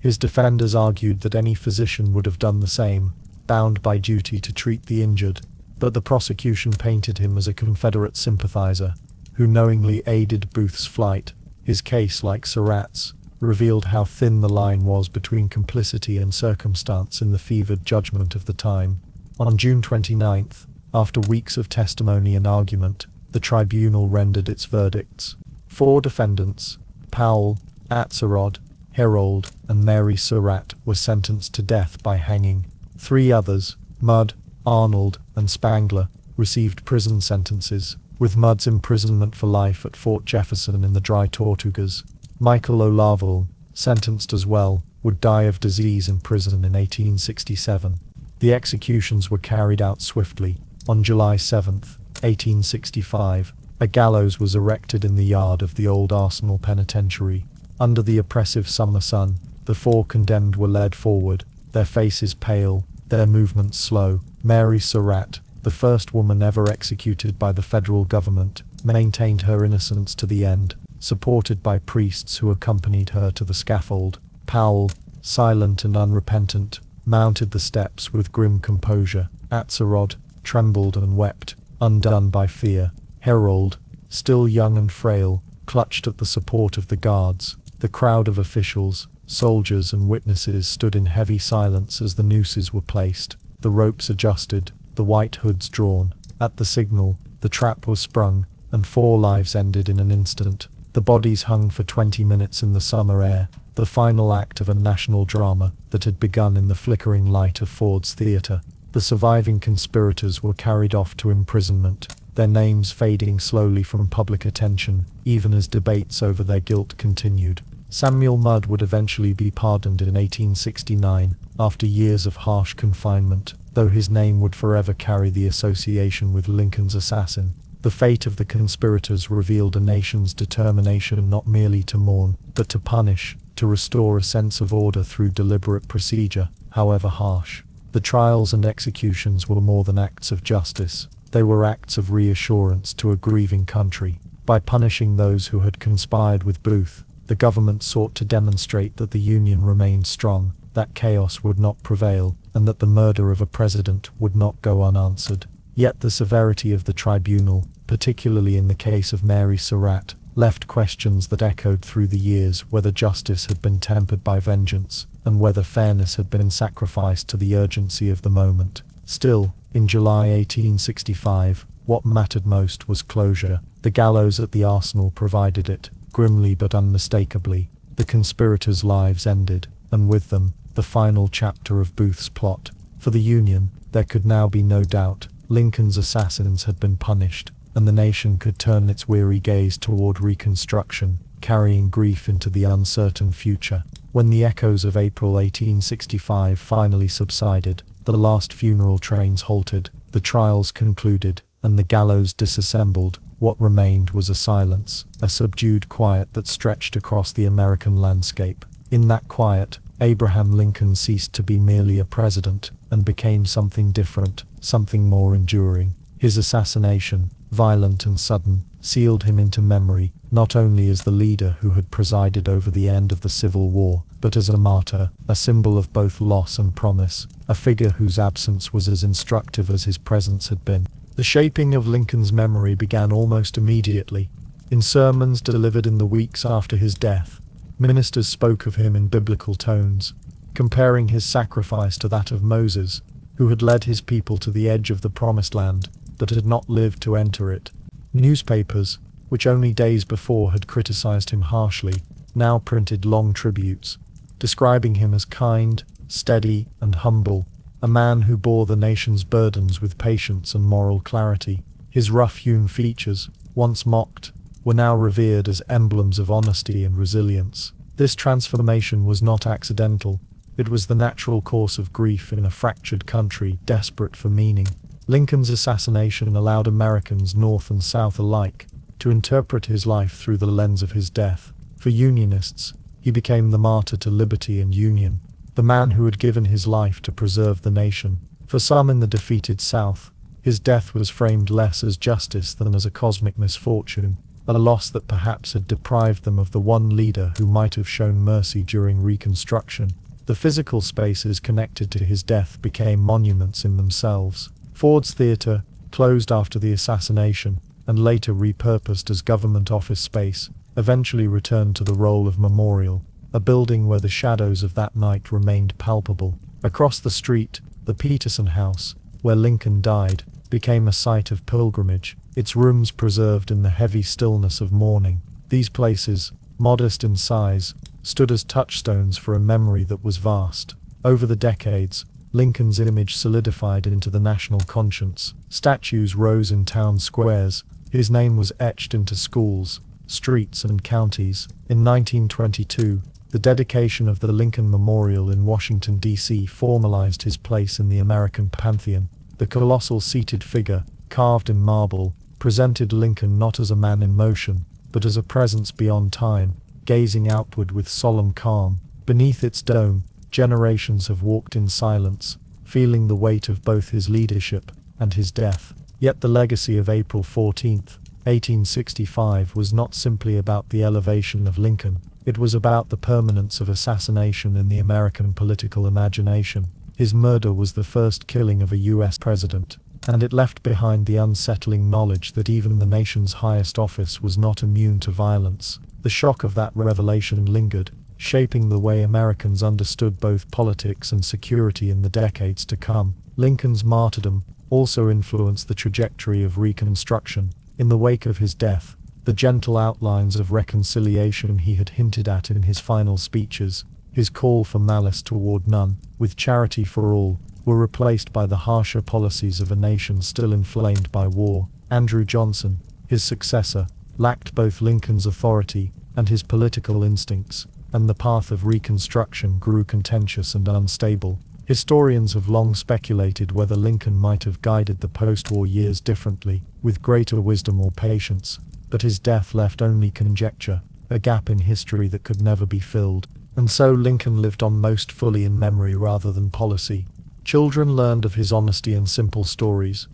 His defenders argued that any physician would have done the same, bound by duty to treat the injured, but the prosecution painted him as a Confederate sympathizer, who knowingly aided Booth's flight. His case, like Surratt's, revealed how thin the line was between complicity and circumstance in the fevered judgment of the time. On June 29th, after weeks of testimony and argument, the tribunal rendered its verdicts. 4 defendants, Powell, Atzerodt, Herold, and Mary Surratt, were sentenced to death by hanging. 3 others, Mudd, Arnold, and Spangler, received prison sentences, with Mudd's imprisonment for life at Fort Jefferson in the Dry Tortugas. Michael O'Laughlin, sentenced as well, would die of disease in prison in 1867. The executions were carried out swiftly. On July 7, 1865, a gallows was erected in the yard of the Old Arsenal Penitentiary. Under the oppressive summer sun, the 4 condemned were led forward, their faces pale, their movements slow. Mary Surratt, the first woman ever executed by the federal government, maintained her innocence to the end, supported by priests who accompanied her to the scaffold. Powell, silent and unrepentant, mounted the steps with grim composure. Atzerodt trembled and wept, undone by fear. Herold, still young and frail, clutched at the support of the guards. The crowd of officials, soldiers, and witnesses stood in heavy silence as the nooses were placed, the ropes adjusted, the white hoods drawn. At the signal, the trap was sprung, and 4 lives ended in an instant. The bodies hung for 20 minutes in the summer air, the final act of a national drama that had begun in the flickering light of Ford's Theatre. The surviving conspirators were carried off to imprisonment, their names fading slowly from public attention, even as debates over their guilt continued. Samuel Mudd would eventually be pardoned in 1869, after years of harsh confinement, though his name would forever carry the association with Lincoln's assassin. The fate of the conspirators revealed a nation's determination not merely to mourn, but to punish, to restore a sense of order through deliberate procedure, however harsh. The trials and executions were more than acts of justice. They were acts of reassurance to a grieving country. By punishing those who had conspired with Booth, the government sought to demonstrate that the Union remained strong, that chaos would not prevail, and that the murder of a president would not go unanswered. Yet the severity of the tribunal, particularly in the case of Mary Surratt, left questions that echoed through the years whether justice had been tempered by vengeance, and whether fairness had been sacrificed to the urgency of the moment. Still, in July 1865, what mattered most was closure. The gallows at the arsenal provided it, grimly but unmistakably. The conspirators' lives ended, and with them, the final chapter of Booth's plot. For the Union, there could now be no doubt. Lincoln's assassins had been punished, and the nation could turn its weary gaze toward Reconstruction, carrying grief into the uncertain future. When the echoes of April 1865 finally subsided, the last funeral trains halted, the trials concluded, and the gallows disassembled, what remained was a silence, a subdued quiet that stretched across the American landscape. In that quiet, Abraham Lincoln ceased to be merely a president, and became something different, something more enduring. His assassination, violent and sudden, sealed him into memory, not only as the leader who had presided over the end of the Civil War, but as a martyr, a symbol of both loss and promise, a figure whose absence was as instructive as his presence had been. The shaping of Lincoln's memory began almost immediately. In sermons delivered in the weeks after his death, ministers spoke of him in biblical tones, comparing his sacrifice to that of Moses, who had led his people to the edge of the promised land, but had not lived to enter it. Newspapers, which only days before had criticized him harshly, now printed long tributes, describing him as kind, steady, and humble, a man who bore the nation's burdens with patience and moral clarity. His rough-hewn features, once mocked, were now revered as emblems of honesty and resilience. This transformation was not accidental. It was the natural course of grief in a fractured country desperate for meaning. Lincoln's assassination allowed Americans North and South alike to interpret his life through the lens of his death. For Unionists, he became the martyr to liberty and union, the man who had given his life to preserve the nation. For some in the defeated South, his death was framed less as justice than as a cosmic misfortune, a loss that perhaps had deprived them of the one leader who might have shown mercy during Reconstruction. The physical spaces connected to his death became monuments in themselves. Ford's Theatre, closed after the assassination, and later repurposed as government office space, eventually returned to the role of memorial, a building where the shadows of that night remained palpable. Across the street, the Petersen House, where Lincoln died, became a site of pilgrimage, its rooms preserved in the heavy stillness of morning. These places, modest in size, stood as touchstones for a memory that was vast. Over the decades, Lincoln's image solidified into the national conscience. Statues rose in town squares. His name was etched into schools, streets, and counties. In 1922, the dedication of the Lincoln Memorial in Washington, D.C. formalized his place in the American pantheon. The colossal seated figure, carved in marble, presented Lincoln not as a man in motion, but as a presence beyond time, gazing outward with solemn calm. Beneath its dome, generations have walked in silence, feeling the weight of both his leadership and his death. Yet the legacy of April 14, 1865 was not simply about the elevation of Lincoln. It was about the permanence of assassination in the American political imagination. His murder was the first killing of a U.S. president, and it left behind the unsettling knowledge that even the nation's highest office was not immune to violence. The shock of that revelation lingered, shaping the way Americans understood both politics and security in the decades to come. Lincoln's martyrdom also influenced the trajectory of Reconstruction. In the wake of his death, the gentle outlines of reconciliation he had hinted at in his final speeches, his call for malice toward none, with charity for all, were replaced by the harsher policies of a nation still inflamed by war. Andrew Johnson, his successor, lacked both Lincoln's authority and his political instincts, and the path of Reconstruction grew contentious and unstable. Historians have long speculated whether Lincoln might have guided the post-war years differently, with greater wisdom or patience, but his death left only conjecture, a gap in history that could never be filled. And so Lincoln lived on most fully in memory rather than policy. Children learned of his honesty in simple stories.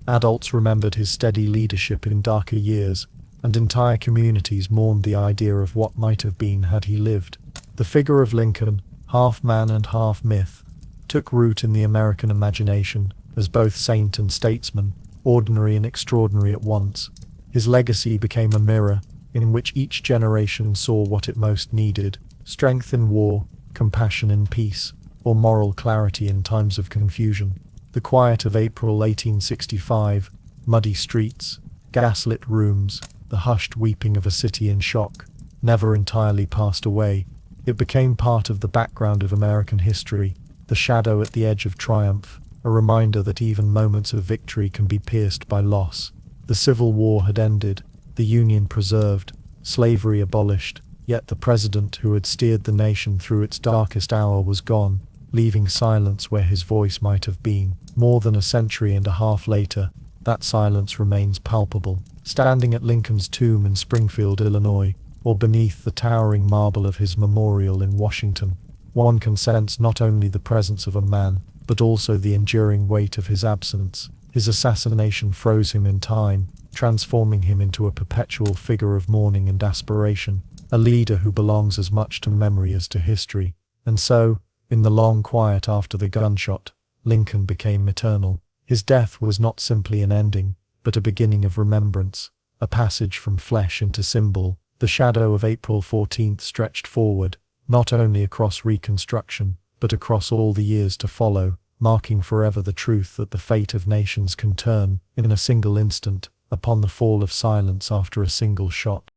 Adults remembered his steady leadership in darker years, and entire communities mourned the idea of what might have been had he lived. The figure of Lincoln, half man and half myth, took root in the American imagination as both saint and statesman, ordinary and extraordinary at once. His legacy became a mirror in which each generation saw what it most needed: strength in war, compassion in peace, or moral clarity in times of confusion. The quiet of April 1865, muddy streets, gaslit rooms, the hushed weeping of a city in shock, never entirely passed away. It became part of the background of American history, the shadow at the edge of triumph, a reminder that even moments of victory can be pierced by loss. The Civil War had ended, the Union preserved, slavery abolished, yet the president who had steered the nation through its darkest hour was gone, leaving silence where his voice might have been. More than a century and a half later, that silence remains palpable. Standing at Lincoln's tomb in Springfield, Illinois, or beneath the towering marble of his memorial in Washington, one can sense not only the presence of a man, but also the enduring weight of his absence. His assassination froze him in time, transforming him into a perpetual figure of mourning and aspiration, a leader who belongs as much to memory as to history. And so, in the long quiet after the gunshot, Lincoln became eternal. His death was not simply an ending, but a beginning of remembrance, a passage from flesh into symbol. The shadow of April 14th stretched forward, not only across Reconstruction, but across all the years to follow, marking forever the truth that the fate of nations can turn, in a single instant, upon the fall of silence after a single shot.